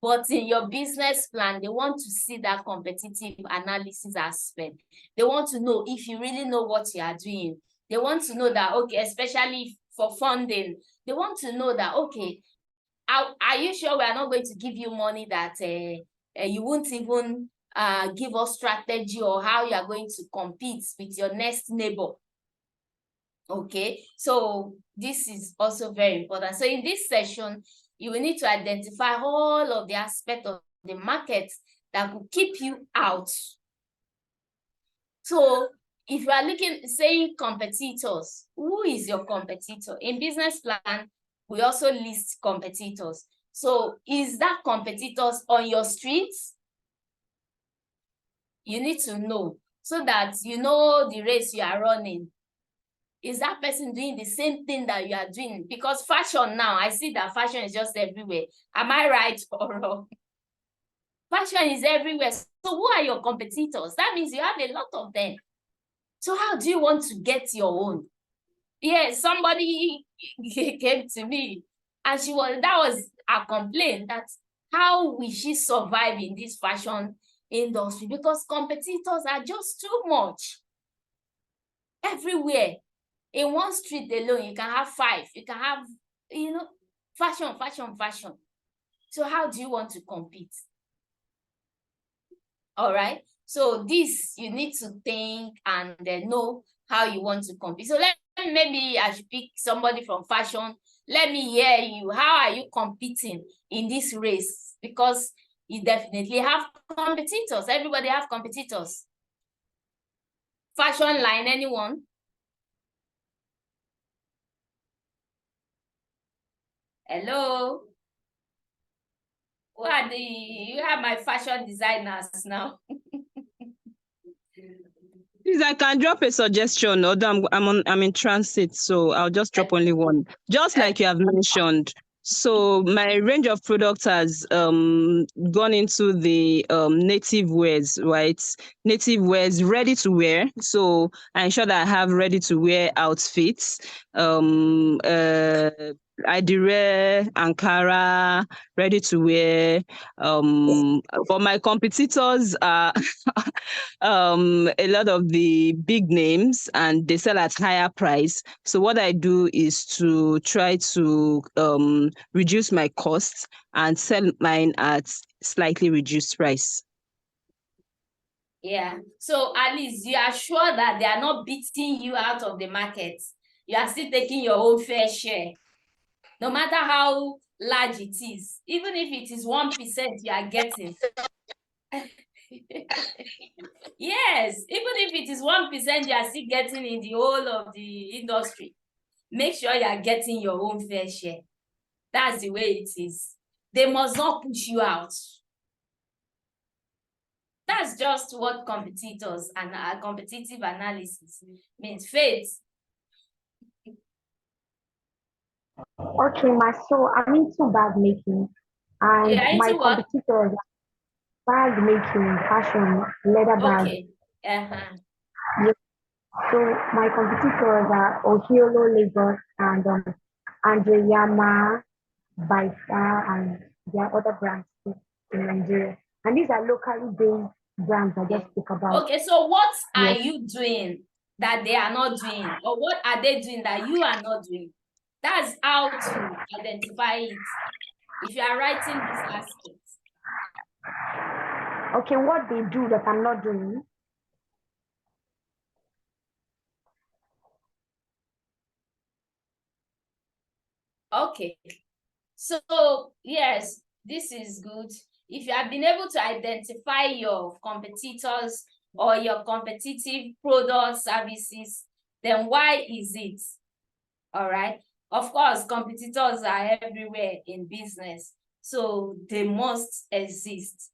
But in your business plan, they want to see that competitive analysis aspect. They want to know if you really know what you are doing. They want to know that, okay, especially for funding, they want to know that, okay, are you sure we are not going to give you money that you won't even give us strategy or how you are going to compete with your next neighbor? Okay, so this is also very important. So in this session, you will need to identify all of the aspects of the market that could keep you out. So if you are saying competitors, who is your competitor? In business plan, we also list competitors. So is that competitors on your streets? You need to know so that you know the race you are running. Is that person doing the same thing that you are doing? Because fashion now, I see that fashion is just everywhere. Am I right or wrong? Fashion is everywhere. So who are your competitors? That means you have a lot of them. So how do you want to get your own? Yeah, somebody came to me and that was a complaint, that how will she survive in this fashion industry? Because competitors are just too much everywhere. In one street alone, you can have 5. You can have, you know, fashion, fashion, fashion. So how do you want to compete? All right. So this, you need to think and know how you want to compete. So maybe I should pick somebody from fashion. Let me hear you. How are you competing in this race? Because you definitely have competitors. Everybody have competitors. Fashion line, anyone? Hello? You have my fashion designers now. Please, I can drop a suggestion, although I'm in transit, so I'll just drop only one. Just like you have mentioned. So my range of products has gone into the native wears, right? Native wears, ready to wear. So I ensure that I have ready to wear outfits. Idire, Ankara, ready to wear. But my competitors are a lot of the big names, and they sell at higher price. So what I do is to try to reduce my costs and sell mine at slightly reduced price. Yeah. So at least you are sure that they are not beating you out of the market. You are still taking your own fair share. No matter how large it is, even if it is 1% you are getting. Yes, even if it is 1% you are still getting in the whole of the industry. Make sure you are getting your own fair share. That's the way it is. They must not push you out. That's just what competitors and competitive analysis means. Faith. Okay, so I'm into bag making, and Yeah, my into what? competitors are bag making, fashion, leather bags. Okay. Uh-huh. Yes. So my competitors are Ohiolo Lagos and Andreyama, by far, and there are other brands too in Nigeria. And these are locally based brands I just spoke about. Okay, so what are Yes. you doing that they are not doing? Or what are they doing that you are not doing? That's how to identify it. If you are writing this aspect. Okay, what they do that I'm not doing? Okay. So, yes, this is good. If you have been able to identify your competitors or your competitive product services, then why is it? All right. Of course, competitors are everywhere in business, so they must exist.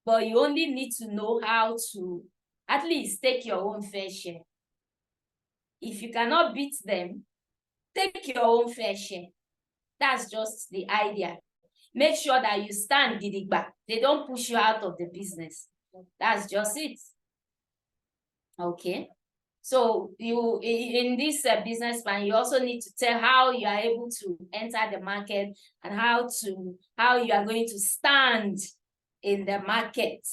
But you only need to know how to at least take your own fair share. If you cannot beat them, take your own fair share. That's just the idea. Make sure that you stand gidigba. They don't push you out of the business. That's just it. Okay. So you, in this business plan, you also need to tell how you are able to enter the market and how you are going to stand in the market.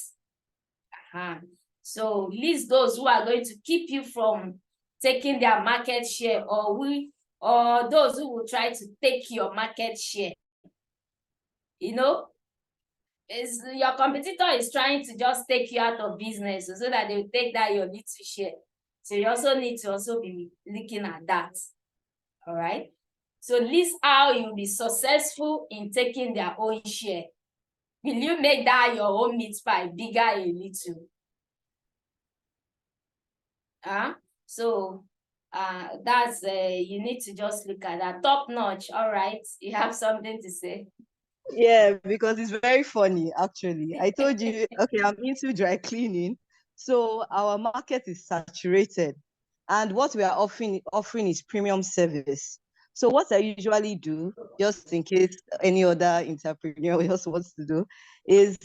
So list those who are going to keep you from taking their market share, or those who will try to take your market share. You know, your competitor is trying to just take you out of business so that they will take that your little share. So you also need to also be looking at that. All right. So list how you'll be successful in taking their own share. Will you make that your own meat pie bigger a little? So that's you need to just look at that. Top notch. All right. You have something to say? Yeah, because it's very funny, actually. I told you, okay, I'm into dry cleaning. So our market is saturated. And what we are offering is premium service. So what I usually do, just in case any other entrepreneur else wants to do, is,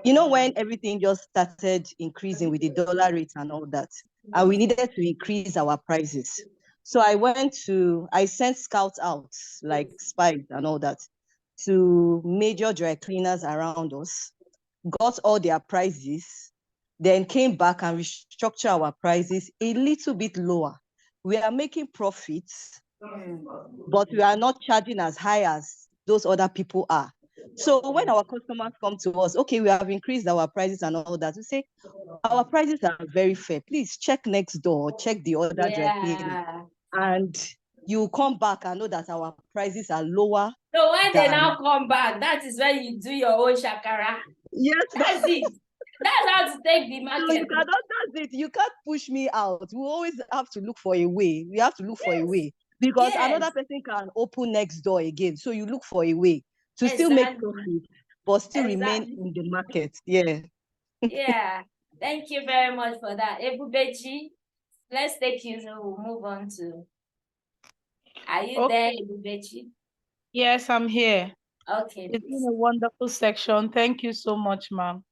you know, when everything just started increasing with the dollar rate and all that, and we needed to increase our prices. So I sent scouts out, like spies and all that, to major dry cleaners around us, got all their prices, then came back and restructured our prices a little bit lower. we are making profits, but we are not charging as high as those other people are. So when our customers come to us, okay, we have increased our prices and all that, we say, our prices are very fair. Please check next door, check the other dry cleaner, and you come back and know that our prices are lower. So when they than... now come back, that is when you do your own shakara. Yes, that's it. That's how to take the market. No, you cannot, that's it. You can't push me out. We always have to look for a way. We have to look for a way, because another person can open next door again. So you look for a way to still make profit, but still remain in the market. Yeah. Yeah. Thank you very much for that. Ebubechi, let's take you, so we'll move on to. Are you there, Ebubechi? Yes, I'm here. Okay. It's been a wonderful section. Thank you so much, ma'am.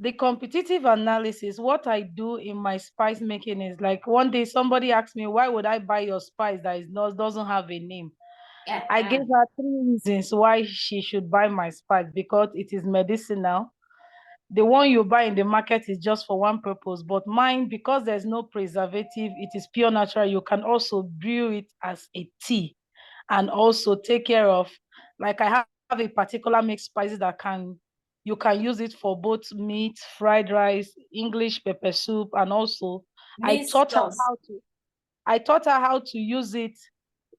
The competitive analysis, what I do in my spice making is like, one day somebody asked me, why would I buy your spice that doesn't have a name? I gave her 3 reasons why she should buy my spice: because it is medicinal. The one you buy in the market is just for one purpose, but mine, because there's no preservative, it is pure natural. You can also brew it as a tea and also take care of, like I have a particular mixed spices that you can use it for both meat, fried rice, English pepper soup, and also I taught her how to use it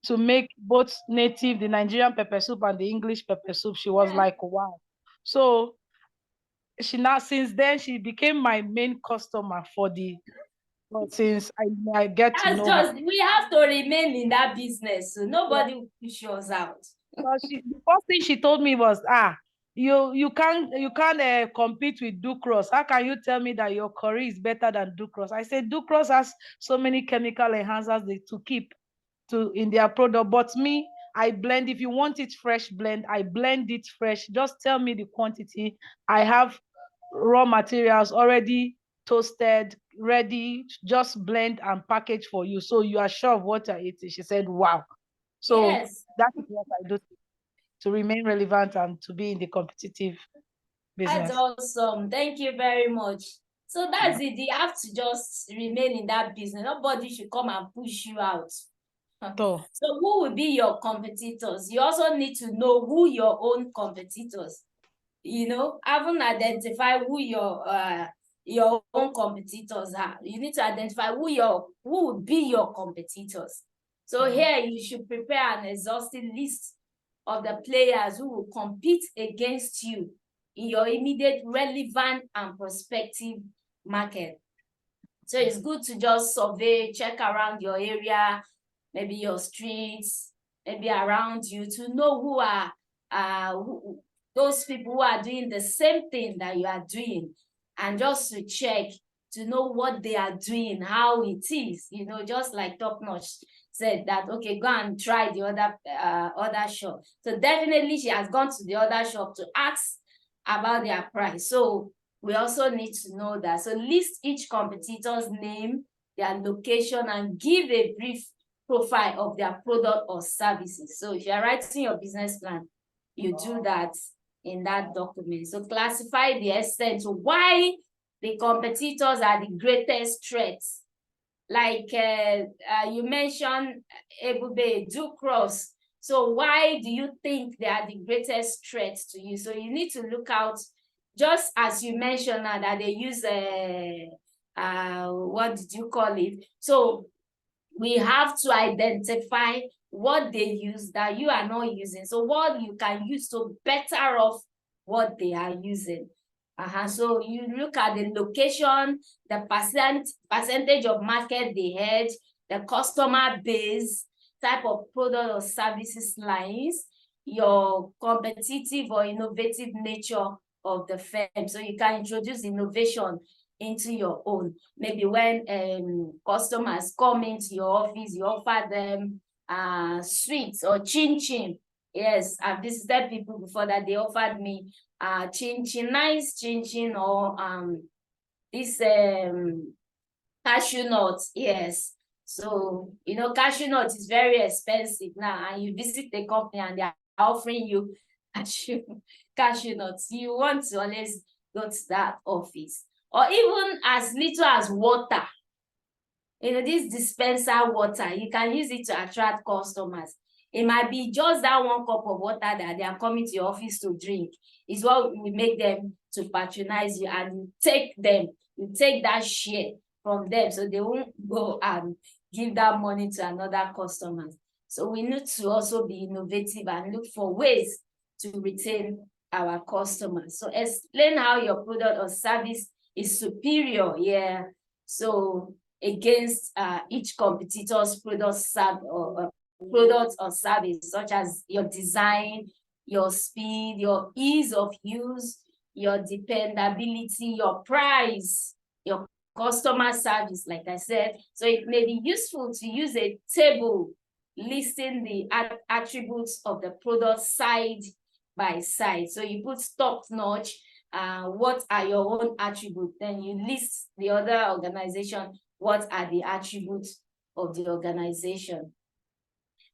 to make both the Nigerian pepper soup and the English pepper soup. She was like, wow. So since then she became my main customer since I get to know her. We have to remain in that business, so nobody will push us out. The first thing she told me was, you can't compete with Ducros. How can you tell me that your curry is better than Ducros? I said Ducros has so many chemical enhancers to keep in their product, but me, I blend. If you want it fresh blend, I blend it fresh. Just tell me the quantity. I have raw materials already toasted, ready, just blend and package for you, so you are sure of what you're eating. She said, wow. So that is what I do to remain relevant and to be in the competitive business. That's awesome. Thank you very much. So that's it. You have to just remain in that business. Nobody should come and push you out. So who will be your competitors? You also need to know who your own competitors. Haven't identified who your own competitors are. You need to identify who will be your competitors. So here you should prepare an exhaustive list of the players who will compete against you in your immediate, relevant, and prospective market. So it's good to just survey, check around your area, maybe your streets, maybe around you, to know who are those people who are doing the same thing that you are doing, and just to check to know what they are doing, how it is, just like Top Notch said that, okay, go and try the other shop. So definitely she has gone to the other shop to ask about their price. So we also need to know that. So list each competitor's name, their location, and give a brief profile of their product or services. So if you're writing your business plan, you do that in that document. So classify the extent to why the competitors are the greatest threats. Like you mentioned, Ebube, Ducros. So why do you think they are the greatest threats to you? So you need to look out, just as you mentioned now, that they use what did you call it? So we have to identify what they use that you are not using. So what you can use to better off what they are using. So you look at the location, the percentage of market they had, the customer base, type of product or services lines, your competitive or innovative nature of the firm. So you can introduce innovation into your own. Maybe when customers come into your office, you offer them sweets or chin-chin. Yes, I've visited people before that they offered me chin-chin, nice chin-chin, or this cashew nuts. Yes. So, cashew nuts is very expensive now, and you visit the company and they are offering you cashew nuts. You want to always go to that office. Or even as little as water. this dispenser water, you can use it to attract customers. It might be just that one cup of water that they are coming to your office to drink is what will make them to patronize you, and you take that share from them so they won't go and give that money to another customer. So we need to also be innovative and look for ways to retain our customers. So explain how your product or service is superior, so against each competitor's product or service, such as your design, your speed, your ease of use, your dependability, your price, your customer service, like I said. So it may be useful to use a table listing the attributes of the product side by side. So you put top notch, what are your own attributes? Then you list the other organization, what are the attributes of the organization?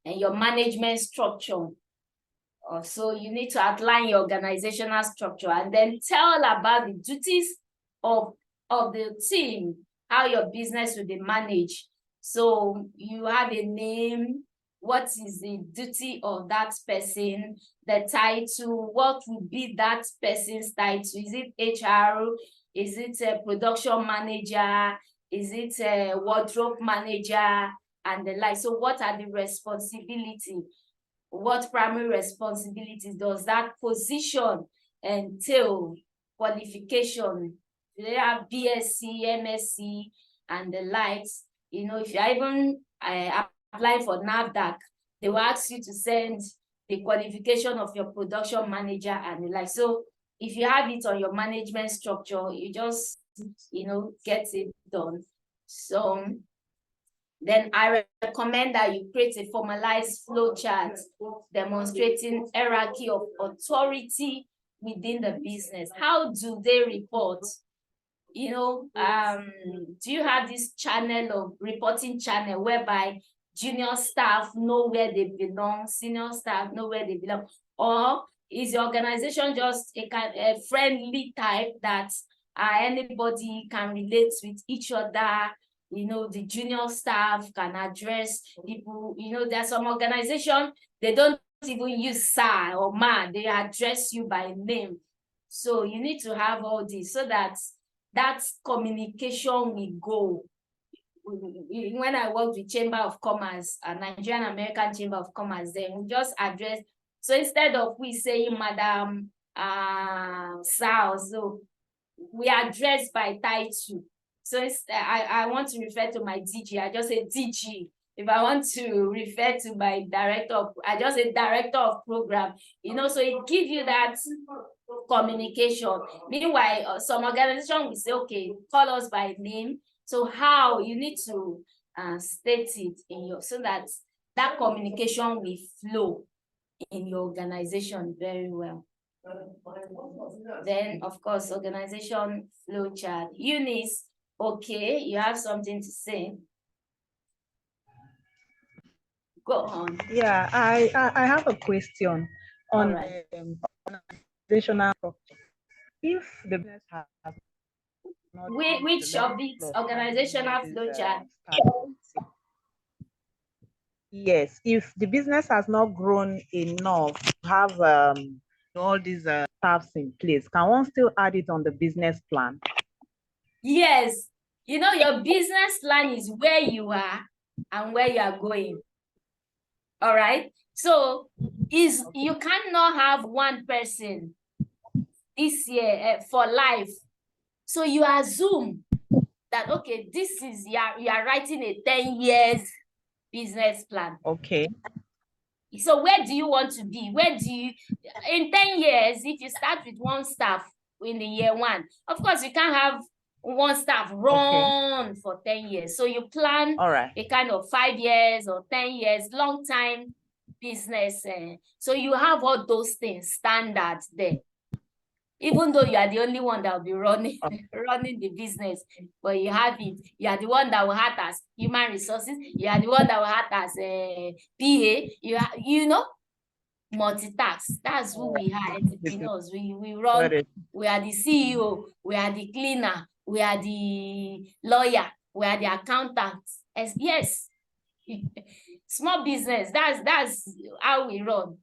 And your management structure. So you need to outline your organizational structure and then tell about the duties of the team, how your business will be managed. So you have a name, what is the duty of that person, the title, what would be that person's title? Is it HR? Is it a production manager? Is it a wardrobe manager? And the like. So what are the responsibilities? What primary responsibilities does that position entail? Qualification, they have BSc, MSc, and the likes. If you even apply for NAFDAC, they will ask you to send the qualification of your production manager and the like. So if you have it on your management structure, you just, get it done. So then I recommend that you create a formalized flow chart demonstrating hierarchy of authority within the business. How do they report? Do you have this reporting channel whereby junior staff know where they belong, senior staff know where they belong? Or is your organization just a friendly type that anybody can relate with each other? The junior staff can address people. There's some organization, they don't even use sir or ma, they address you by name. So you need to have all this so that communication will go. When I worked with Chamber of Commerce, a Nigerian American Chamber of Commerce, then we just address. So instead of we saying Madam Sal, so we address by title. So I want to refer to my DG, I just say DG. If I want to refer to my director, I just say director of program. So it gives you that communication. Meanwhile, some organization will say, okay, call us by name. So how you need to state it so that communication will flow in your organization very well. Then, of course, organization flow chart. Eunice, okay, you have something to say. Go on. Yeah, I have a question on organizational structure. If the business has not which of these organizational flow chart? Yes, if the business has not grown enough to have all these staffs in place, can one still add it on the business plan? Yes, your business plan is where you are and where you are going. All right. So you cannot have one person this year for life. So you assume that, okay, this is you are writing a 10 years business plan. Okay. So where do you want to be? In 10 years, if you start with one staff in the year one, of course you can't have one staff run for 10 years. So you plan a kind of 5 years or 10 years, long time business. So you have all those things standards there. Even though you are the only one that will be running the business, but you have it. You are the one that will act as human resources. You are the one that will act as PA. Multitask. That's who we are, entrepreneurs. We run. We are the CEO. We are the cleaner. We are the lawyer. We are the accountants. Yes. Small business, that's how we run.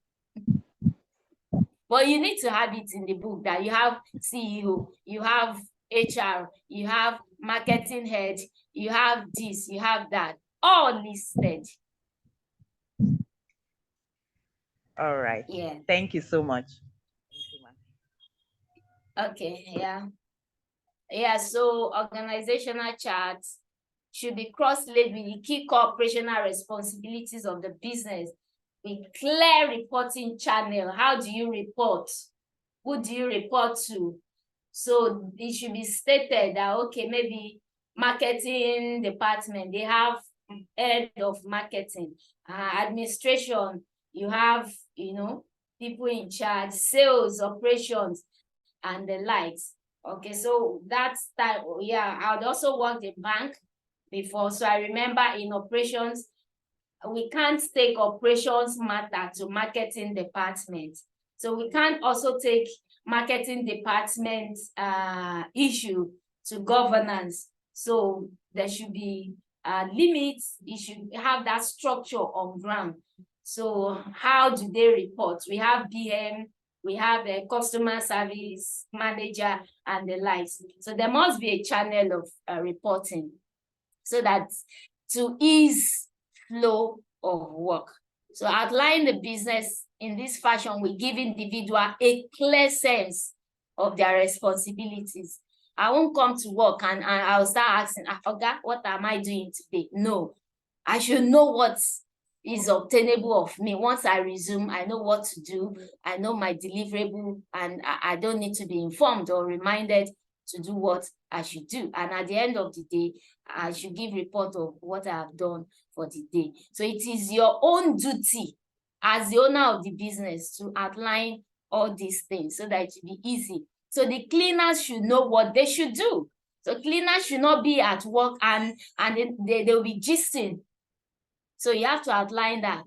But you need to have it in the book that you have CEO, you have HR, you have marketing head, you have this, you have that, all listed. All right. Yeah. Thank you so much. Okay, yeah. Yeah, so organizational charts should be cross-laid with the key operational responsibilities of the business with clear reporting channel. How do you report? Who do you report to? So it should be stated that, okay, maybe marketing department, they have head of marketing, administration, you have, people in charge, sales, operations, and the likes. Okay, so that's that. Yeah, I'd also worked in bank before. So I remember in operations, we can't take operations matter to marketing department. So we can't also take marketing department issue to governance. So there should be limits. It should have that structure on ground. So how do they report? We have BM, we have a customer service manager and the likes. So there must be a channel of reporting so that to ease flow of work. So outline the business in this fashion will give individual a clear sense of their responsibilities. I won't come to work and I'll start asking, I forgot, what am I doing today? No, I should know what is obtainable of me. Once I resume, I know what to do. I know my deliverable, and I don't need to be informed or reminded to do what I should do. And at the end of the day, I should give report of what I have done for the day. So it is your own duty as the owner of the business to outline all these things so that it will be easy. So the cleaners should know what they should do. So cleaners should not be at work and they'll be gisting. So you have to outline that.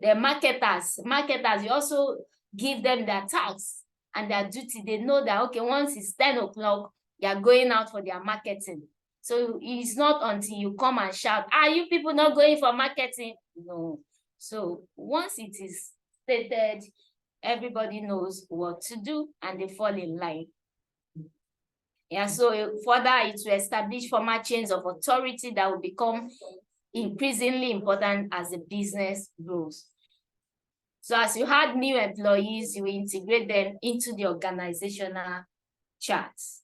The marketers, you also give them their tasks and their duty. They know that, okay, once it's 10 o'clock, they are going out for their marketing. So it's not until you come and shout, are you people not going for marketing? No. So once it is stated, everybody knows what to do and they fall in line. Yeah, so further it will establish formal chains of authority that will become increasingly important as the business grows. So as you had new employees, you will integrate them into the organizational charts.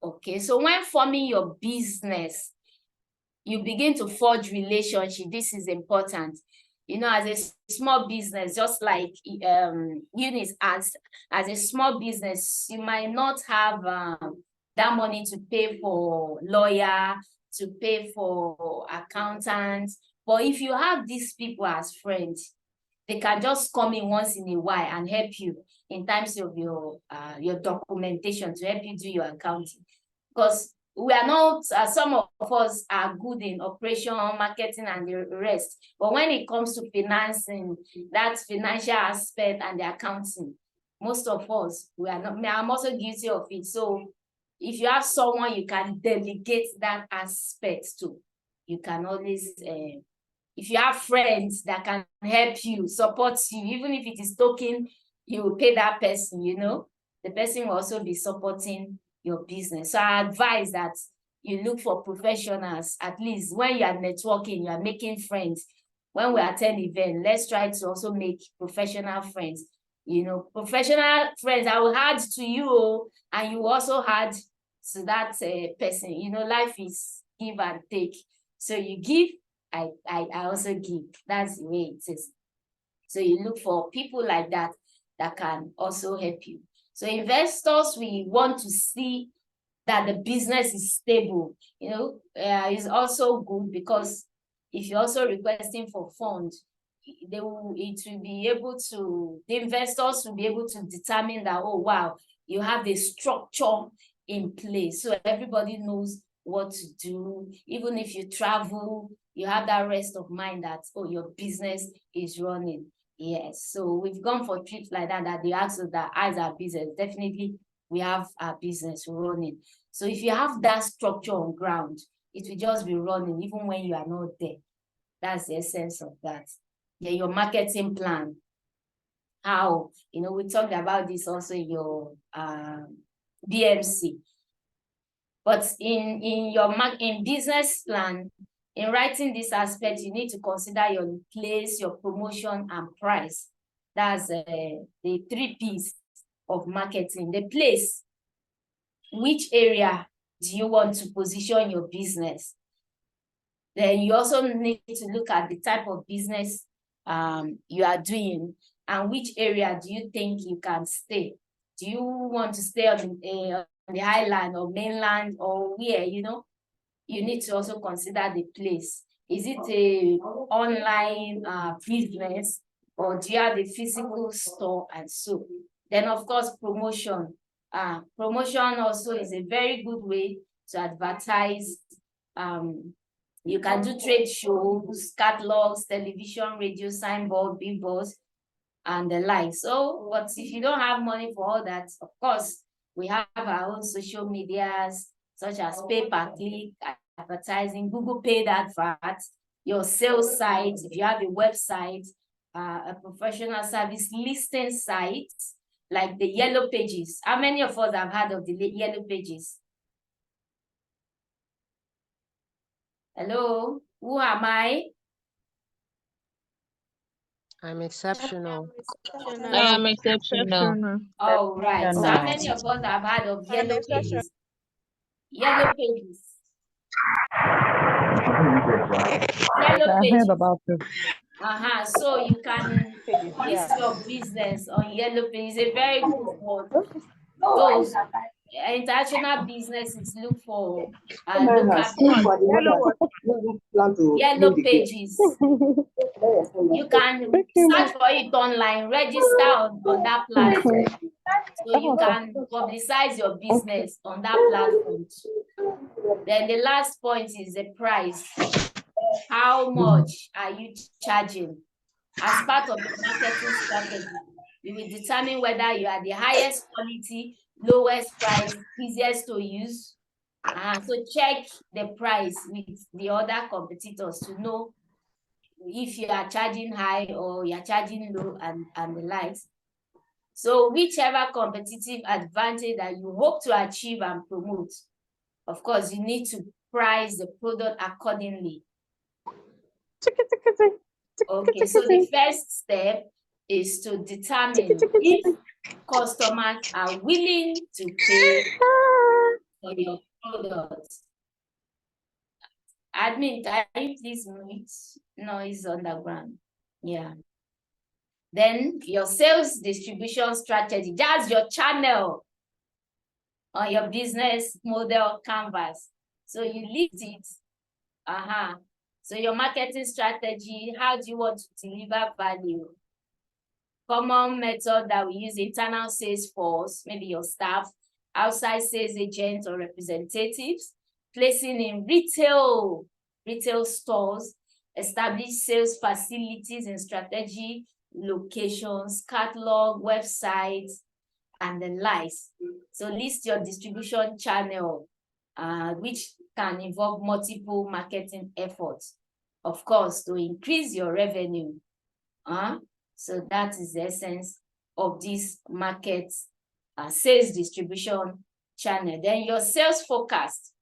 Okay, so when forming your business, you begin to forge relationship. This is important. As a small business, just like Eunice asked, as a small business, you might not have that money to pay for lawyer, to pay for accountants. But if you have these people as friends, they can just come in once in a while and help you in terms of your documentation to help you do your accounting. Because we are not, some of us are good in operation, marketing, and the rest. But when it comes to financing, that financial aspect and the accounting, most of us, we are not, I'm also guilty of it. So if you have someone you can delegate that aspect to, you can always, if you have friends that can help you, support you, even if it is token, you will pay that person, the person will also be supporting your business. So I advise that you look for professionals, at least when you are networking, you are making friends. When we attend event, let's try to also make professional friends. Professional friends, I will add to you, and you also add to that person. Life is give and take. So you give, I also give. That's the way it is. So you look for people like that can also help you. So investors, we want to see that the business is stable. Is also good because if you're also requesting for funds, the investors will be able to determine that, oh wow, you have a structure in place. So everybody knows what to do. Even if you travel, you have that rest of mind that, oh, your business is running. Yes, so we've gone for trips like that they ask us that as our business, definitely we have our business running. So if you have that structure on ground, it will just be running even when you are not there. That's the essence of that. Yeah, your marketing plan. How, we talked about this also in your BMC. But in your business plan, in writing this aspect, you need to consider your place, your promotion, and price. That's the 3 P's of marketing. The place, which area do you want to position your business? Then you also need to look at the type of business you are doing and which area do you think you can stay. Do you want to stay on the island or mainland or where, you need to also consider the place. Is it a online business or do you have a physical store and so? Then of course, promotion. Promotion also is a very good way to advertise. You can do trade shows, catalogs, television, radio, signboard, billboards, and the like. So, but if you don't have money for all that, of course, we have our own social medias, such as pay-per-click, advertising, Google paid adverts, your sales site, if you have a website, a professional service listing site, like the Yellow Pages. How many of us have heard of the Yellow Pages? Hello, who am I? I'm exceptional. I am exceptional. All right. So how many of us have heard of Yellow Pages? Yellow Pages. Yellow I Pages. heard about it. So you can list your business on Yellow Pages. It's a very good one. Those international businesses look for local Yellow Pages. You can search for it online, register on that platform. So you can publicize your business on that platform. Then the last point is the price. How much are you charging? As part of the marketing strategy, you will determine whether you are the highest quality, lowest price, easiest to use. So check the price with the other competitors to know if you are charging high or you are charging low and the likes. So whichever competitive advantage that you hope to achieve and promote, of course, you need to price the product accordingly. Okay, so the first step is to determine if customers are willing to pay for your product. Admin, can you please mute noise on the ground? Yeah. Then your sales distribution strategy, that's your channel on your business model canvas. So you list it. So your marketing strategy, how do you want to deliver value? Common method that we use, internal sales force, maybe your staff, outside sales agents or representatives, placing in retail stores, establish sales facilities in strategy, locations, catalog, websites, and the likes. So list your distribution channel, which can involve multiple marketing efforts, of course, to increase your revenue. So that is the essence of this market sales distribution channel. Then your sales forecast.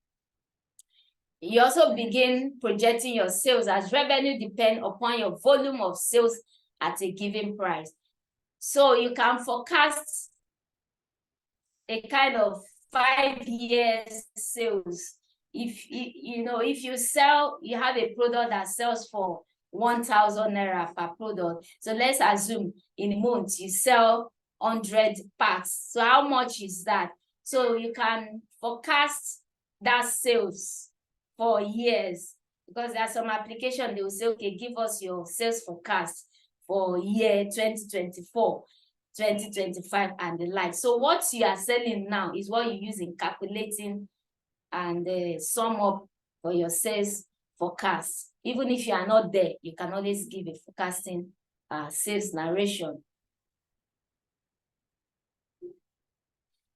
You also begin projecting your sales as revenue depend upon your volume of sales at a given price. So you can forecast a kind of 5 years sales. If you sell, you have a product that sells for 1,000 naira per product. So let's assume in a month you sell 100 packs. So how much is that? So you can forecast that sales for years, because there are some applications they will say, okay, give us your sales forecast for year 2024, 2025, and the like. So what you are selling now is what you use in calculating and sum up for your sales forecast. Even if you are not there, you can always give a forecasting sales narration.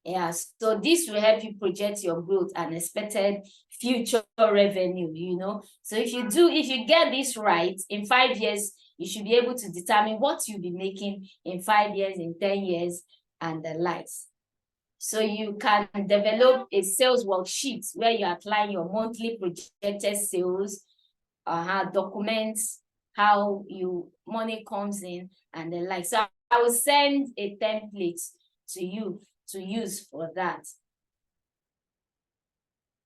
Yeah, so this will help you project your growth and expected future revenue, you know. So if you get this right, in 5 years, you should be able to determine what you'll be making in 5 years, in 10 years, and the likes. So you can develop a sales worksheet where you outline your monthly projected sales, documents how money comes in and the like. So I will send a template to you to use for that.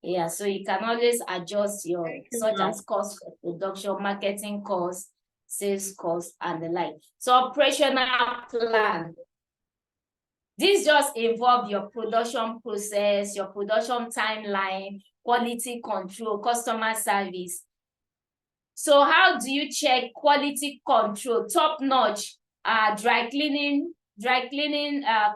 Yeah, so you can always adjust your such as cost for production, marketing costs, sales costs, and the like. So operational plan. This just involve your production process, your production timeline, quality control, customer service. So how do you check quality control? Top notch dry cleaning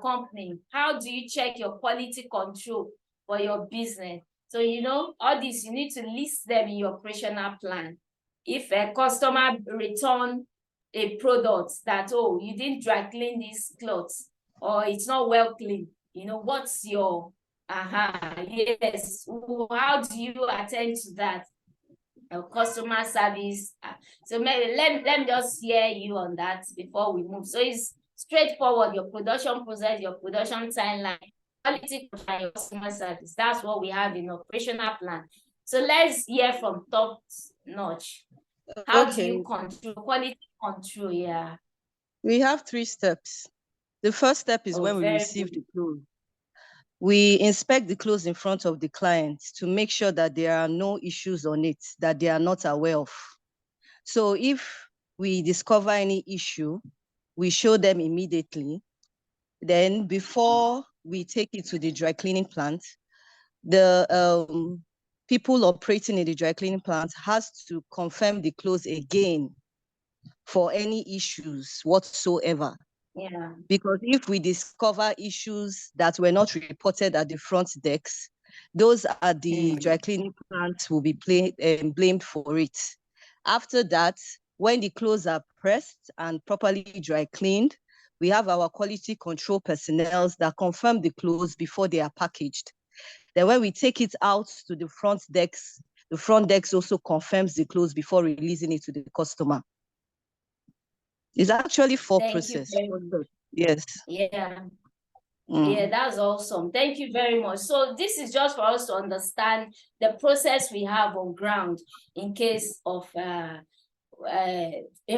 company. How do you check your quality control for your business? So you know all this, you need to list them in your operational plan. If a customer return a product that, oh, you didn't dry clean these clothes, or it's not well cleaned, you know, what's your yes, how do you attend to that? Customer service. So maybe let me just hear you on that before we move. So it's straightforward, your production process, your production timeline, quality control, your customer service. That's what we have in operational plan. So let's hear from top notch. How do you control quality control? Yeah. We have 3 steps. The first step is when we receive the clothes. We inspect the clothes in front of the client to make sure that there are no issues on it that they are not aware of. So if we discover any issue, we show them immediately. Then before we take it to the dry cleaning plant, the people operating in the dry cleaning plant has to confirm the clothes again for any issues whatsoever. Yeah. Because if we discover issues that were not reported at the front decks, those at the dry cleaning plant will be blamed for it. After that, when the clothes are pressed and properly dry cleaned, we have our quality control personnel that confirm the clothes before they are packaged. Then when we take it out to the front decks also confirms the clothes before releasing it to the customer. It's actually 4 processes. Yes. Yeah. Yeah, that's awesome. Thank you very much. So this is just for us to understand the process we have on ground in case of in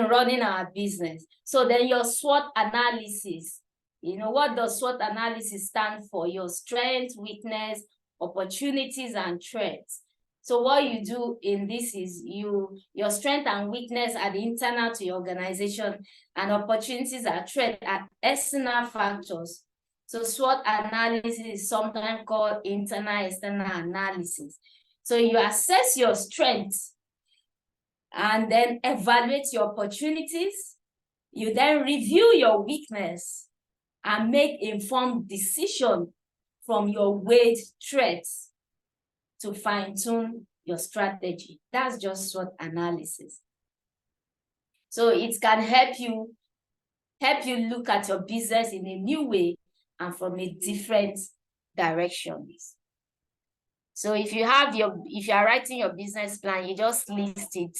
running our business. So then your SWOT analysis, you know, what does SWOT analysis stand for? Your strength, weakness, opportunities, and threats. So what you do in this is your strength and weakness are the internal to your organization, and opportunities are threat are external factors. So SWOT analysis is sometimes called internal, external analysis. So you assess your strengths and then evaluate your opportunities. You then review your weakness and make informed decision from your weighed threats to fine-tune your strategy. That's just SWOT analysis. So it can help you look at your business in a new way and from a different direction. So if you are writing your business plan, you just list it,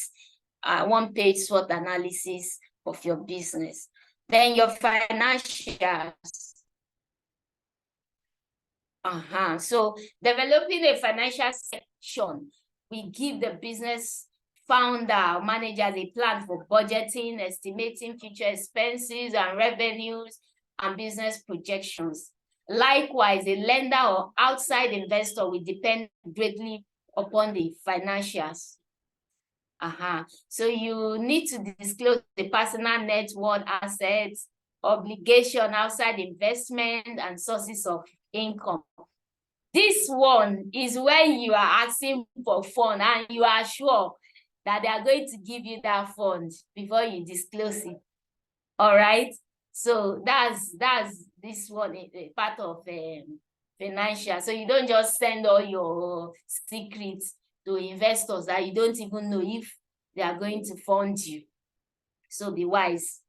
1-page SWOT analysis of your business. Then your financials. So developing a financial section, we give the business founder, managers a plan for budgeting, estimating future expenses and revenues and business projections. Likewise, a lender or outside investor will depend greatly upon the financials. So you need to disclose the personal net worth, assets, obligation, outside investment, and sources of income. This one is when you are asking for fund and you are sure that they are going to give you that fund before you disclose it. All right. So that's this one, a part of financial. So you don't just send all your secrets to investors that you don't even know if they are going to fund you. So be wise.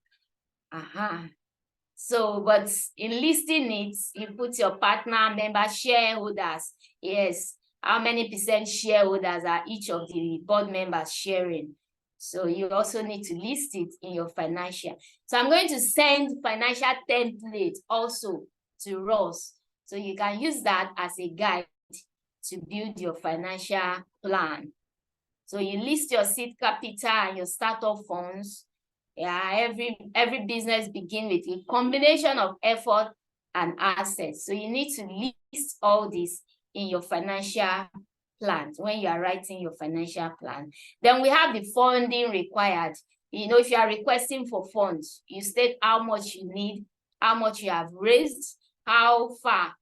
So, but in listing it, you put your partner, member, shareholders. Yes, how many percent shareholders are each of the board members sharing? So you also need to list it in your financial. So I'm going to send financial template also to Ross. So you can use that as a guide to build your financial plan. So you list your seed capital and your startup funds. Yeah, every business begins with a combination of effort and assets. So you need to list all this in your financial plan when you are writing your financial plan. Then we have the funding required. You know, if you are requesting for funds, you state how much you need, how much you have raised, how far,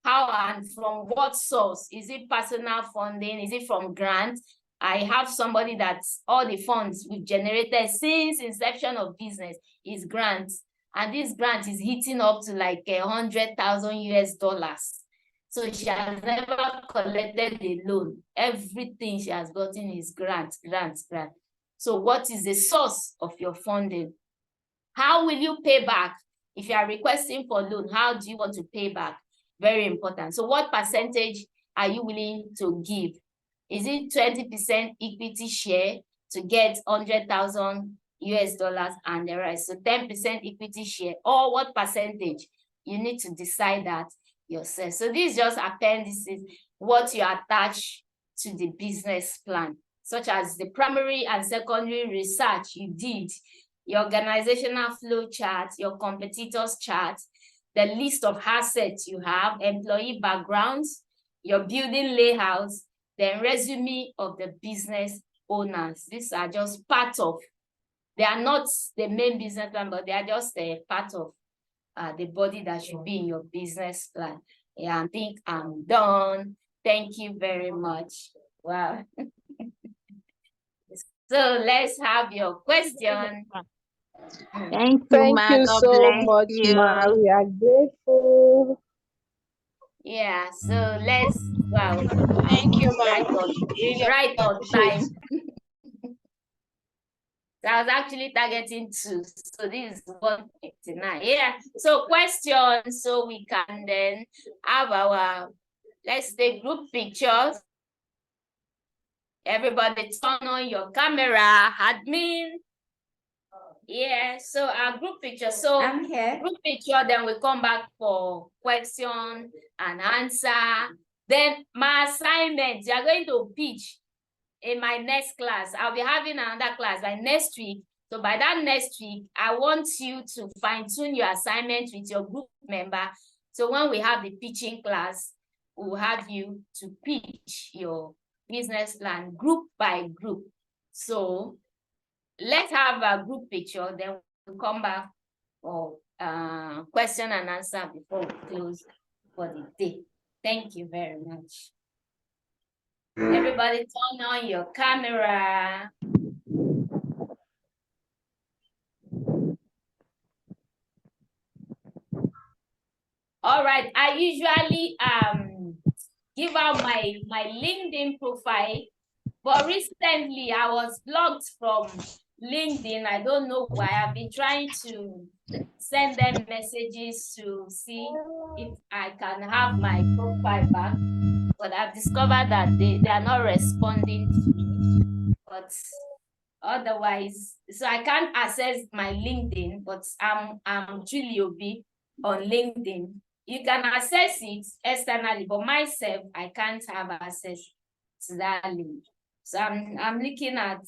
how and from what source. Is it personal funding? Is it from grant? I have somebody that's all the funds we've generated since inception of business is grants. And this grant is hitting up to like $100,000 US. So she has never collected a loan. Everything she has gotten is grant. So what is the source of your funding? How will you pay back? If you are requesting for loan, how do you want to pay back? Very important. So what percentage are you willing to give? Is it 20% equity share to get 100,000 US dollars and the rest? So 10% equity share, or what percentage? You need to decide that yourself. So this is just appendices, what you attach to the business plan, such as the primary and secondary research you did, your organizational flow chart, your competitors chart, the list of assets you have, employee backgrounds, your building layouts, the resume of the business owners. These are just part of, they are not the main business plan, but they are just a part of the body that should be in your business plan. Yeah, I think I'm done. Thank you very much. Wow. So let's have your question. Thank you, Thank Ma. you God so bless much, Ma. you. We are grateful. Yeah, so let's, wow, Thank you, Ma. right on appreciate time. So I was actually targeting 2, so this is 1:59. Yeah, so questions, so we can then have our, let's take group pictures. Everybody turn on your camera, admin. Yeah, so our group picture. So I'm here. Group picture, then we come back for question and answer. Then my assignment, you are going to pitch in my next class. I'll be having another class by next week. So by that next week, I want you to fine-tune your assignment with your group member. So when we have the pitching class, we'll have you to pitch your business plan group by group. So let's have a group picture, then we'll come back for question and answer before we close for the day. Thank you very much. Everybody turn on your camera. All right, I usually give out my LinkedIn profile, but recently I was blocked from LinkedIn. I don't know why. I've been trying to send them messages to see if I can have my profile back, but I've discovered that they are not responding to me. But otherwise, so I can't access my LinkedIn, but I'm Julie Obi on LinkedIn. You can access it externally, but myself, I can't have access to that link. So I'm looking at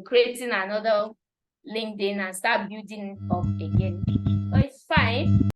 creating another LinkedIn and start building up again. But it's fine.